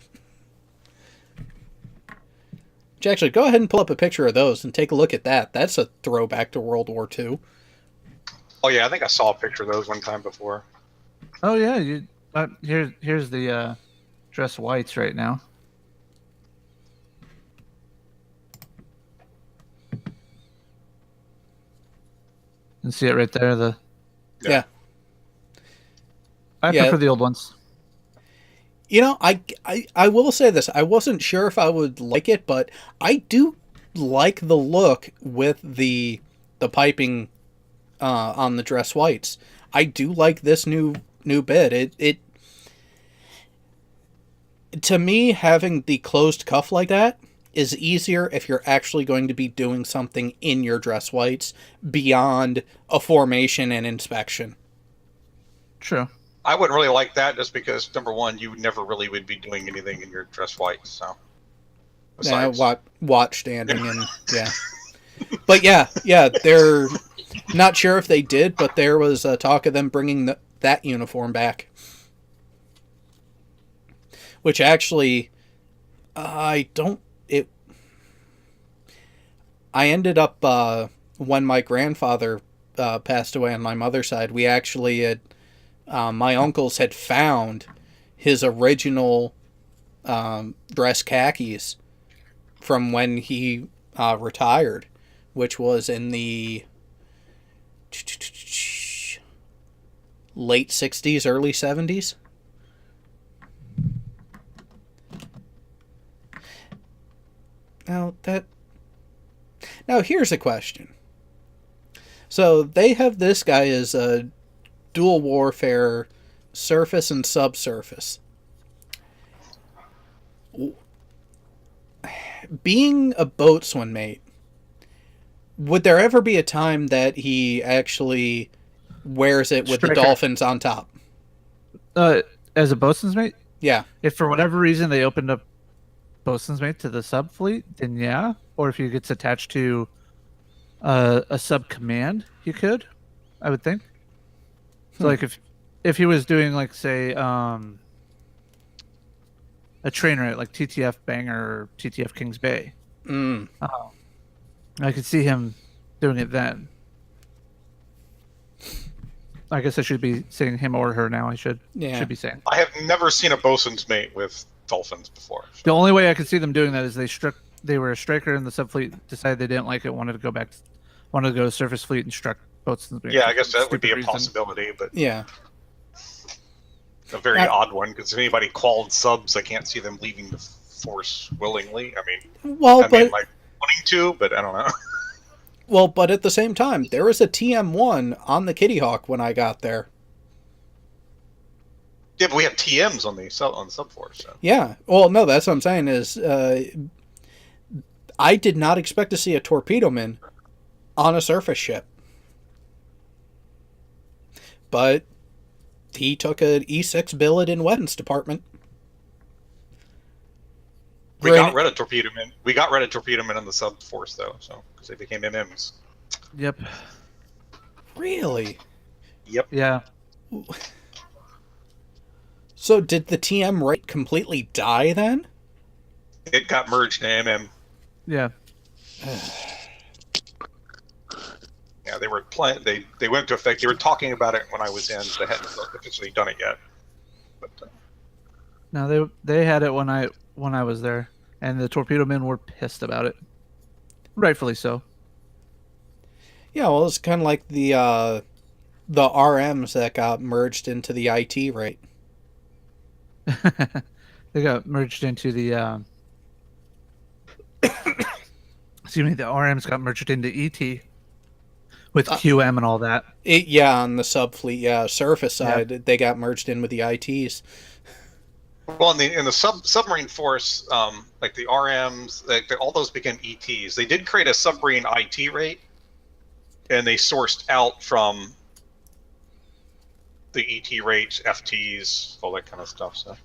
Actually, go ahead and pull up a picture of those and take a look at that. That's a throwback to World War II. Oh yeah, I think I saw a picture of those one time before. Oh yeah, here's the dress whites right now. You can see it right there. Yeah. I prefer the old ones. You know, I will say this. I wasn't sure if I would like it, but I do like the look with the piping on the dress whites. I do like this new bit. It to me, having the closed cuff like that is easier if you're actually going to be doing something in your dress whites beyond a formation and inspection. True. I wouldn't really like that just because, number one, you never really would be doing anything in your dress white. So, Yeah, besides, watch standing and yeah. But yeah, they're not sure if they did, but there was talk of them bringing that uniform back. Which actually, I ended up, when my grandfather passed away on my mother's side, we actually had, my uncles had found his original dress khakis from when he retired, which was in the late 60s, early 70s. Now here's a question. So they have this guy as a dual warfare, surface and subsurface. Being a boatswain mate, would there ever be a time that he actually wears it with Striker. the dolphins on top? As a boatswain's mate, Yeah. if for whatever reason they opened up boatswain's mate to the sub fleet, then yeah. Or if he gets attached to a sub command, he could, I would think. So like if he was doing like say a trainer at like TTF Banger or TTF Kings Bay, I could see him doing it then. I guess I should be saying him or her now. I should be saying. I have never seen a bosun's mate with dolphins before. So. The only way I could see them doing that is they were a striker in the subfleet, decided they didn't like it, wanted to go to surface fleet and struck boatswain's mate. Yeah, I guess that would be a Stupid reason. possibility, but Yeah. a very odd one because if anybody qualled subs, I can't see them leaving the force willingly. I mean, Well, like wanting to, but I don't know. Well, but at the same time, there was a TM1 on the Kitty Hawk when I got there. Yeah, but we have TMs on the subforce. So. Yeah. Well, no, that's what I'm saying is I did not expect to see a torpedoman on a surface ship. But he took an E6 billet in weapons department. We got rid of torpedomen. We got rid of torpedomen in the subforce though, so because they became MMs. Yep. Really? Yep. Yeah. So did the TM rate completely die then? It got merged to MM. Yeah. Yeah, they were They went into effect. They were talking about it when I was in. They hadn't officially done it yet. But No, they had it when I was there, and the torpedo men were pissed about it. Rightfully so. Yeah, well, it's kind of like the RMs that got merged into the IT rate. They got merged into the excuse me, the RMs got merged into ET with QM and all that. On the subfleet, surface side, they got merged in with the ITs. well, in the submarine force, like the RMs, all those became ETs. They did create a submarine IT rate, and they sourced out from the ET rates, FTs, all that kind of stuff. So.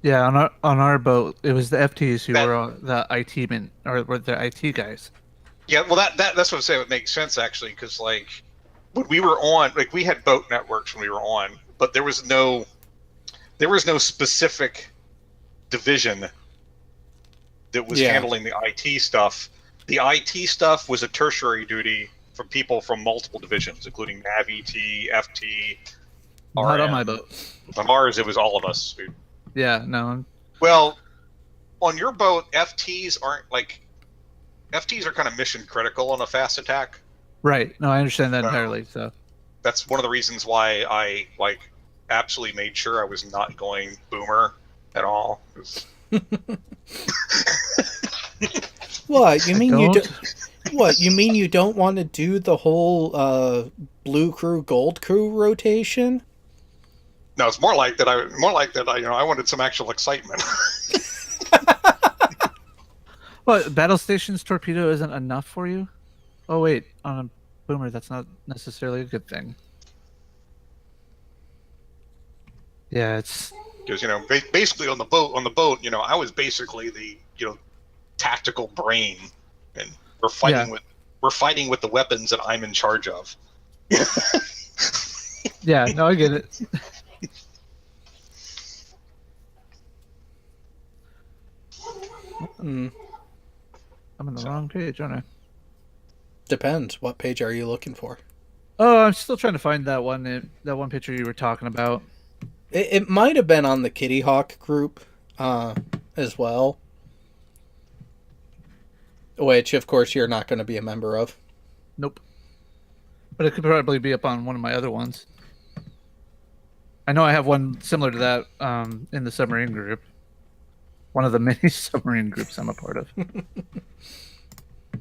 Yeah, on our boat, it was the FTs who were the IT men or were the IT guys. Yeah, well, that's what I'm saying. It makes sense actually, because like when we were on, like we had boat networks when we were on, but there was no specific division that was handling the IT stuff. The IT stuff was a tertiary duty from people from multiple divisions, including Nav ET, FT. Not RM. on my boat. On ours, it was all of us. Yeah, no. Well, on your boat, FTs are kind of mission critical on a fast attack. Right. No, I understand that entirely. So that's one of the reasons why I absolutely made sure I was not going boomer at all. What you mean What you mean you don't want to do the whole blue crew gold crew rotation? No, it's more like that. I wanted some actual excitement. What, battle station's torpedo isn't enough for you? Oh wait, on a boomer that's not necessarily a good thing. Yeah, it's Because basically on the boat, I was basically the tactical brain, and we're fighting with the weapons that I'm in charge of. yeah, no, I get it. Mm, I'm on the wrong page, aren't I? depends. What page are you looking for? Oh, I'm still trying to find that one picture you were talking about. It might have been on the Kitty Hawk group as well. Which, of course, you're not going to be a member of. Nope. But it could probably be up on one of my other ones. I know I have one similar to that in the submarine group. One of the many submarine groups I'm a part of.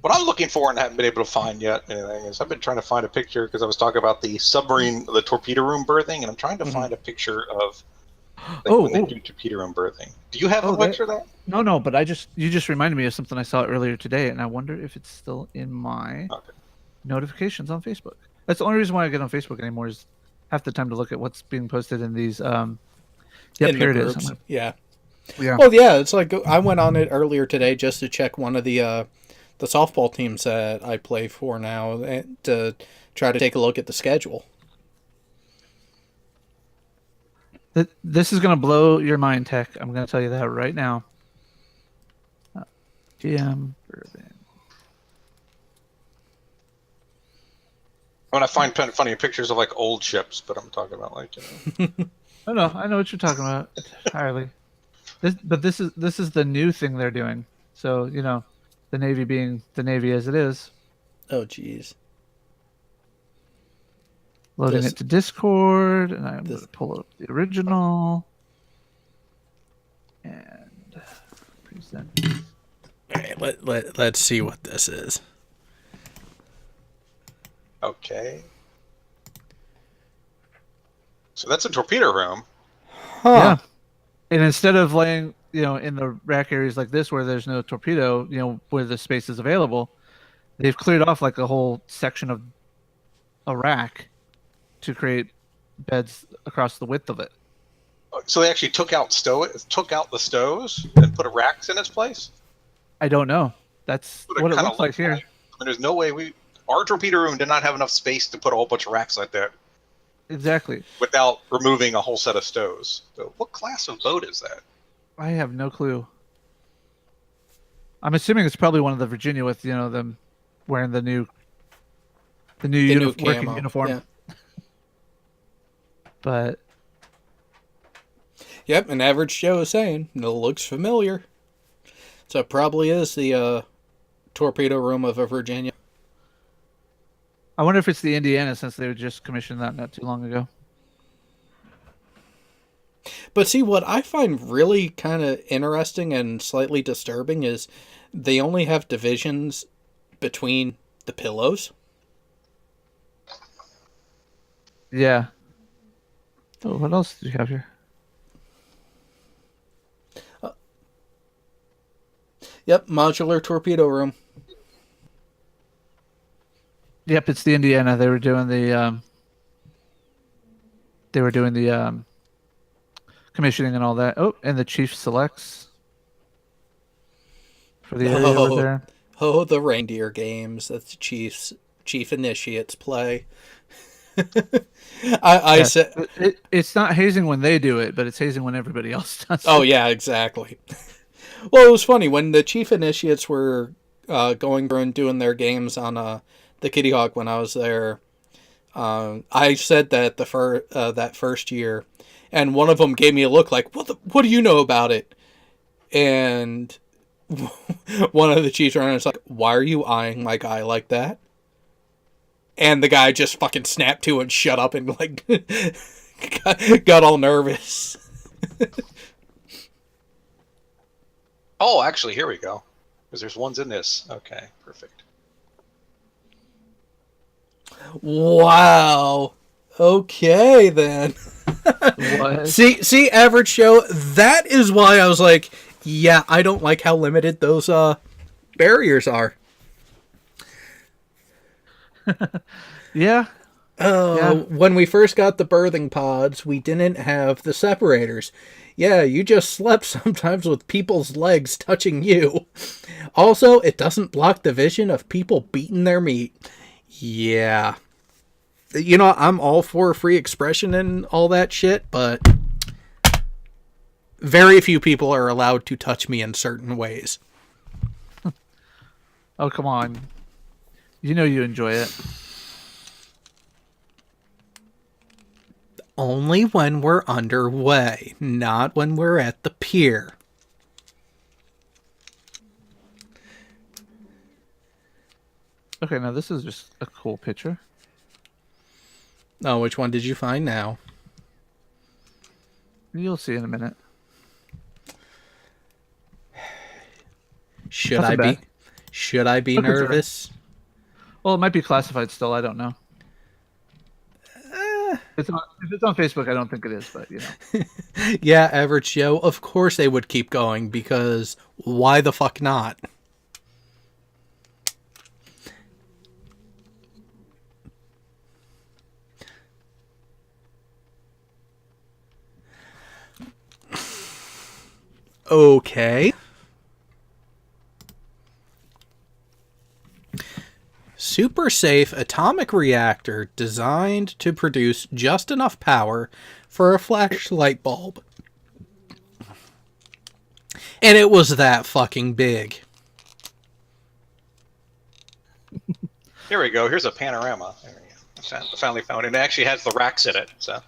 What I'm looking for and haven't been able to find yet anything is I've been trying to find a picture because I was talking about the submarine, the torpedo room berthing, and I'm trying to find a picture of when they do torpedo room berthing. Do you have a picture of that? No, but you just reminded me of something I saw earlier today, and I wonder if it's still in my notifications on Facebook. That's the only reason why I get on Facebook anymore is half the time to look at what's being posted in these. Yep, in here the it is. groups. Yeah. Yeah. Well, yeah, it's like I went on it earlier today just to check one of the softball teams that I play for now and to try to take a look at the schedule. This is going to blow your mind, Tech. I'm going to tell you that right now. GM Berthing. When I find funny pictures of like old ships, but I'm talking about like Oh no, I know what you're talking about entirely. This is the new thing they're doing. So the Navy being the Navy as it is. Oh, jeez. Loading it to Discord, and I'm going to pull up the original and present. All right, let's see what this is. Okay. So that's a torpedo room. Huh. Yeah. And instead of laying, in the rack areas like this where there's no torpedo, where the space is available, they've cleared off like a whole section of a rack to create beds across the width of it. So they actually took out the stoves and put racks in its place? I don't know. That's what it looks like here. I mean, there's no way our torpedo room did not have enough space to put a whole bunch of racks like that. Exactly. Without removing a whole set of stoves. So what class of boat is that? I have no clue. I'm assuming it's probably one of the Virginia with them wearing the new working camo. uniform. Yeah. But yep, an average Joe is saying it looks familiar. So it probably is the torpedo room of a Virginia. I wonder if it's the Indiana since they just commissioned that not too long ago. But see, what I find really kind of interesting and slightly disturbing is they only have divisions between the pillows. Yeah. Oh, what else do you have here? Yep, modular torpedo room. Yep, it's the Indiana. They were doing the commissioning and all that. Oh, and the chief selects for the area over there. Oh, the reindeer games that the chief initiates play. I said it's not hazing when they do it, but it's hazing when everybody else does. Oh yeah, exactly. Well, it was funny when the chief initiates were going through and doing their games on the Kitty Hawk when I was there. I said that that first year, and one of them gave me a look like, "What do you know about it?" And one of the chiefs around was like, "Why are you eyeing my guy like that?" And the guy just fucking snapped to and shut up and like got all nervous. Oh, actually, here we go. Because there's ones in this. Okay, perfect. Wow. Okay, then. What? See, average show. That is why I was like, yeah, I don't like how limited those barriers are. Yeah. Yeah. When we first got the birthing pods, we didn't have the separators. Yeah, you just slept sometimes with people's legs touching you. Also, it doesn't block the vision of people beating their meat. Yeah. You know, I'm all for free expression and all that shit, but very few people are allowed to touch me in certain ways. Oh, come on. You know you enjoy it. Only when we're underway, not when we're at the pier. Okay, now this is just a cool picture. Oh, which one did you find now? You'll see in a minute. Should Nothing I be? bad. Should I be Look at her. nervous? Well, it might be classified still. I don't know. If it's on Facebook, I don't think it is, but you know. Yeah, Average Joe. Of course they would keep going because why the fuck not? Okay. Super safe atomic reactor designed to produce just enough power for a flashlight bulb. And it was that fucking big. Here we go. Here's a panorama. There we go. I finally found it. It actually has the racks in it. So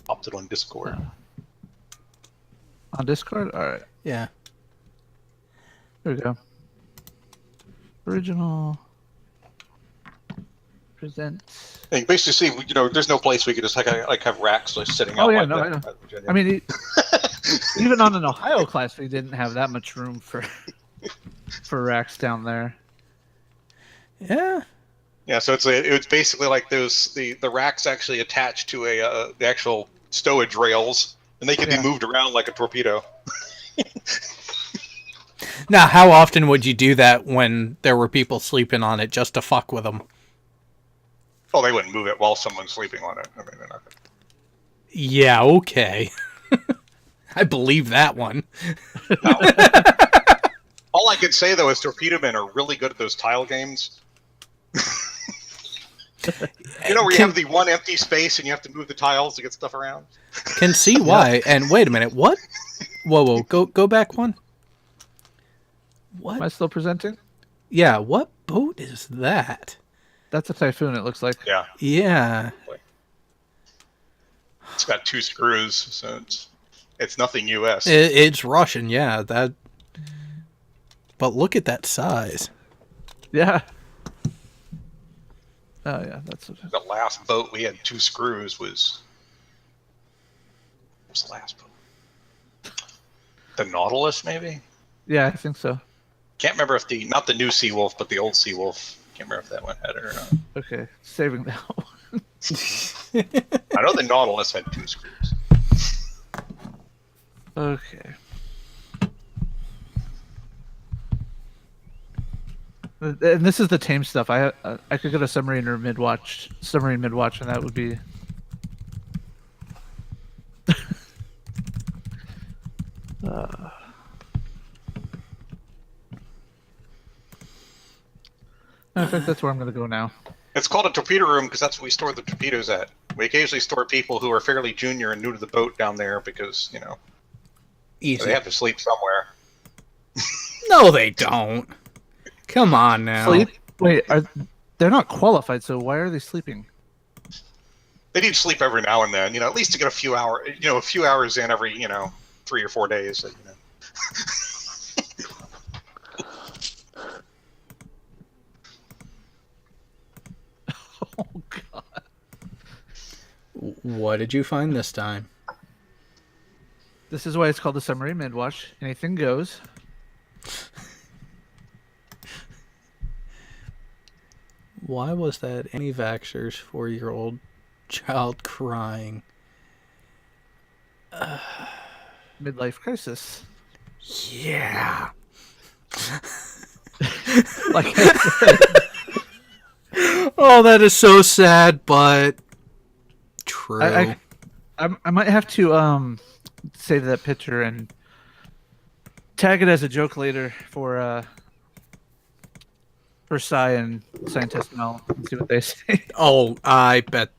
popped it on Discord. On Discord? Alright. Yeah. Here we go. Original. Present. And you basically see, you know, there's no place we could just like have racks just sitting Oh, out yeah, like no, that. I know. at Virginia. I mean, even on an Ohio class, we didn't have that much room for racks down there. Yeah. Yeah, so it's basically like those the racks actually attached to the actual stowage rails, and they can Yeah. be moved around like a torpedo. Now, how often would you do that when there were people sleeping on it just to fuck with them? Oh, they wouldn't move it while someone's sleeping on it. I mean, they're not gonna... Yeah, okay. I believe that one. All I could say though is torpedo men are really good at those tile games. You know, where you have the one empty space and you have to move the tiles to get stuff around. Can see why. And wait a minute, what? Whoa, go back one. What? Am I still presenting? Yeah, what boat is that? That's a Typhoon, it looks like. Yeah, Yeah. it's got 2 screws, so it's nothing U.S. It's Russian, yeah. That. But look at that size. Yeah. Oh, yeah, that's what The last boat we had 2 screws was... What was the last boat? The Nautilus, maybe? Yeah, I think so. Can't remember if not the new Seawolf, but the old Seawolf. Can't remember if that one had it or not. Okay, saving that one. I know the Nautilus had 2 screws. Okay. And this is the tame stuff. I could go to submarine midwatch, and that would be. I think that's where I'm going to go now. It's called a torpedo room because that's what we store the torpedoes at. We occasionally store people who are fairly junior and new to the boat down there because, you know, Easy. they have to sleep somewhere. No, they don't. Come on now. Sleep? Wait, they're not qualified, so why are they sleeping? They need sleep every now and then, you know, at least to get a few hours in every, 3 or 4 days. You know. Oh, God. What did you find this time? This is why it's called the submarine midwatch. Anything goes. Why was that anti-vaxxer's 4-year-old child crying? midlife crisis. Yeah. Like I said, Oh, that is so sad, but true. I might have to save that picture and tag it as a joke later for Cy and Scientist Mel and see what they say. Oh, I bet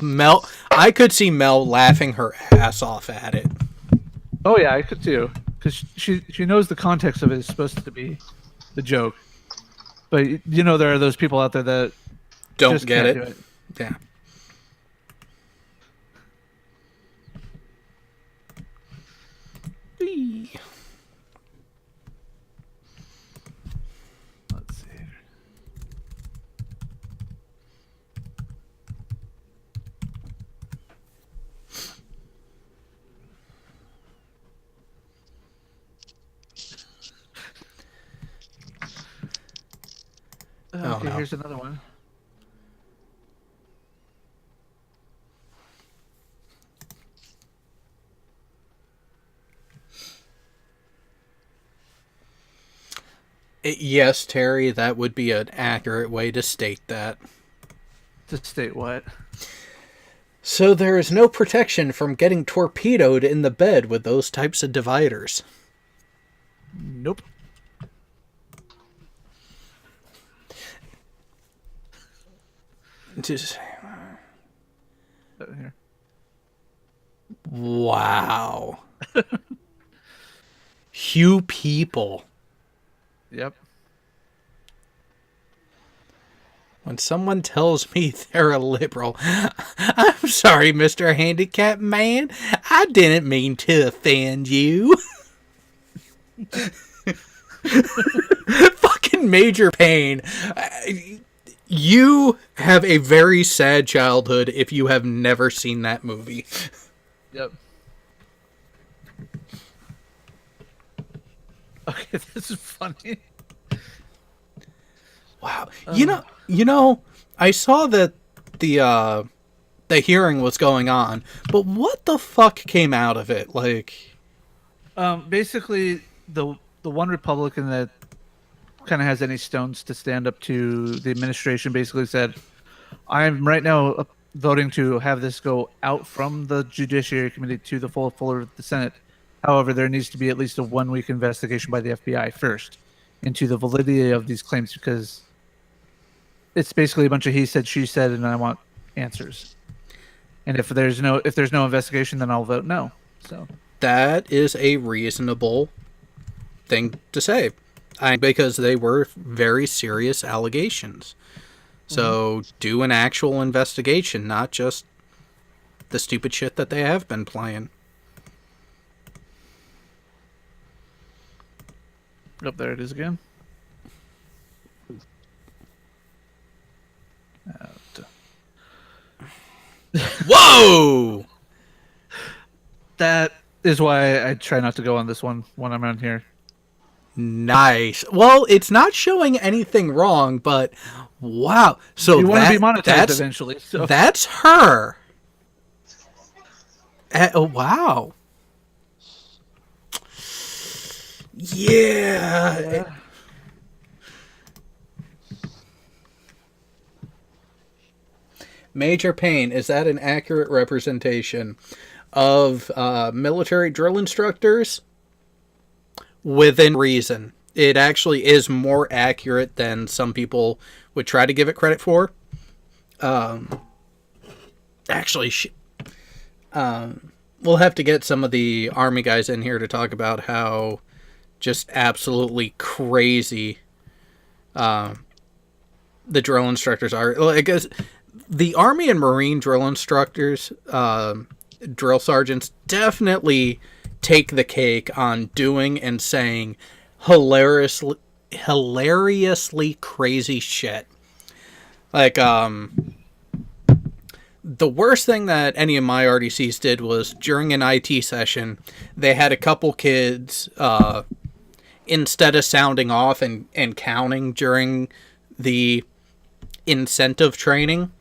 Mel. I could see Mel laughing her ass off at it. Oh yeah, I could too, because she knows the context of it is supposed to be the joke, but you know there are those people out there that Don't just get can't it. do it. Yeah. Whee. Let's see. Oh, Okay, no. here's another one. Yes, Terry, that would be an accurate way to state that. To state what? So there is no protection from getting torpedoed in the bed with those types of dividers. Nope. Just, Here. wow. Few people. Yep. When someone tells me they're a liberal, I'm sorry, Mr. Handicap Man. I didn't mean to offend you. Fucking Major Payne. You have a very sad childhood if you have never seen that movie. Yep. Okay, this is funny. Wow. You know, I saw that the hearing was going on, but what the fuck came out of it? Like, Basically, the one Republican that kind of has any stones to stand up to the administration basically said, "I'm right now voting to have this go out from the Judiciary Committee to the full floor of the Senate. However, there needs to be at least a 1-week investigation by the FBI first into the validity of these claims, because it's basically a bunch of he said, she said, and I want answers. And if there's no investigation, then I'll vote no." So that is a reasonable thing to say. Because they were very serious allegations. So do an actual investigation, not just the stupid shit that they have been playing. oh, there it is again. Whoa! That is why I try not to go on this one when I'm on here. Nice. Well, it's not showing anything wrong, but wow. So You want to be monetized that's, eventually. So that's her. Oh, wow. Yeah. Major Payne, is that an accurate representation of military drill instructors? Within reason. It actually is more accurate than some people would try to give it credit for. Actually, we'll have to get some of the Army guys in here to talk about how just absolutely crazy the drill instructors are. Like, the Army and Marine drill instructors, drill sergeants, definitely take the cake on doing and saying hilariously crazy shit. Like, the worst thing that any of my RDCs did was during an IT session, they had a couple kids, instead of sounding off and counting during the incentive training,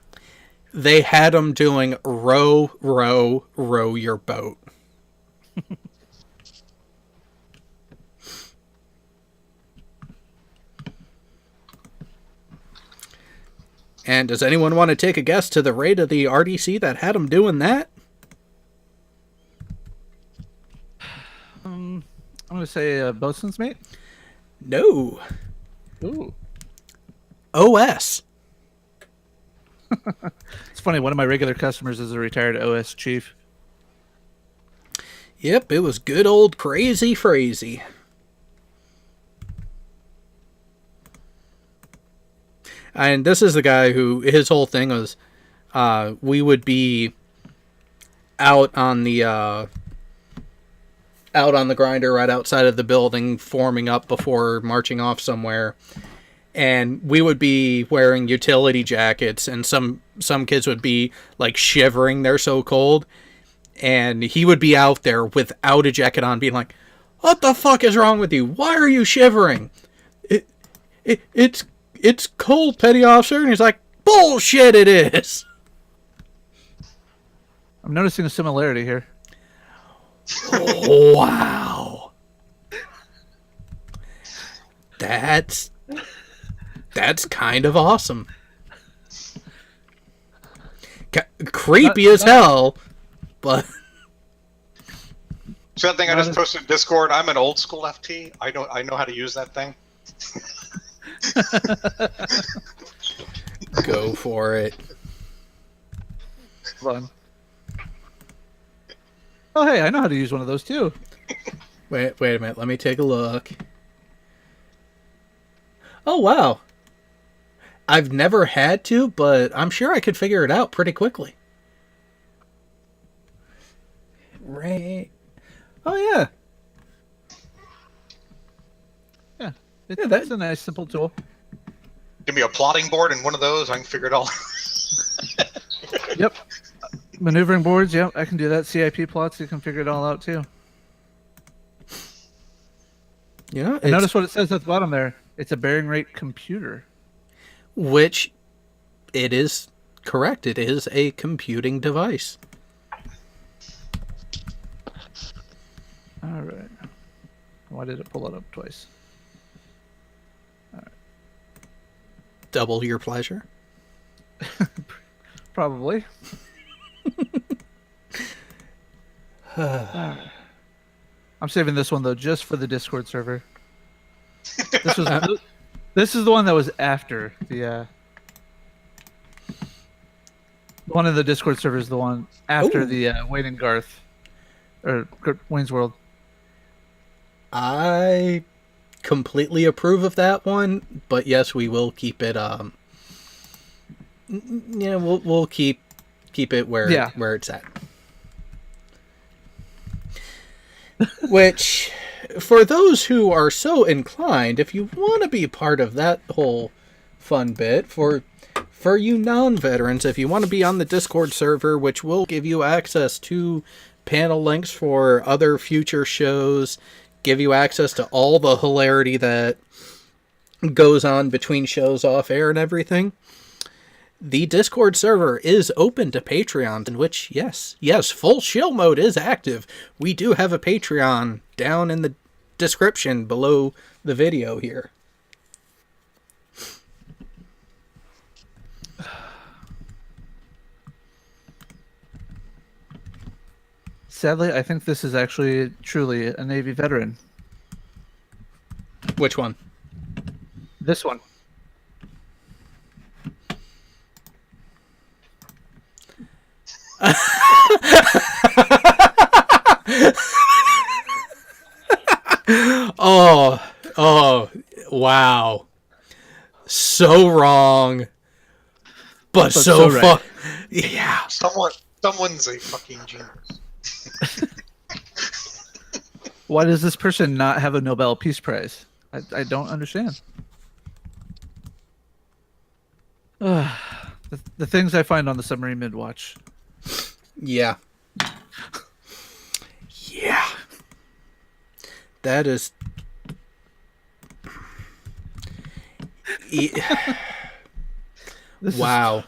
they had them doing row, row, row your boat. And does anyone want to take a guess to the rate of the RDC that had them doing that? I'm gonna say bosun's mate. No. Ooh. OS. It's funny. One of my regular customers is a retired OS chief. Yep, it was good old Crazy Frazee. And this is the guy who, his whole thing was, we would be out on the grinder right outside of the building, forming up before marching off somewhere. And we would be wearing utility jackets, and some kids would be like shivering, they're so cold. And he would be out there without a jacket on, being like, "What the fuck is wrong with you? Why are you shivering? It's cold, petty officer." And he's like, "Bullshit, it is." I'm noticing a similarity here. Wow. That's kind of awesome. Creepy as hell, but So that thing I just posted in Discord, I'm an old school FT. I know how to use that thing. go for it. Hold on. Oh, hey, I know how to use one of those too. Wait a minute. Let me take a look. Oh, wow. I've never had to, but I'm sure I could figure it out pretty quickly. Right. Oh, yeah. Yeah, Yeah, that's a nice, simple tool. Give me a plotting board and one of those, I can figure it all. Yep. Maneuvering boards, yep, I can do that. CIP plots, you can figure it all out too. Yeah. And notice what it says at the bottom there. It's a bearing rate computer. Which it is correct. It is a computing device. All right. Why did it pull it up twice? Double your pleasure. Probably. I'm saving this one though, just for the Discord server. This is the one that was after the one in the Discord server is the one after Ooh. the Wayne and Garth or Wayne's World. I completely approve of that one, but yes, we will keep it. Yeah, we'll keep it where it's at. Which, for those who are so inclined, if you want to be part of that whole fun bit, for you non-veterans, if you want to be on the Discord server, which will give you access to panel links for other future shows, give you access to all the hilarity that goes on between shows off air and everything, the Discord server is open to Patreons, in which, yes, full shill mode is active. We do have a Patreon down in the description below the video here. Sadly, I think this is actually truly a Navy veteran. Which one? This one. Oh, wow. So wrong. But so right. Yeah. Someone's a fucking genius. Why does this person not have a Nobel Peace Prize? I don't understand. The things I find on the Submarine Midwatch. Yeah. Yeah. That is... Wow.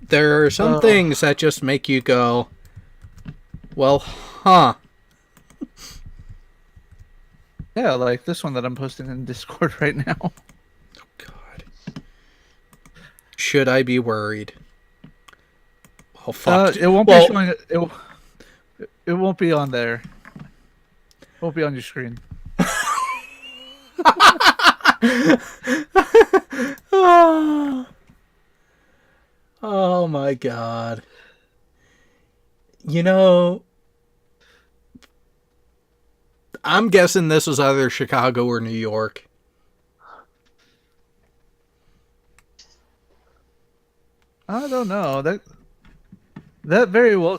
There are some things that just make you go, well, huh. Yeah, like this one that I'm posting in Discord right now. God. should I be worried? Oh fuck! It won't Well, be showing. It won't be on there. It won't be on your screen. Oh my god. You know, I'm guessing this was either Chicago or New York. I don't know. That very well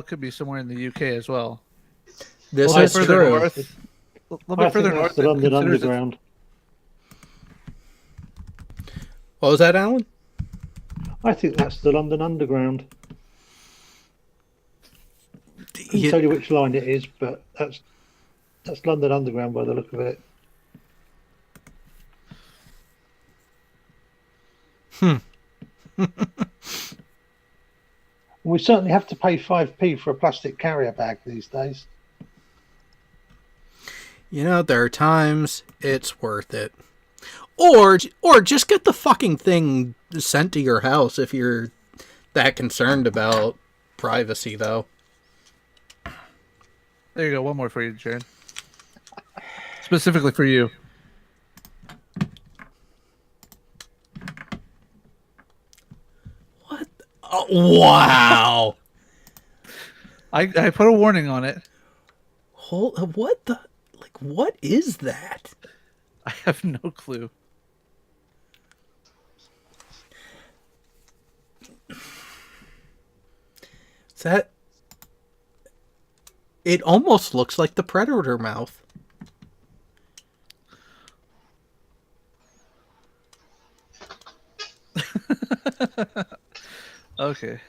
could be somewhere in the UK as well. This A little is bit further true. north. A little bit I further think north. that's the it London considers it- Underground. What was that, Alan? I think that's the London Underground. Couldn't You- tell you which line it is, but that's London Underground by the look of it. We certainly have to pay 5p for a plastic carrier bag these days. You know, there are times it's worth it. Or just get the fucking thing sent to your house if you're that concerned about privacy, though. There you go. One more for you, Jared. Specifically for you. What? Oh, wow. I put a warning on it. What the? Like, what is that? I have no clue. Is that? It almost looks like the Predator mouth. Okay.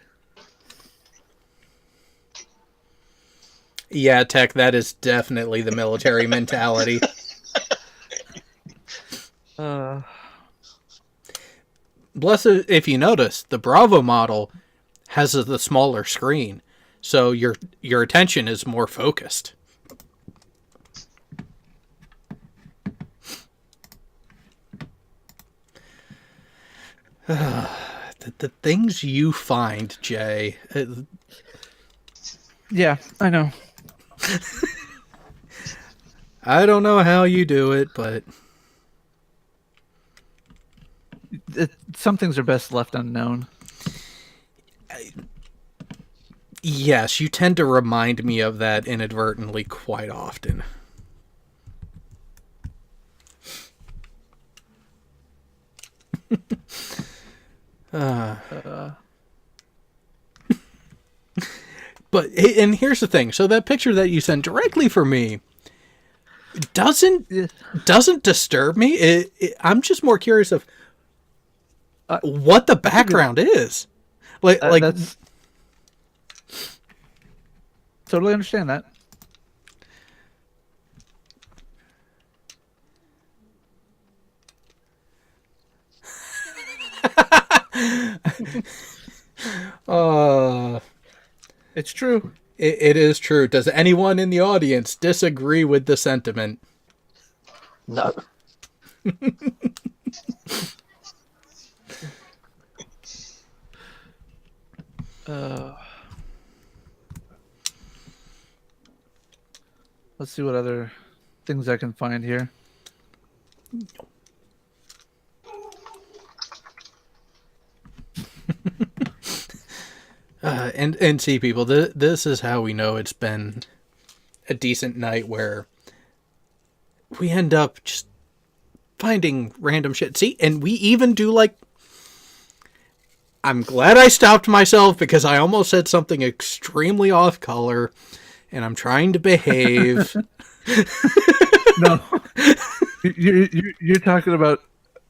Yeah, Tech, that is definitely the military mentality. Plus, if you notice, the Bravo model has the smaller screen, so your attention is more focused. The things you find, Jay. Yeah, I know. I don't know how you do it, but Some things are best left unknown. yes, you tend to remind me of that inadvertently quite often. But and here's the thing. So that picture that you sent directly for me doesn't disturb me. I'm just more curious of what the background is. Like That's totally understand that. It's true. it is true. Does anyone in the audience disagree with the sentiment? No. Let's see what other things I can find here. And see, people, this is how we know it's been a decent night, where we end up just finding random shit. See, and we even do, like, I'm glad I stopped myself because I almost said something extremely off color, and I'm trying to behave. No, you're talking about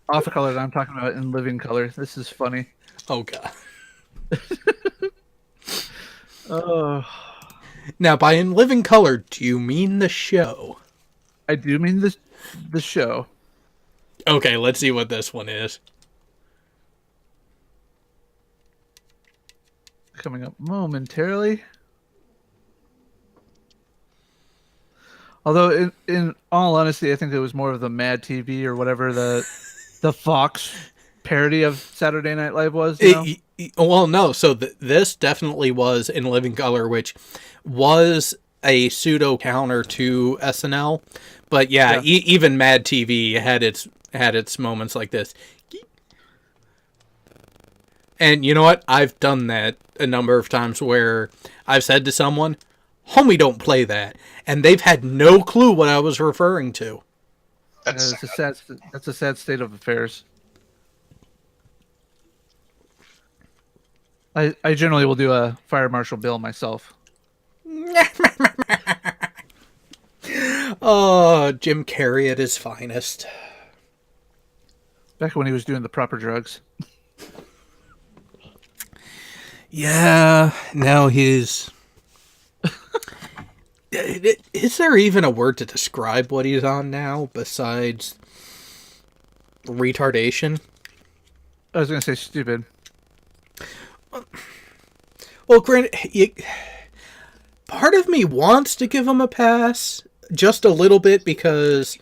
off color, and I'm talking about in living color. This is funny. Oh, God. Oh, Now, by in living color, do you mean the show? I do mean the show. Okay, let's see what this one is. Coming up momentarily. Although, in all honesty, I think it was more of the Mad TV or whatever the Fox parody of Saturday Night Live was. You know? Well, no. So this definitely was In Living Color, which was a pseudo counter to SNL. But yeah. Even Mad TV had its moments like this. And you know what? I've done that a number of times where I've said to someone, "Homie, don't play that," and they've had no clue what I was referring to. That's That's a sad state of affairs. I generally will do a Fire Marshal Bill myself. Oh, Jim Carrey at his finest. Back when he was doing the proper drugs. Yeah, now he's... Is there even a word to describe what he's on now besides retardation? I was going to say stupid. Well, granted, part of me wants to give him a pass just a little bit because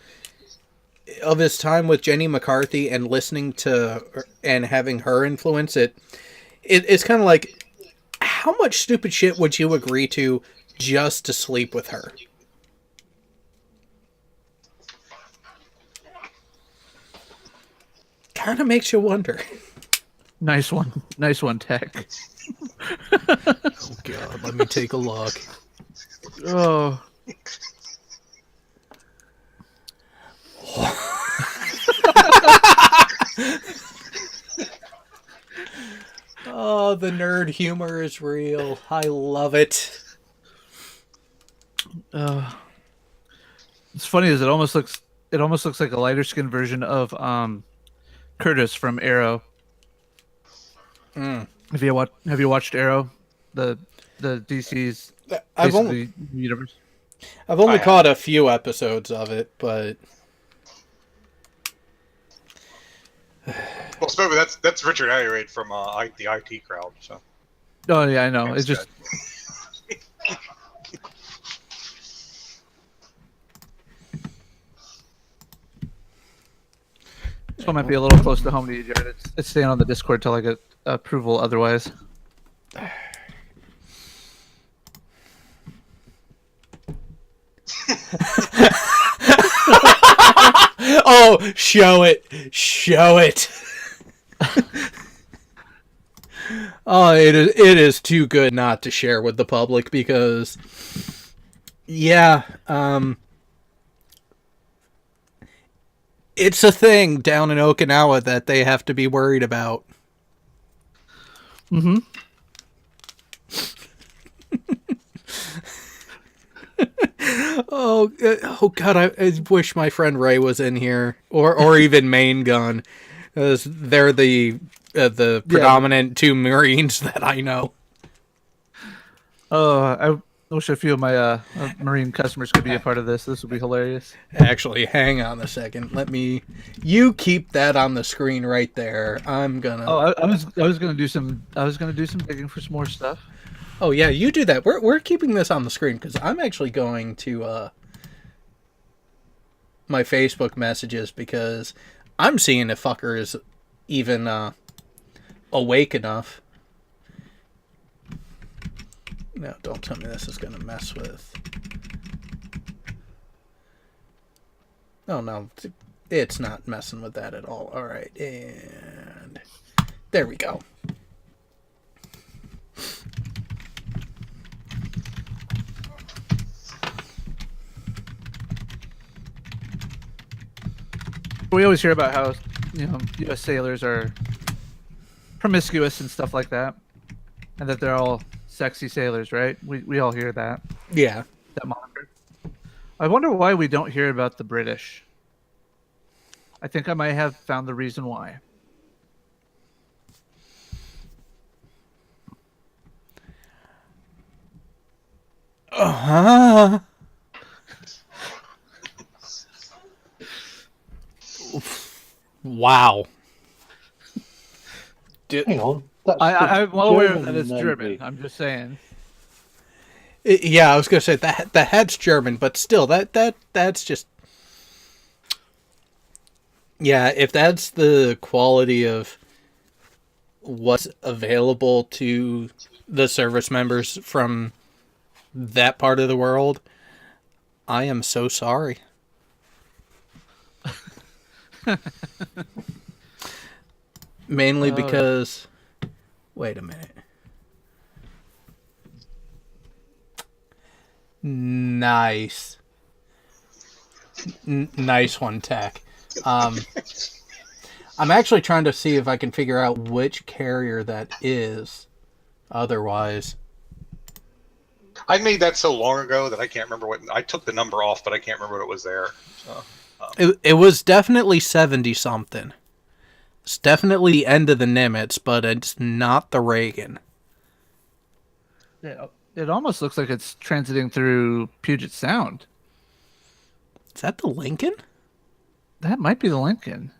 of his time with Jenny McCarthy and listening to and having her influence it. It's kind of like, how much stupid shit would you agree to just to sleep with her? Kind of makes you wonder. Nice one, Tech. Oh God, let me take a look. Oh. Oh, the nerd humor is real. I love it. It's funny as it almost looks like a lighter skinned version of Curtis from Arrow. Have you watched Arrow? The DC's I've basically universe. I've only caught a few episodes of it, but well, Spoby, that's Richard Ayoade from the IT crowd. So. Oh yeah, I know. It's just. This one might be a little close to home to you, Jared. It's staying on the Discord till I get approval otherwise. Oh, show it. Oh, it is too good not to share with the public because, yeah, it's a thing down in Okinawa that they have to be worried about. Mm-hmm. Oh God! I wish my friend Ray was in here, or even Main Gun, as they're the predominant two Marines that I know. Oh, I wish a few of my Marine customers could be a part of this. This would be hilarious. Actually, hang on a second. You keep that on the screen right there. I'm gonna. Oh, I was gonna do some digging for some more stuff. Oh yeah, you do that. We're keeping this on the screen because I'm actually going to my Facebook messages because I'm seeing if fucker is even awake enough. No, don't tell me this is gonna mess with. No, it's not messing with that at all. All right, and there we go. We always hear about how, U.S. sailors are promiscuous and stuff like that, and that they're all sexy sailors, right? We all hear that. Yeah. That moniker. I wonder why we don't hear about the British. I think I might have found the reason why. Uh-huh. Wow. Hang on. That's I'm well aware that it's Navy. German. I'm just saying. Yeah, I was gonna say the head's German, but still, that's just. Yeah, if that's the quality of what's available to the service members from that part of the world, I am so sorry. Mainly because... Wait a minute. Nice. Nice one, Tech. I'm actually trying to see if I can figure out which carrier that is. Otherwise... I made that so long ago that I can't remember what. I took the number off, but I can't remember what was there. So, It was definitely 70-something. It's definitely the end of the Nimitz, but it's not the Reagan. Yeah, it almost looks like it's transiting through Puget Sound. Is that the Lincoln? That might be the Lincoln.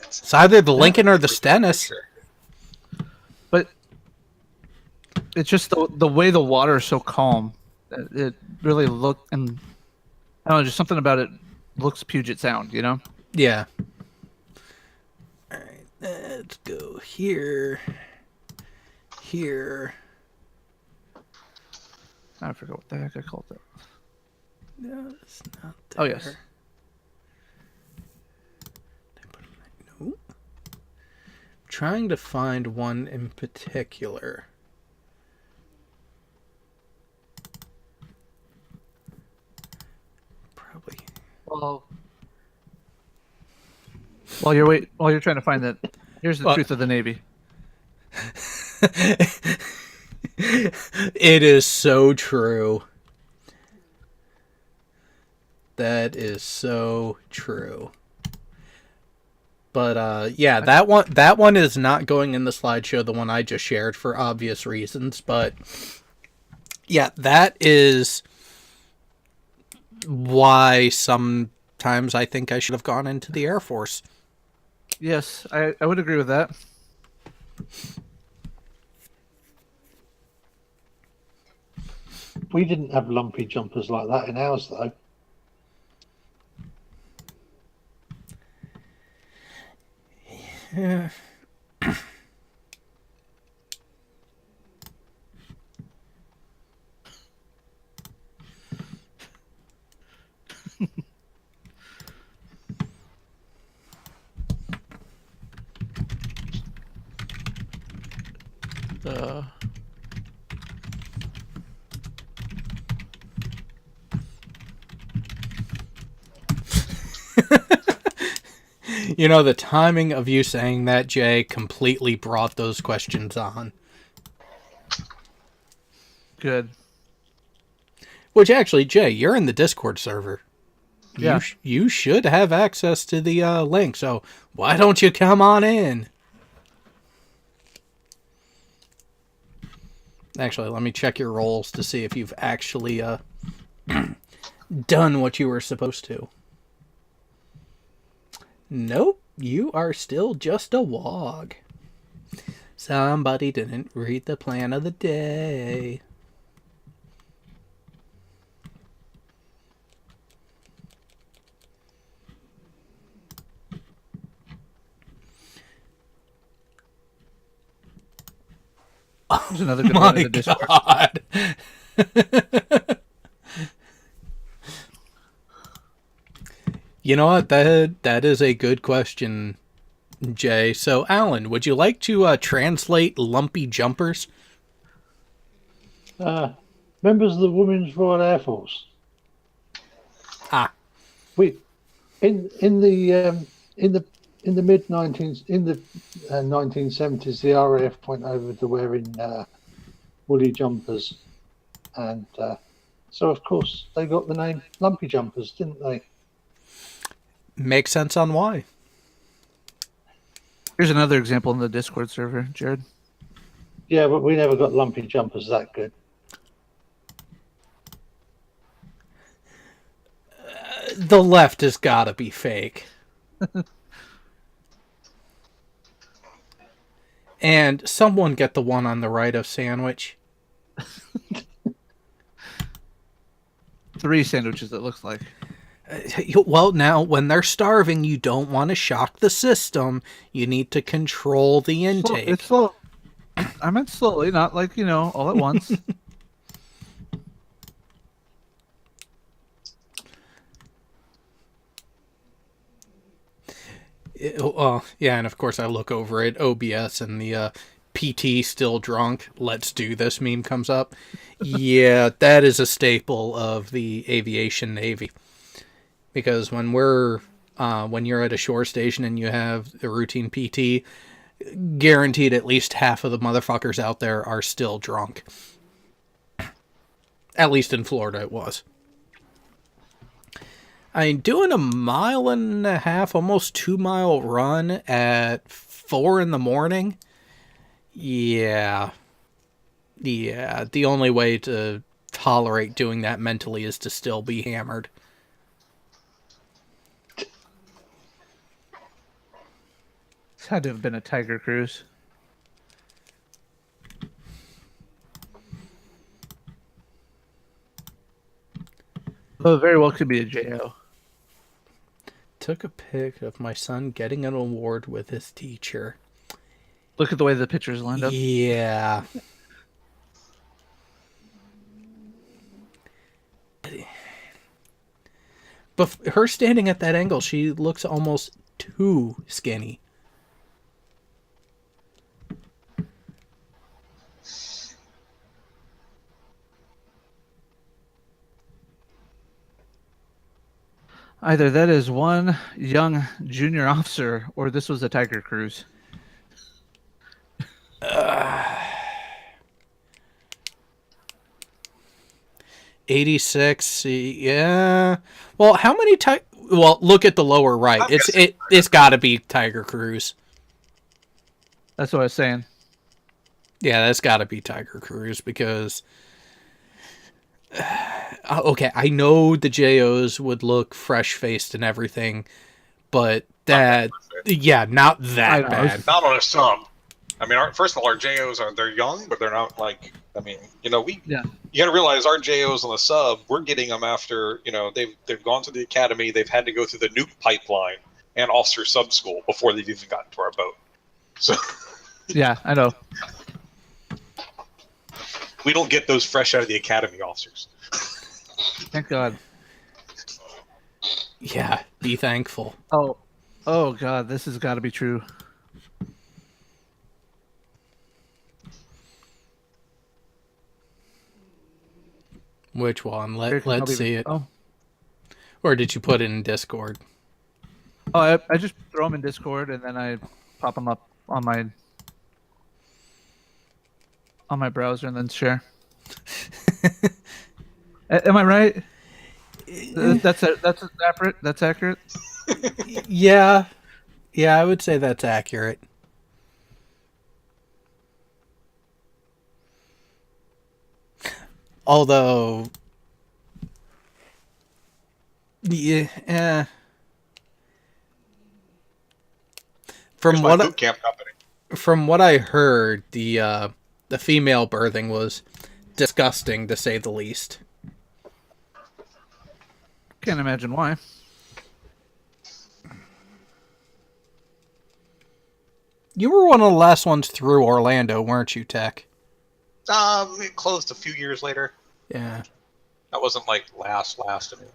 It's either the Lincoln or the Stennis. But it's just the way the water is so calm. It really I don't know, just something about it looks Puget Sound, you know? Yeah. Alright, let's go here. Here. I forgot what the heck I called it. No, it's not there. Oh, yes. Nope. Trying to find one in particular. Probably. Well, while you're trying to find that, here's the truth of the Navy. It is so true. That is so true. But yeah, that one is not going in the slideshow, the one I just shared, for obvious reasons. But yeah, that is why sometimes I think I should have gone into the Air Force. Yes, I would agree with that. We didn't have lumpy jumpers like that in ours, though. Yeah. You know, the timing of you saying that, Jay, completely brought those questions on. Good. Which actually, Jay, you're in the Discord server. Yeah. You should have access to the link, so why don't you come on in? Actually, let me check your roles to see if you've actually done what you were supposed to. Nope, you are still just a wog. Somebody didn't read the plan of the day. There's another good My one in the Discord. God. You know what? That is a good question, Jay. So, Alan, would you like to translate lumpy jumpers? Members of the Women's Royal Air Force. Ah. We in the mid 1970s, the RAF went over to wearing woolly jumpers, and so of course they got the name lumpy jumpers, didn't they? Makes sense on why. Here's another example in the Discord server, Jared. Yeah, but we never got lumpy jumpers that good. The left has got to be fake. And someone get the one on the right of sandwich. 3 sandwiches, it looks like. Well, now when they're starving, you don't want to shock the system. You need to control the intake. It's slow. I meant slowly, not like, all at once. Yeah, and of course I look over at OBS and the PT still drunk, let's do this meme comes up. Yeah, that is a staple of the aviation Navy. Because when when you're at a shore station and you have the routine PT, guaranteed at least half of the motherfuckers out there are still drunk. At least in Florida it was. I'm doing a 1.5 miles, almost 2 mile run at 4 a.m. Yeah. Yeah, the only way to tolerate doing that mentally is to still be hammered. It's had to have been a Tiger Cruise. Well, it very well could be a JO. Took a pic of my son getting an award with his teacher. Look at the way the pictures lined up. Yeah. But her standing at that angle, she looks almost too skinny. Either that is one young junior officer, or this was a Tiger Cruise. 86, yeah. Well, how many well, look at the lower right. It's got to be Tiger Cruise. That's what I was saying. Yeah, that's got to be Tiger Cruise because okay, I know the JOs would look fresh-faced and everything, but not that bad. Not on a sub. I mean, first of all, our JOs they're young, but they're not like. I mean, you got to realize our JOs on the sub, we're getting them after they've gone to the academy, they've had to go through the nuke pipeline and officer sub school before they've even gotten to our boat. So yeah, I know. We don't get those fresh out of the academy officers. Thank God. Yeah, be thankful. Oh God, this has got to be true. Which one? Let's see it. Oh. Or did you put it in Discord? Oh, I just throw them in Discord and then I pop them up on my browser and then share. Am I right? That's accurate. That's accurate. Yeah, I would say that's accurate. Although, yeah, from what I heard, the female birthing was disgusting to say the least. Can't imagine why. You were one of the last ones through Orlando, weren't you, Tech? It closed a few years later. Yeah. That wasn't like last. I mean,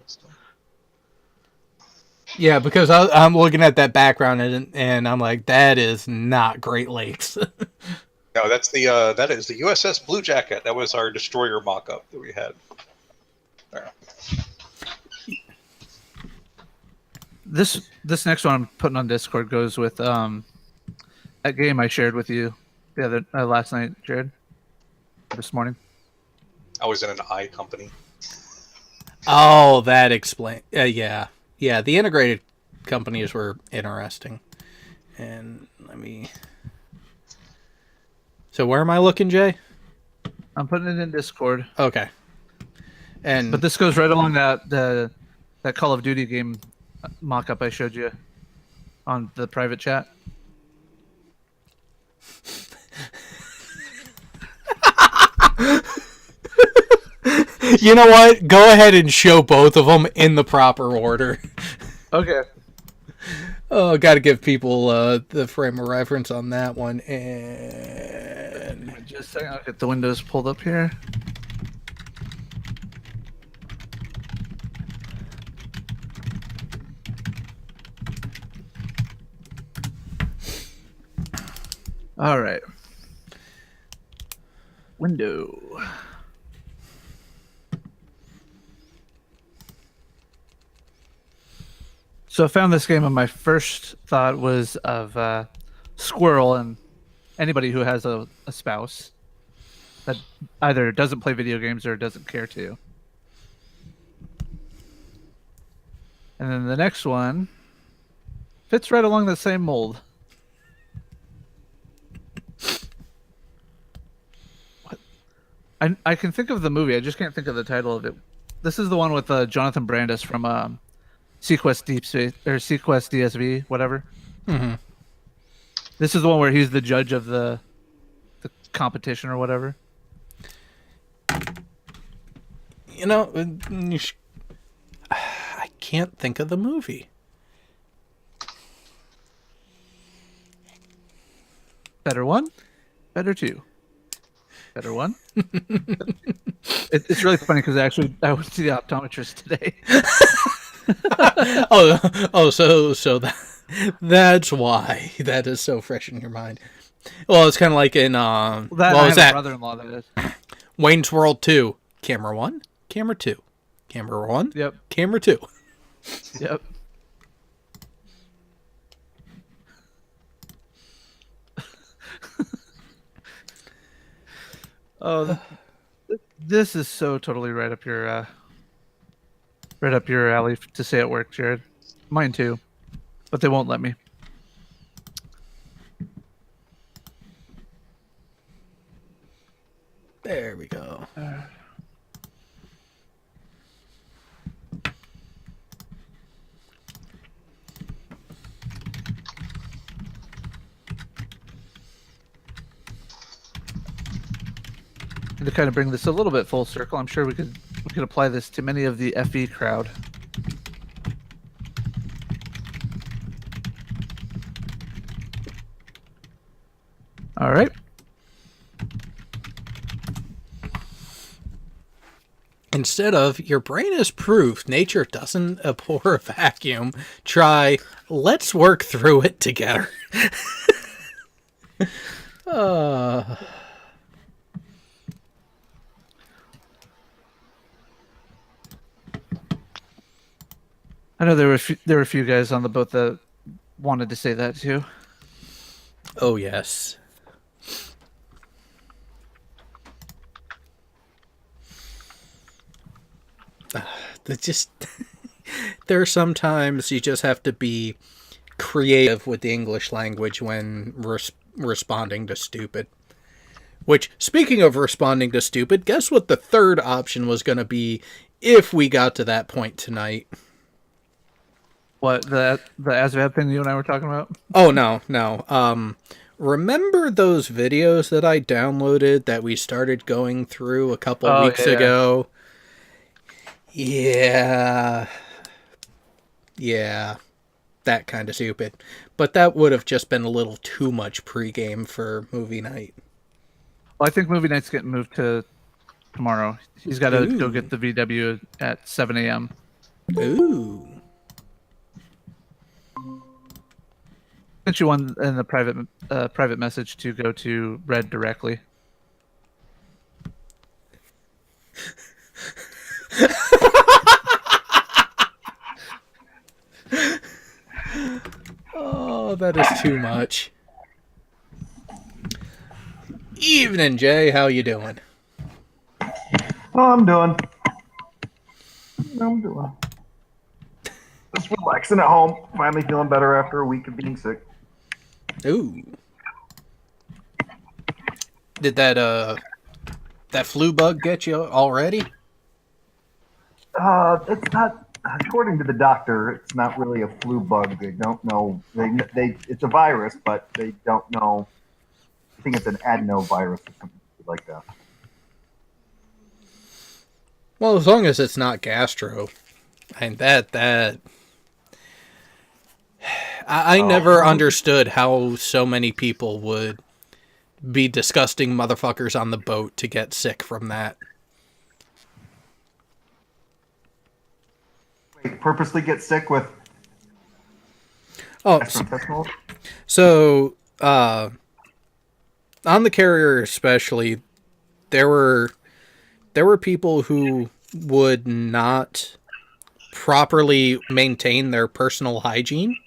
yeah, because I'm looking at that background and I'm like, that is not Great Lakes. No, that is the USS Blue Jacket. That was our destroyer mock-up that we had. There. This next one I'm putting on Discord goes with that game I shared with you the other last night, Jared. This morning. I was in an I company. Oh, that explains. Yeah. The integrated companies were interesting. And let me. So where am I looking, Jay? I'm putting it in Discord. Okay. But this goes right along that Call of Duty game mock-up I showed you on the private chat. You know what? Go ahead and show both of them in the proper order. Okay. Oh, got to give people the frame of reference on that one. And Just a second, I'll get the windows pulled up here. All right. Window. So I found this game, and my first thought was of Squirrel and anybody who has a spouse that either doesn't play video games or doesn't care to. And then the next one fits right along the same mold. What? I can think of the movie, I just can't think of the title of it. This is the one with Jonathan Brandis from Sequest Deep Space or Sequest DSV, whatever. mm-hmm. This is the one where he's the judge of the competition or whatever. You know, I can't think of the movie. Better one, better two, better one. It's really funny because I went to the optometrist today. So that's why that is so fresh in your mind. Well, it's kind of like in That what I was have that? a brother-in-law that is. Wayne's World 2. Camera 1, camera 2. Camera 1, Yep. camera 2. Yep. Oh, this is so totally right up your alley to say at work, Jared. Mine too, but they won't let me. There we go. And to kind of bring this a little bit full circle, I'm sure we could apply this to many of the FE crowd. All right. Instead of your brain is proof nature doesn't abhor a vacuum, try let's work through it together. I know there were a few guys on the boat that wanted to say that too. Oh yes. Just there are sometimes you just have to be creative with the English language when responding to stupid. Which, speaking of responding to stupid, guess what the third option was going to be if we got to that point tonight? What, the ASVAB thing you and I were talking about? Oh, no. Remember those videos that I downloaded that we started going through a couple weeks ago? Yeah, that kind of stupid. But that would have just been a little too much pregame for movie night. Well, I think movie night's getting moved to tomorrow. He's got to go get the VW at 7 a.m. Ooh. Sent you one in the private message to go to Red directly. Oh, that is too much. Evening, Jay. How you doing? I'm doing. Just relaxing at home. Finally feeling better after a week of being sick. Ooh. Did that flu bug get you already? It's not. According to the doctor, it's not really a flu bug. They don't know. It's a virus, but they don't know. I think it's an adenovirus or something like that. Well, as long as it's not gastro. And I never understood how so many people would be disgusting motherfuckers on the boat to get sick from that. Wait, purposely get sick with Oh, gastrointestinal? so on the carrier especially, there were people who would not properly maintain their personal hygiene.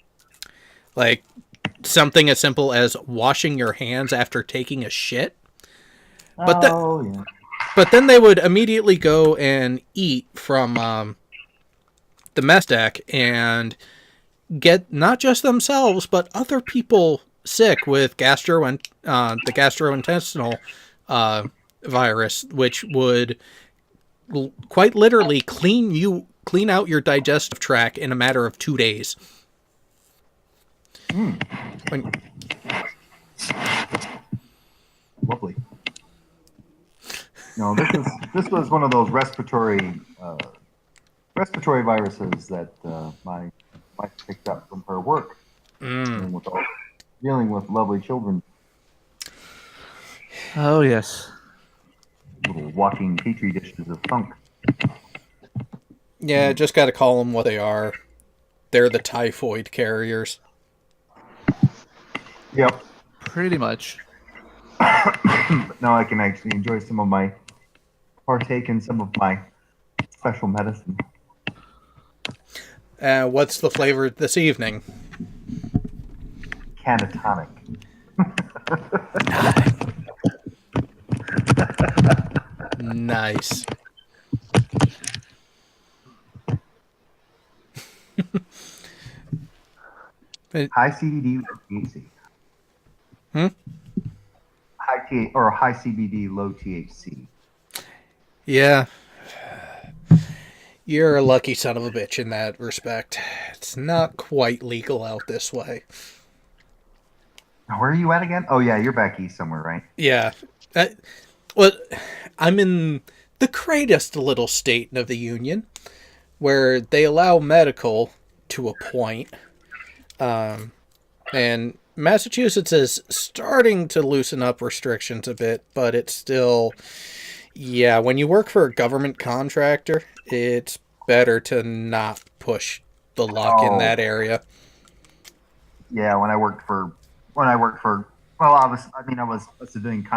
Like something as simple as washing your hands after taking a shit. But yeah. But then they would immediately go and eat from the mess deck and get not just themselves but other people sick with the gastrointestinal virus, which would quite literally clean out your digestive tract in a matter of 2 days. Lovely. No, this was one of those respiratory viruses that my wife picked up from her work, dealing with lovely children, Oh yes. little walking petri dishes of funk. Yeah, just got to call them what they are. They're the typhoid carriers. Yep. Pretty much. Now I can actually partake in some of my special medicine. What's the flavor this evening? Catatonic. Nice. High CBD, low THC. High CBD, low THC. Yeah. You're a lucky son of a bitch in that respect. It's not quite legal out this way. Now, where are you at again? Oh yeah, you're back east somewhere, right? Yeah. Well, I'm in the greatest little state of the Union, where they allow medical to a point. And Massachusetts is starting to loosen up restrictions a bit, but it's still... Yeah, when you work for a government contractor, it's better to not push the luck in that area. Yeah, when I worked for, well, I was a civilian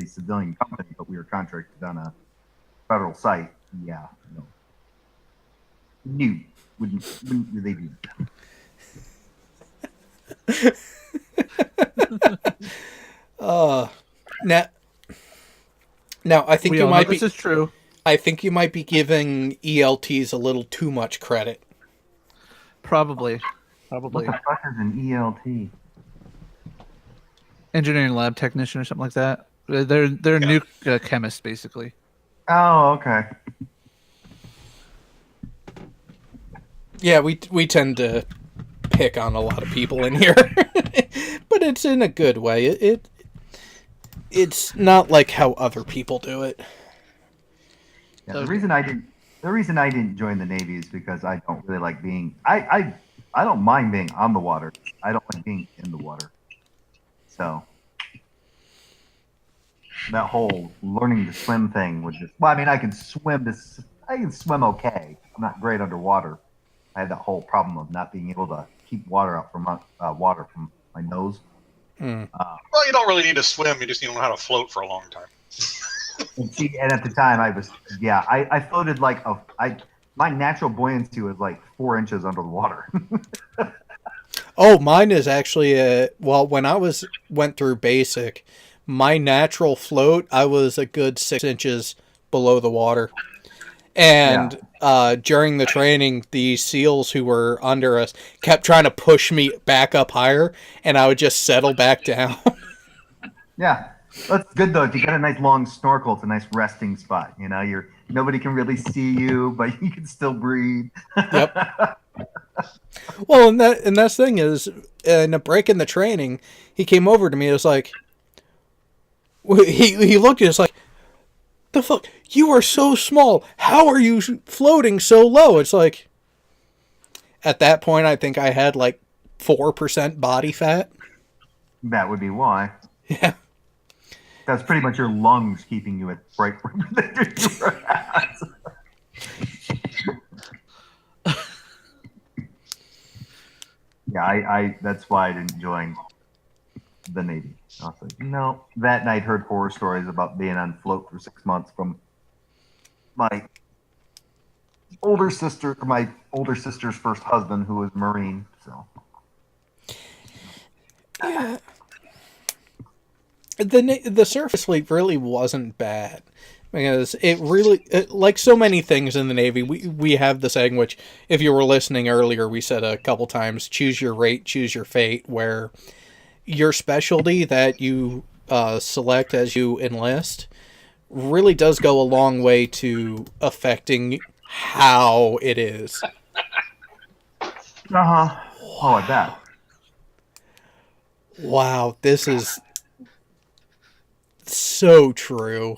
civilian company, but we were contracted on a federal site. Yeah, no, wouldn't really do that. Now I think you might be. This is true. I think you might be giving ELTs a little too much credit. Probably. What the fuck is an ELT? Engineering lab technician or something like that. They're nuke chemists basically. Oh, okay. Yeah, we tend to pick on a lot of people in here, but it's in a good way. It's not like how other people do it. Yeah, the reason I didn't join the Navy is because I don't really like being. I don't mind being on the water. I don't like being in the water. So that whole learning to swim thing was just. Well, I mean, I can swim okay. I'm not great underwater. I had that whole problem of not being able to keep water out from my nose. Well, you don't really need to swim. You just need to know how to float for a long time. And at the time, I floated my natural buoyancy was like 4 inches under the water. Oh, mine is actually when I went through basic, my natural float, I was a good 6 inches below the water. And during the training, the SEALs who were under us kept trying to push me back up higher, and I would just settle back down. Yeah, that's good though. If you got a nice long snorkel, it's a nice resting spot. You know, nobody can really see you, but you can still breathe. Yep. Well, and that's the thing is, in a break in the training, he came over to me. It was like, he looked at us like, the fuck. you are so small. How are you floating so low? It's like, at that point, I think I had like 4% body fat. That would be why. Yeah. That's pretty much your lungs keeping you at right where you were at. Yeah, I that's why I didn't join the Navy. I was like, no. That night, heard horror stories about being on float for 6 months from my older sister's first husband, who was a Marine. So Yeah. The surface fleet really wasn't bad, because it really, like so many things in the Navy, we have the saying, which if you were listening earlier, we said a couple times, choose your rate, choose your fate, where your specialty that you select as you enlist really does go a long way to affecting how it is. Oh, I bet. Wow, this is so true.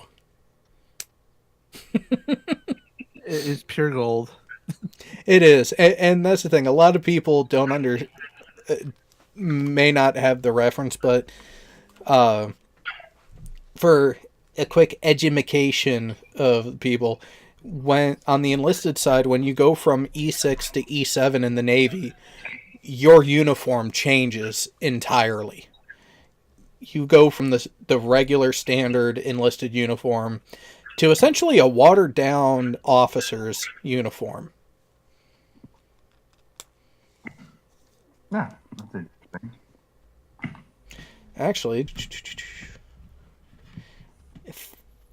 It is pure gold. It is, and that's the thing. A lot of people don't may not have the reference, but for a quick edumacation of people, when on the enlisted side, when you go from E6 to E7 in the Navy, your uniform changes entirely. You go from the regular standard enlisted uniform to essentially a watered down officer's uniform. Yeah, that's interesting. Actually,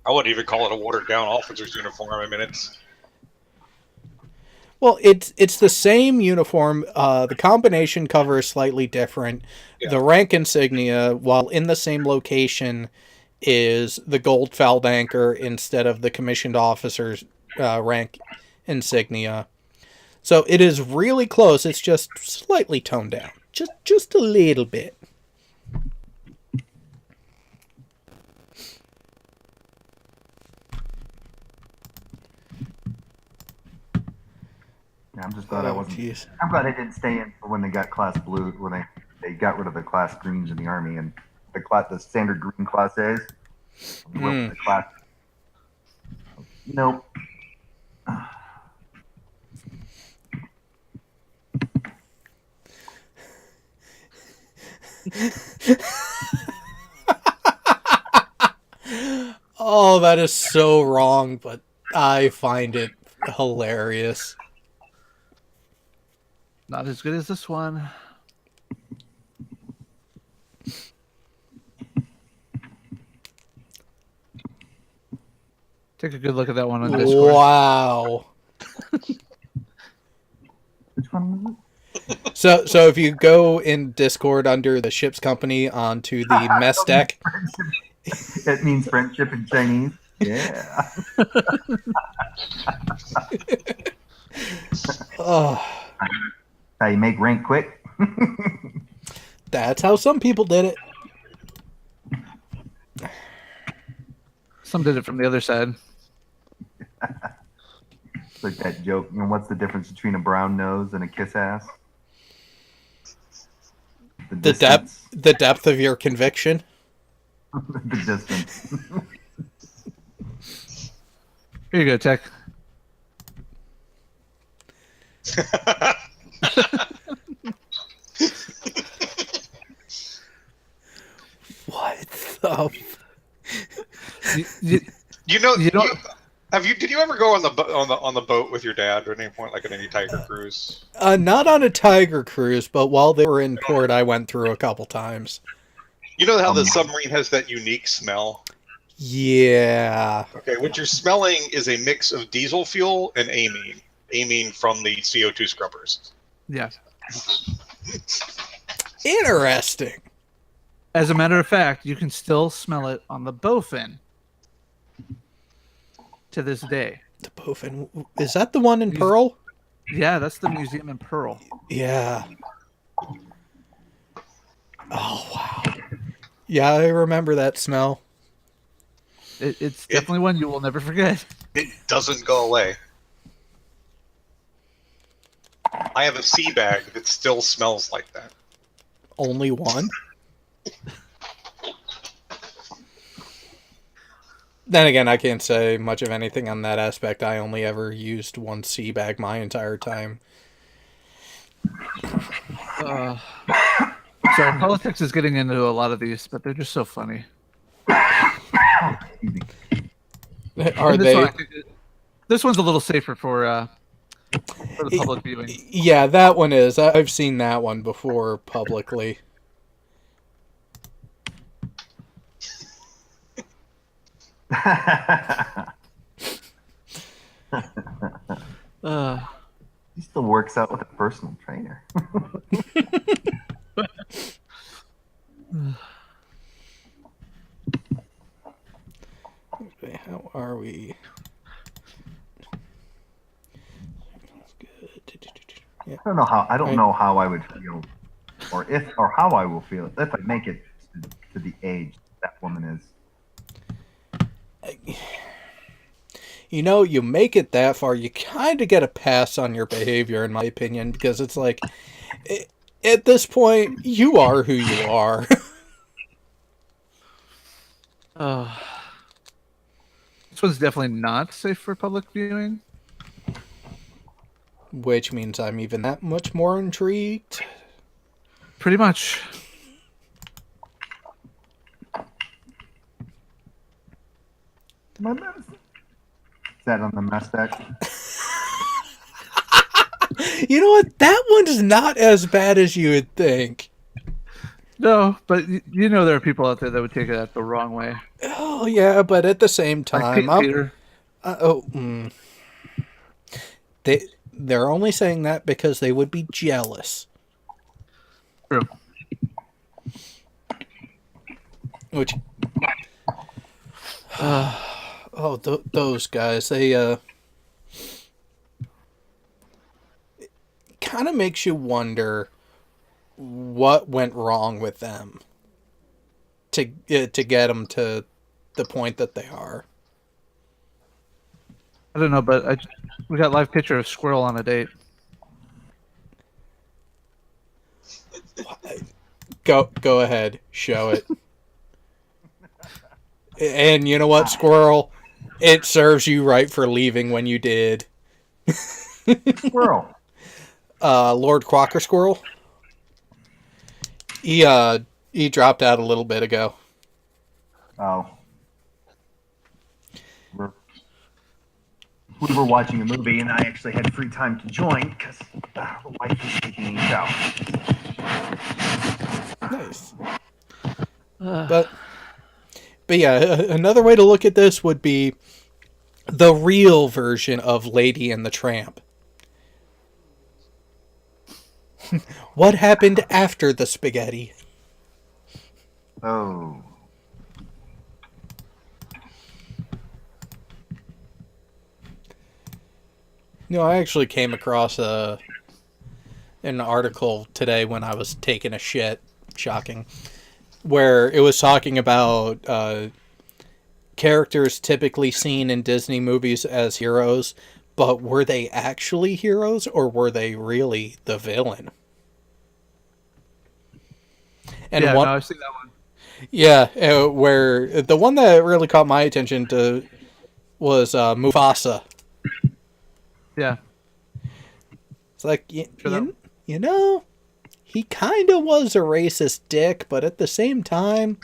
I wouldn't even call it a watered down officer's uniform. I mean, it's well, it's the same uniform. The combination cover is slightly different. Yeah. The rank insignia, while in the same location, is the gold fouled anchor instead of the commissioned officer's rank insignia. So it is really close. It's just slightly toned down, just a little bit. Yeah, I'm just glad I wasn't. Geez. I'm glad I didn't stay in for when they got class blue, when they got rid of the class greens in the army and the standard green class A's. Went with the class. Nope. Oh, that is so wrong, but I find it hilarious. Not as good as this one. Take a good look at that one on Discord. Wow. Which one was So if you go in Discord under the ship's company onto the mess deck, it? It means friendship in Chinese. Yeah. oh, How you make rank quick? that's how some people did it. Some did it from the other side. It's like that joke. You know, what's the difference between a brown nose and a kiss ass? The depth of your conviction. The distance. Here you go, Tech. What the? you know. You don't- Did you ever go on the boat with your dad at any point, like at any Tiger cruise? Not on a Tiger cruise, but while they were in port, I went through a couple times. You know how the submarine has that unique smell? Yeah. Okay, what you're smelling is a mix of diesel fuel and amine. Amine from the CO2 scrubbers. Yeah. Interesting. As a matter of fact, you can still smell it on the bowfin to this day. The Bowfin. Is that the one in Pearl? Yeah, that's the museum in Pearl. Yeah. Oh, wow. Yeah, I remember that smell. It's definitely one you will never forget. It doesn't go away. I have a sea bag that still smells like that. Only one? Then again, I can't say much of anything on that aspect. I only ever used one sea bag my entire time. So politics is getting into a lot of these, but they're just so funny. Are And they? This one's a little safer for the public viewing. Yeah, that one is. I've seen that one before publicly. He still works out with a personal trainer. Okay, how are we? I don't know how. I don't know how I would feel, or how I will feel if I make it to the age that woman is. You know, you make it that far, you kind of get a pass on your behavior, in my opinion, because it's like, at this point, you are who you are. This one's definitely not safe for public viewing. Which means I'm even that much more intrigued. Pretty much. My medicine. Is that on the mustache? You know what? That one's not as bad as you would think. No, but you know there are people out there that would take it the wrong way. Oh, yeah, but at the same time... Like Peter. They're only saying that because they would be jealous. True. Which... those guys, they, it kind of makes you wonder what went wrong with them to get them to the point that they are. I don't know, but we got a live picture of Squirrel on a date. Go ahead, show it. And you know what, Squirrel? It serves you right for leaving when you did. Squirrel. Lord Quacker Squirrel. He dropped out a little bit ago. Oh. We were watching a movie, and I actually had free time to join because the wife was taking a shower. Nice. But yeah, another way to look at this would be the real version of Lady and the Tramp. What happened after the spaghetti? Oh. You know, I actually came across an article today when I was taking a shit, shocking, where it was talking about characters typically seen in Disney movies as heroes, but were they actually heroes or were they really the villain? And Yeah, no, I've seen that one. Yeah, where the one that really caught my attention was Mufasa. Yeah. It's like, you know, he kind of was a racist dick, but at the same time,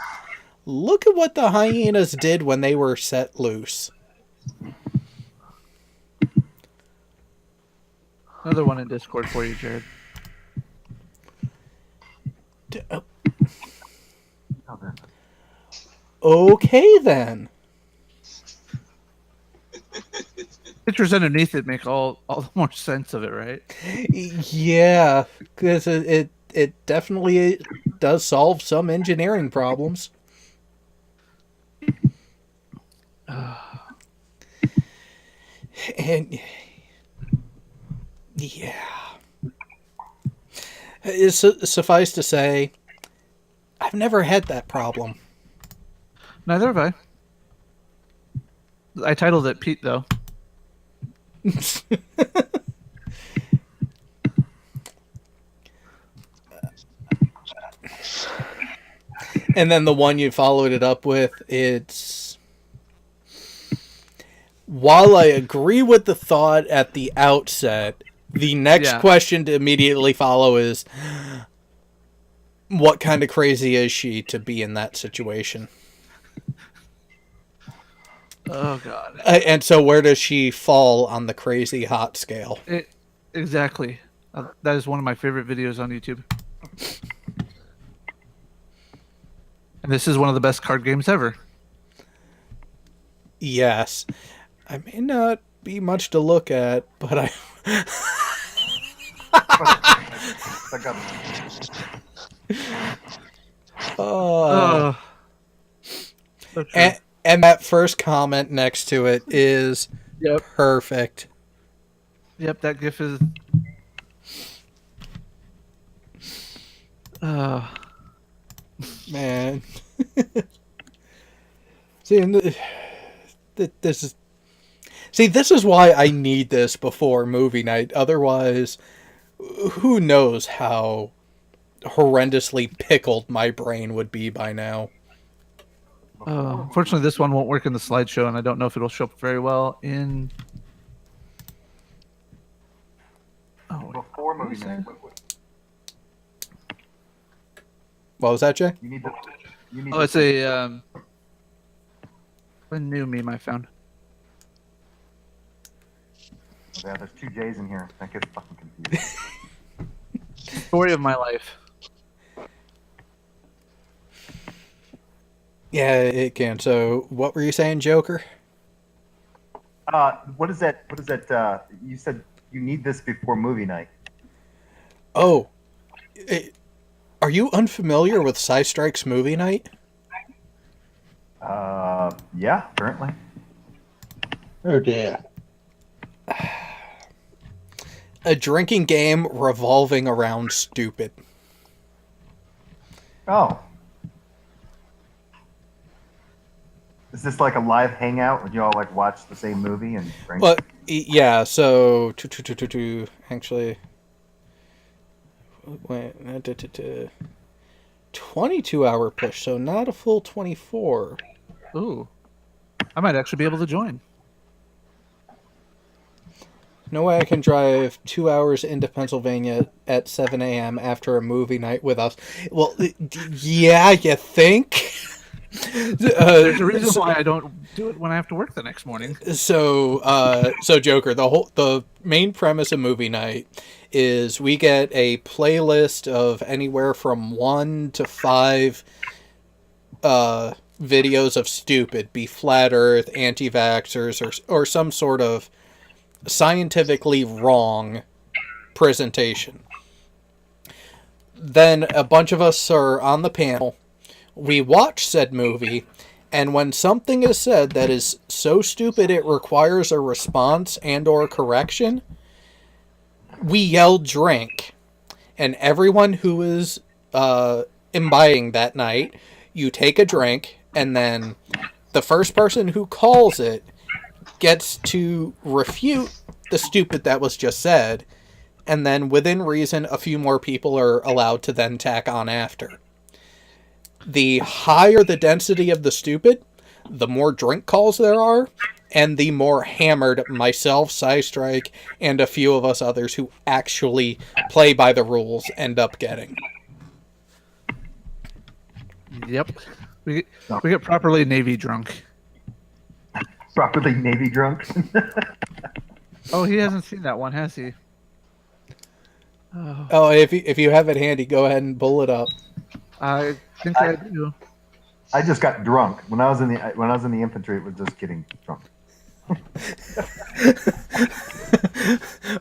look at what the hyenas did when they were set loose. Another one in Discord for you, Jared. Okay, then. Pictures underneath it make all the more sense of it, right? Yeah, because it definitely does solve some engineering problems. And yeah, suffice to say, I've never had that problem. Neither have I. I titled it Pete though. And then the one you followed it up with, it's... While I agree with the thought at the outset, the next question to immediately follow is, what kind of crazy is she to be in that situation? Oh God! And so, where does she fall on the crazy hot scale? Exactly. That is one of my favorite videos on YouTube. And this is one of the best card games ever. Yes. I may not be much to look at, but I... And that first comment next to it is perfect. Yep, that GIF is... Man. See, this is why I need this before movie night. Otherwise, who knows how horrendously pickled my brain would be by now. Unfortunately, this one won't work in the slideshow, and I don't know if it'll show up very well in... Before movie night. What was that, Jay? It's a new meme I found. Yeah, there's 2 J's in here. That gets fucking confusing. Story of my life. Yeah, it can. So, what were you saying, Joker? What is that? You said you need this before movie night. Oh. Are you unfamiliar with Psystrike's movie night? Yeah, apparently. Oh dear. A drinking game revolving around stupid. Oh. Is this like a live hangout where you all like watch the same movie and drink? Well, yeah, so actually 22-hour push, so not a full 24. Ooh. I might actually be able to join. No way I can drive 2 hours into Pennsylvania at 7 a.m. after a movie night with us. Well, yeah, you think? There's a reason why I don't do it when I have to work the next morning. So Joker, the main premise of movie night is we get a playlist of anywhere from 1 to 5 videos of stupid, be flat earth, anti-vaxxers, or some sort of scientifically wrong presentation. Then a bunch of us are on the panel. We watch said movie, and when something is said that is so stupid it requires a response and or correction, we yell drink. And everyone who is imbibing that night, you take a drink, and then the first person who calls it gets to refute the stupid that was just said, and then within reason a few more people are allowed to then tack on after. The higher the density of the stupid, the more drink calls there are, and the more hammered myself, Psystrike, and a few of us others who actually play by the rules end up getting. Yep. We get properly Navy drunk. Properly Navy drunk? Oh, he hasn't seen that one, has he? Oh, if you have it handy, go ahead and pull it up. I think I do. I just got drunk when I was in the infantry. It was just getting drunk.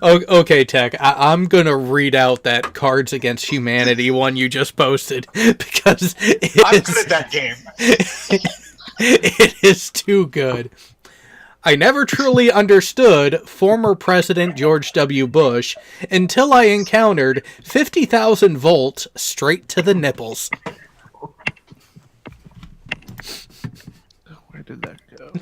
Okay, Tech. I'm gonna read out that Cards Against Humanity one you just posted because I'm good at that game. It is too good. I never truly understood former President George W. Bush until I encountered 50,000 volts straight to the nipples. Where did that go?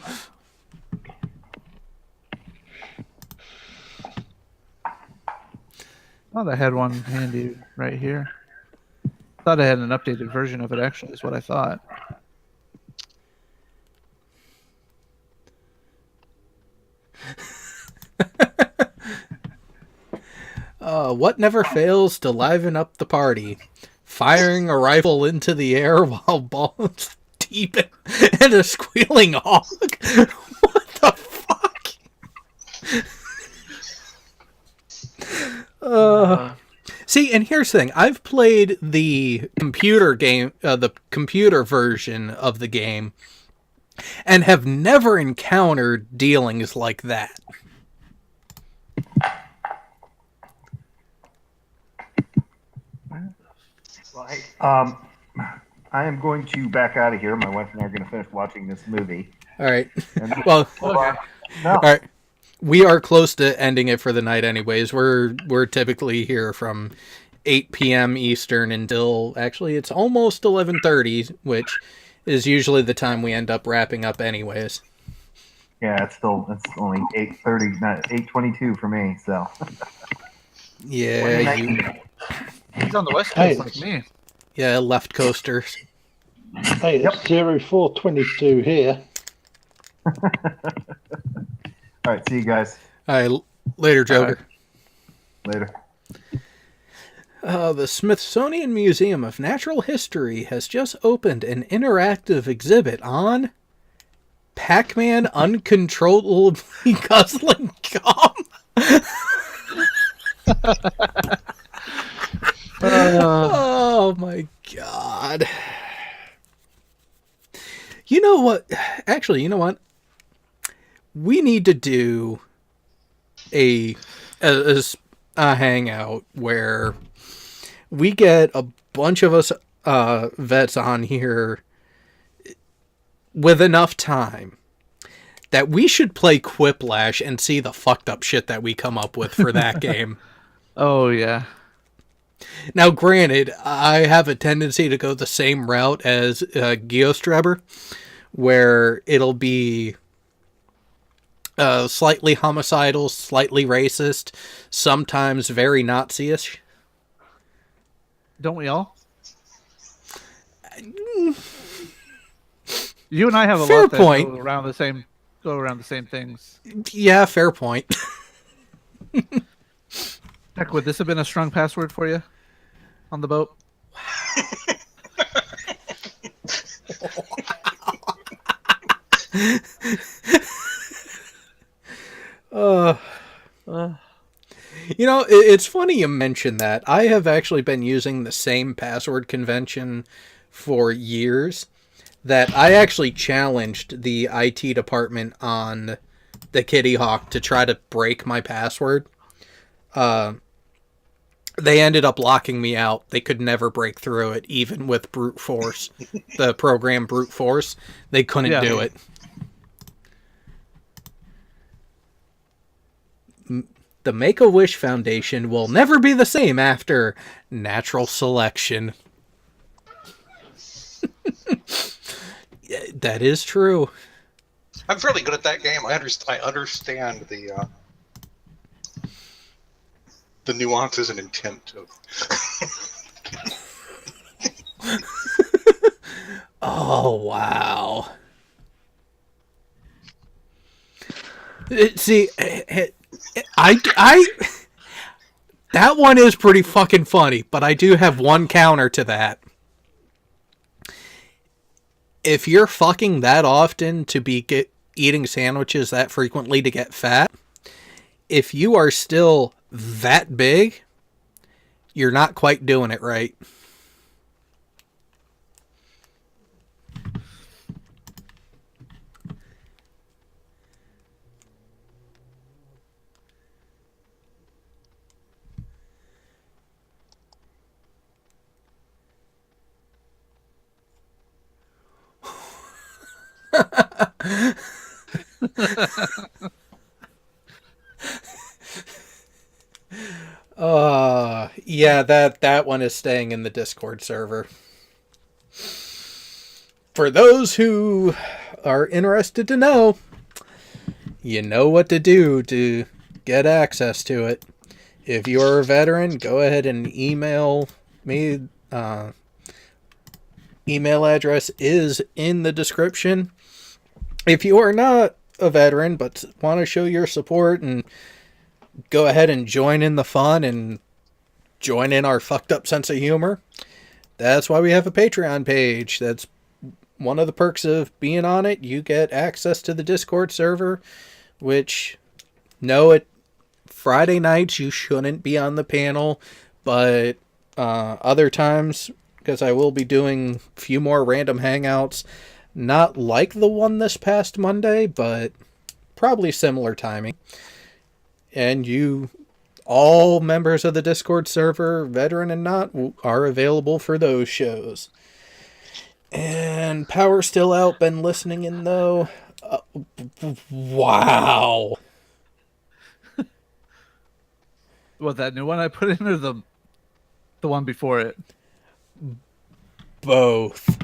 Thought I had one handy right here. Thought I had an updated version of it. Actually, is what I thought. What never fails to liven up the party? Firing a rifle into the air while balls deep in a squealing hog? What the fuck? See, and here's the thing. I've played the computer game, the computer version of the game, and have never encountered dealings like that. I am going to back out of here. My wife and I are going to finish watching this movie. All right. And- Well, No. all right. We are close to ending it for the night anyways. We're typically here from 8 p.m. Eastern until, actually, it's almost 11:30, which is usually the time we end up wrapping up anyways. Yeah, it's only 8:30, not 8:22 for me. So Yeah, He's on the West Hey. Coast like me. yeah, left coasters. Hey, it's 0422 here. all right, see you guys All right, later, Joker. later. The Smithsonian Museum of Natural History has just opened an interactive exhibit on Pac-Man uncontrollably guzzling gum. Oh my god. You know what? Actually, you know what? We need to do a hangout where we get a bunch of us vets on here with enough time that we should play Quiplash and see the fucked up shit that we come up with for that game. Oh yeah. Now, granted, I have a tendency to go the same route as Geostreber, where it'll be slightly homicidal, slightly racist, sometimes very Nazi-ish. Don't we all? You and I have a Fair lot that point. go around the same things. Yeah, fair point. Heck, would this have been a strong password for you on the boat? You know, it's funny you mention that. I have actually been using the same password convention for years. That I actually challenged the IT department on the Kitty Hawk to try to break my password. They ended up locking me out. They could never break through it, even with brute force. The program brute force. They couldn't do it. The Make-A-Wish Foundation will never be the same after natural selection. That is true. I'm fairly good at that game. I understand the nuances and intent of. Oh wow! See, I that one is pretty fucking funny, but I do have one counter to that. If you're fucking that often to be eating sandwiches that frequently to get fat, if you are still that big, you're not quite doing it right. Yeah, that one is staying in the Discord server. For those who are interested to know, you know what to do to get access to it. If you're a veteran, go ahead and email me. Email address is in the description. If you are not a veteran but want to show your support and go ahead and join in the fun and join in our fucked up sense of humor, that's why we have a Patreon page. That's one of the perks of being on it. You get access to the Discord server, which, no, at Friday nights you shouldn't be on the panel, but other times, because I will be doing a few more random hangouts, not like the one this past Monday, but probably similar timing. And you, all members of the Discord server, veteran and not, are available for those shows. And power still out, been listening in though. Wow. What, that new one I put in, or the one before it? Both.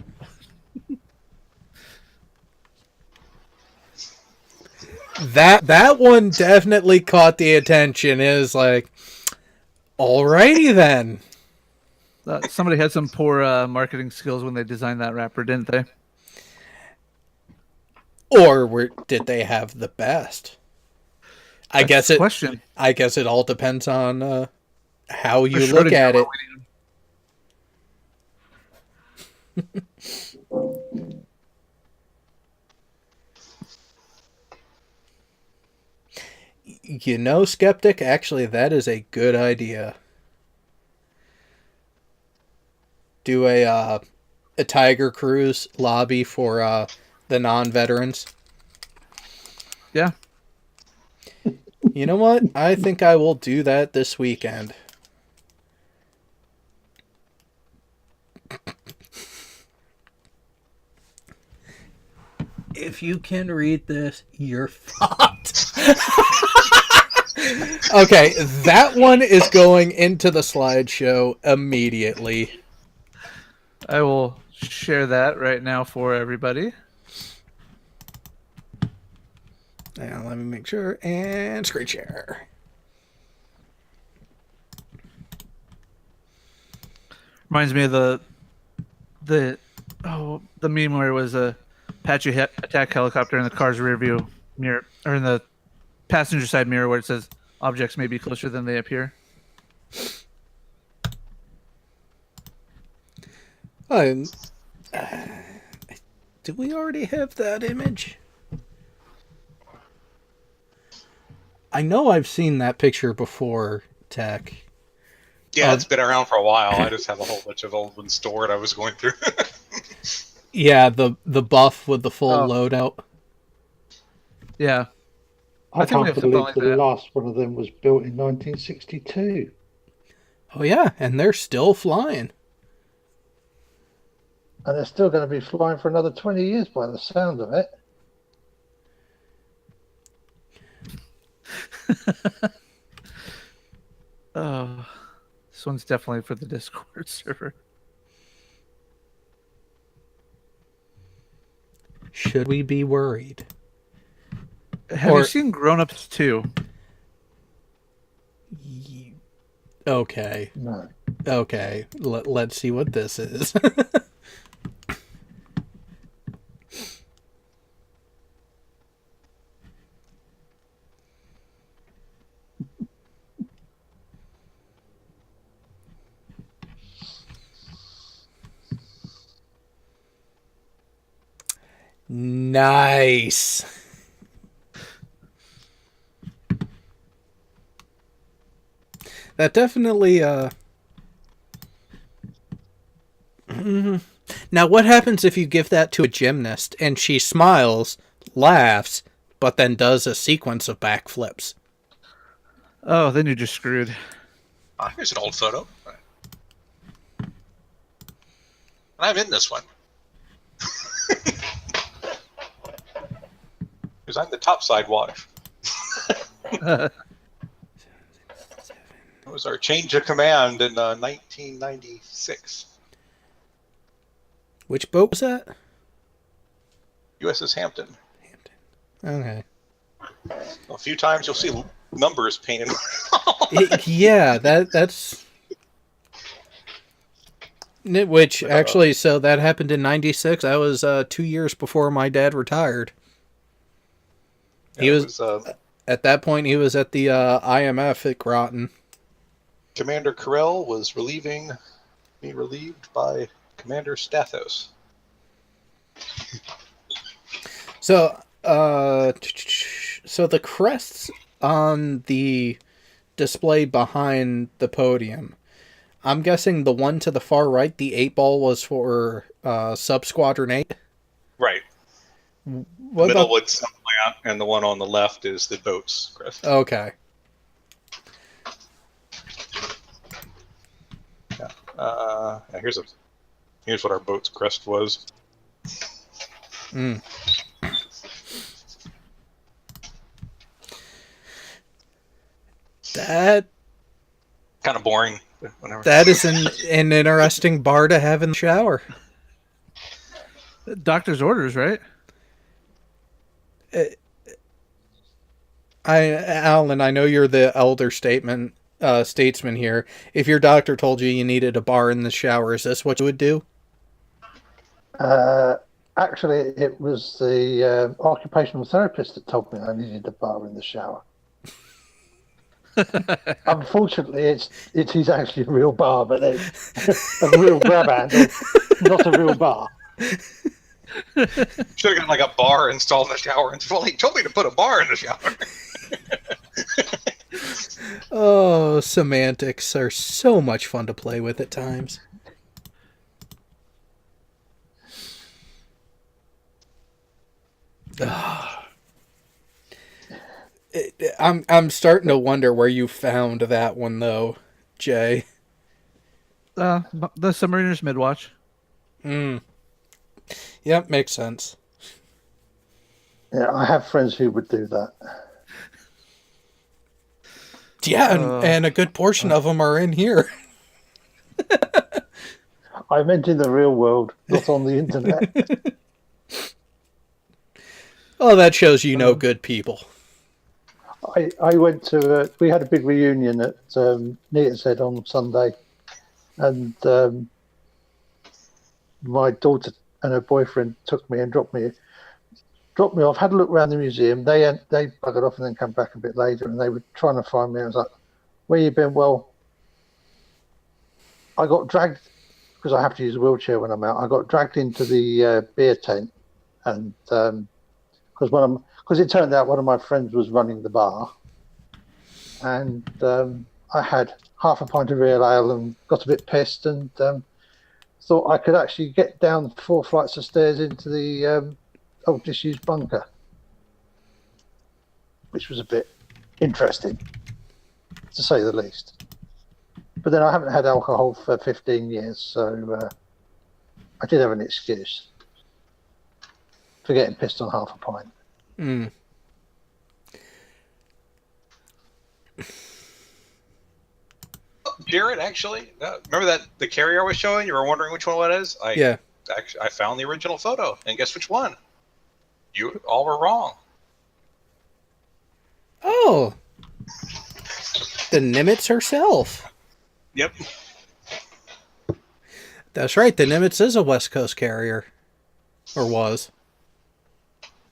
That one definitely caught the attention. It was like, alrighty then. Somebody had some poor marketing skills when they designed that wrapper, didn't they? Or did they have the best? I guess it all depends on how you look at it. You know, Skeptic, actually that is a good idea. Do a Tiger Cruise lobby for the non-veterans. Yeah. You know what? I think I will do that this weekend. If you can read this, you're fucked. Okay, that one is going into the slideshow immediately. I will share that right now for everybody. Now, let me make sure. And screen share. Reminds me of the meme where it was a Apache attack helicopter in the car's rear view mirror, or in the passenger side mirror, where it says objects may be closer than they appear. Do we already have that image? I know I've seen that picture before, Tech. Yeah, it's been around for a while. I just have a whole bunch of old ones stored I was going through. Yeah, the buff with the full loadout. Yeah. I think we can't have something believe like the that. last one of them was built in 1962. Oh yeah, and they're still flying. And they're still going to be flying for another 20 years by the sound of it. Oh, this one's definitely for the Discord server. Should we be worried? Have you seen Grown Ups 2? Okay. No. Okay. Let's see what this is. Nice. That definitely Now what happens if you give that to a gymnast and she smiles, laughs, but then does a sequence of backflips? Oh, then you're just screwed. Here's an old photo. I'm in this one. Because I'm the topside wife. It was our change of command in 1996. Which boat was that? USS Hampton. Okay. A few times you'll see numbers painted. Yeah, that's which actually, so that happened in '96. That was 2 years before my dad retired. He was at that point. He was at the IMF at Groton. Commander Carell was being relieved by Commander Stathos. So, so the crests on the display behind the podium, I'm guessing the one to the far right, the 8 ball, was for Sub Squadron 8? Right. What the middle about... would plant, and the one on the left is the boat's crest. Okay. Yeah. Here's what our boat's crest was. Mm. That kind of boring. Whenever. That is an interesting bar to have in the shower. Doctor's orders, right? Alan, I know you're the elder statesman here. If your doctor told you you needed a bar in the shower, is this what you would do? Actually, it was the occupational therapist that told me I needed a bar in the shower. Unfortunately, it is actually a real bar, but it's a real grab handle, not a real bar. Should have got like a bar installed in the shower. And well, he told me to put a bar in the shower. Oh, semantics are so much fun to play with at times. I'm starting to wonder where you found that one though, Jay. The Submariners Midwatch. Yep, makes sense. Yeah, I have friends who would do that. Yeah, and a good portion of them are in here. I meant in the real world, not on the internet. Oh, that shows you know good people. I went to, we had a big reunion at Neaton's Head on Sunday, and my daughter and her boyfriend took me and dropped me off, had a look around the museum. They buggered off and then come back a bit later, and they were trying to find me. I was like, where you been? Well, I got dragged, because I have to use a wheelchair when I'm out, I got dragged into the beer tent, and because it turned out one of my friends was running the bar, and I had half a pint of real ale and got a bit pissed, and thought I could actually get down 4 flights of stairs into the old disused bunker, which was a bit interesting, to say the least. But then I haven't had alcohol for 15 years, so I did have an excuse for getting pissed on half a pint. Jared, actually, remember that the carrier I was showing? You were wondering which one it is? Yeah. Actually, I found the original photo, and guess which one? You all were wrong. Oh, the Nimitz herself. Yep. That's right. The Nimitz is a West Coast carrier, or was.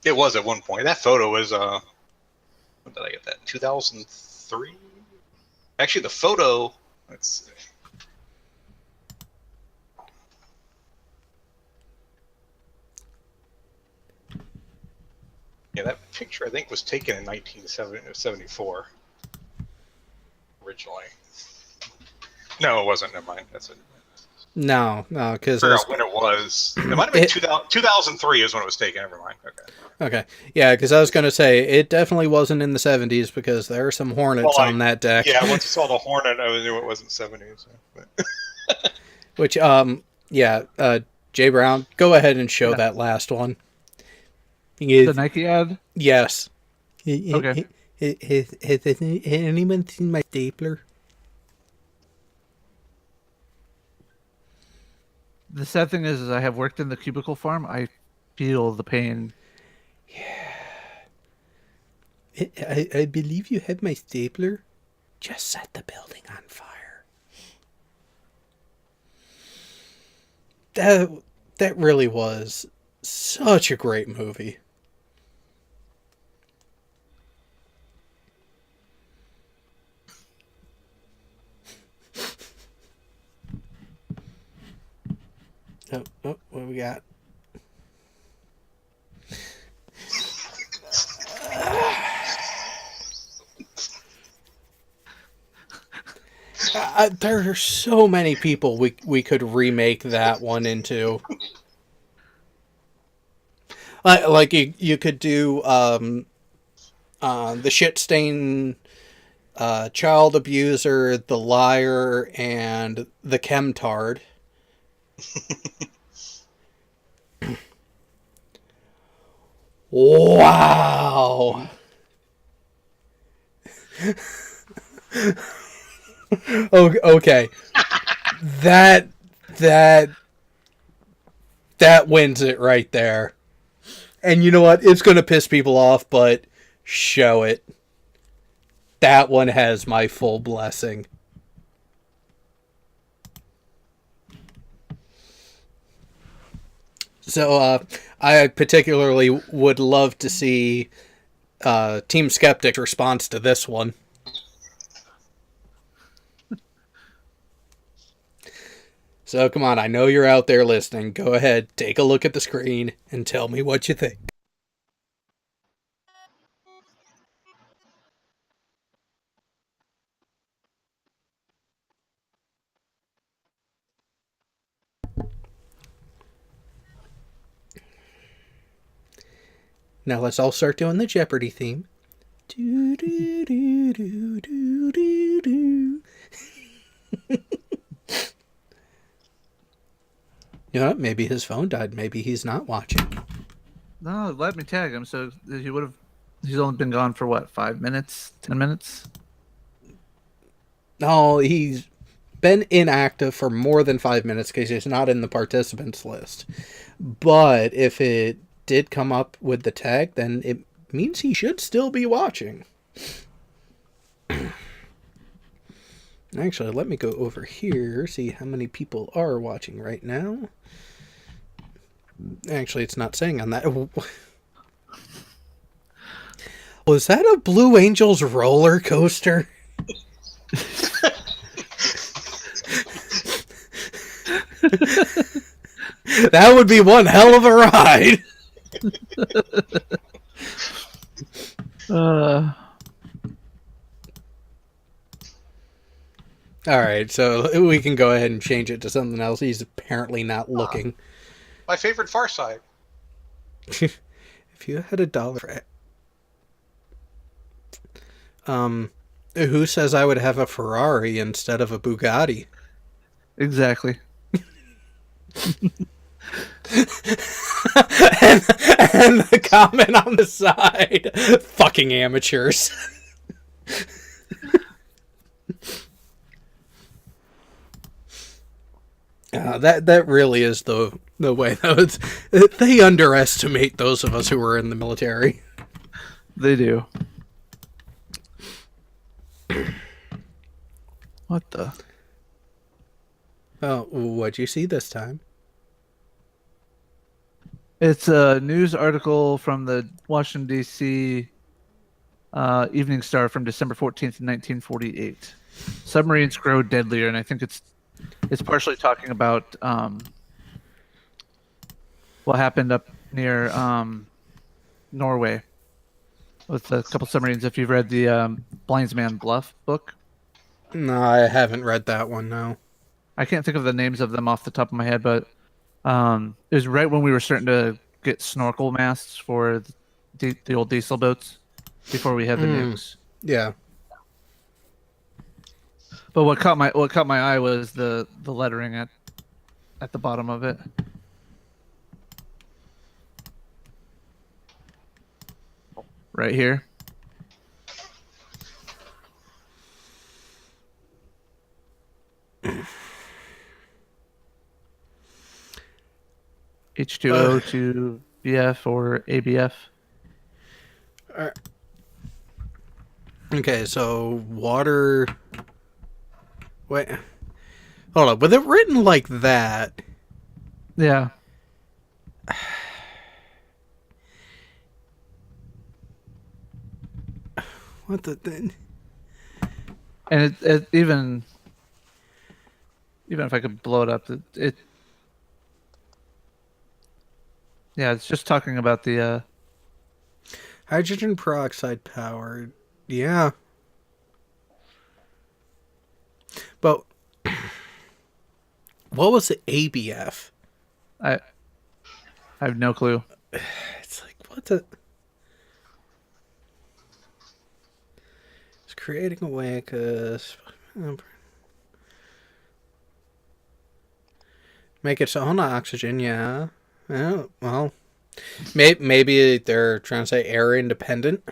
It was at one point. That photo was when did I get that? 2003. Actually, the photo. Let's see. Yeah, that picture I think was taken in 1974. Originally. No, it wasn't. Never mind. That's it. No, because I forgot when it was. It might have been 2003 is when it was taken. Never mind. Okay. Yeah, because I was going to say it definitely wasn't in the 70s because there are some Hornets on that deck. Yeah, once I saw the Hornet, I knew it wasn't 70s. But. Which, Jay Brown, go ahead and show that last one. The Nike ad? Yes. Okay. Has anyone seen my stapler? The sad thing is I have worked in the cubicle farm. I feel the pain. Yeah. I believe you have my stapler. Just set the building on fire. That really was such a great movie. Oh, what we got? There are so many people we could remake that one into. Like you could do the shit stain, child abuser, the liar, and the chemtard. Wow. Okay. That wins it right there. And you know what? It's going to piss people off, but show it. That one has my full blessing. So, I particularly would love to see Team Skeptic's response to this one. So, come on, I know you're out there listening. Go ahead, take a look at the screen, and tell me what you think. Now let's all start doing the Jeopardy theme. Do do do do do do do. You know what? Maybe his phone died. Maybe he's not watching. No, let me tag him. So he would have. He's only been gone for what? 5 minutes? 10 minutes? No, he's been inactive for more than 5 minutes because he's not in the participants list. But if it did come up with the tag, then it means he should still be watching. Actually, let me go over here, see how many people are watching right now. Actually, it's not saying on that. Was that a Blue Angels roller coaster? That would be one hell of a ride. Alright, so we can go ahead and change it to something else. He's apparently not looking. My favorite Far Side. If you had $1 for... who says I would have a Ferrari instead of a Bugatti? Exactly. and the comment on the side, fucking amateurs. That really is the way. They underestimate those of us who are in the military. They do. What the? Oh, what'd you see this time? It's a news article from the Washington, D.C. Evening Star from December 14th, 1948. Submarines grow deadlier, and I think it's partially talking about what happened up near Norway with a couple submarines. If you've read the Blindsman Bluff book. No, I haven't read that one, no. I can't think of the names of them off the top of my head, but it was right when we were starting to get snorkel masts for the old diesel boats before we had the nukes. Yeah. But what caught my eye was the lettering at the bottom of it. Right here. H2O to BF or ABF. Okay, so water. Wait. Hold on. With it written like that. Yeah. What the thing? And it even if I could blow it up, it yeah, it's just talking about the Hydrogen peroxide powered. Yeah. But what was the ABF? I have no clue. It's like, what the? It's creating a way, cause make its own oxygen. Yeah. Yeah. Well, maybe they're trying to say air independent.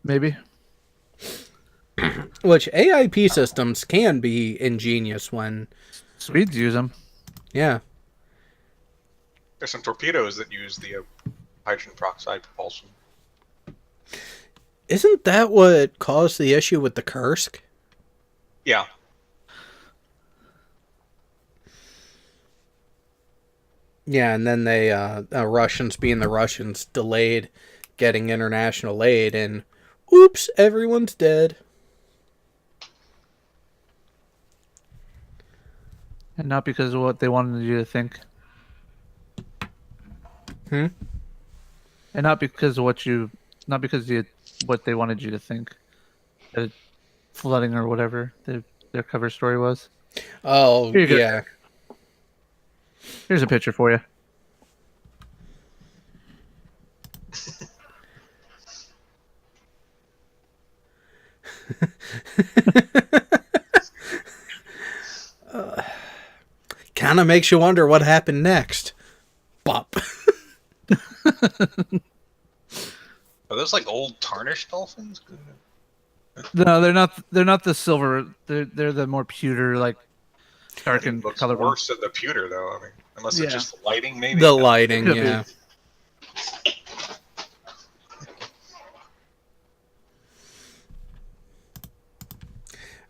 Maybe. Which AIP systems can be ingenious when Swedes use them. Yeah. There's some torpedoes that use the hydrogen peroxide propulsion. Isn't that what caused the issue with the Kursk? Yeah. Yeah, and then they, Russians being the Russians, delayed getting international aid, and oops, everyone's dead. And not because of what they wanted you to think. Hmm? And not because of what they wanted you to think. That flooding or whatever their cover story was. Oh, Here you go. yeah. Here's a picture for you. Kind of makes you wonder what happened next. Bop. Are those like old tarnished dolphins? No, they're not. They're not the silver. They're the more pewter, like darkened Looks color. worse than the pewter, though. I mean, unless Yeah. it's just the lighting, maybe. The lighting, Could be. yeah.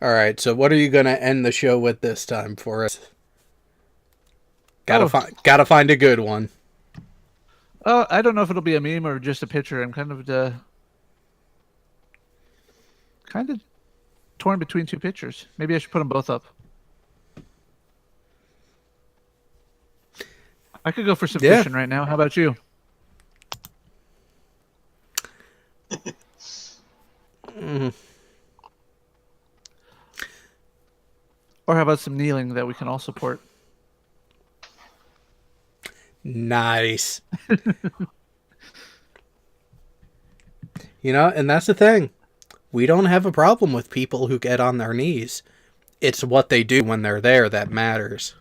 All right, so what are you going to end the show with this time for us? Gotta find a good one. I don't know if it'll be a meme or just a picture. I'm kind of torn between two pictures. Maybe I should put them both up. I could go for some Yeah. fishing right now. How about you? Or how about some kneeling that we can all support? Nice. You know, and that's the thing. We don't have a problem with people who get on their knees. It's what they do when they're there that matters.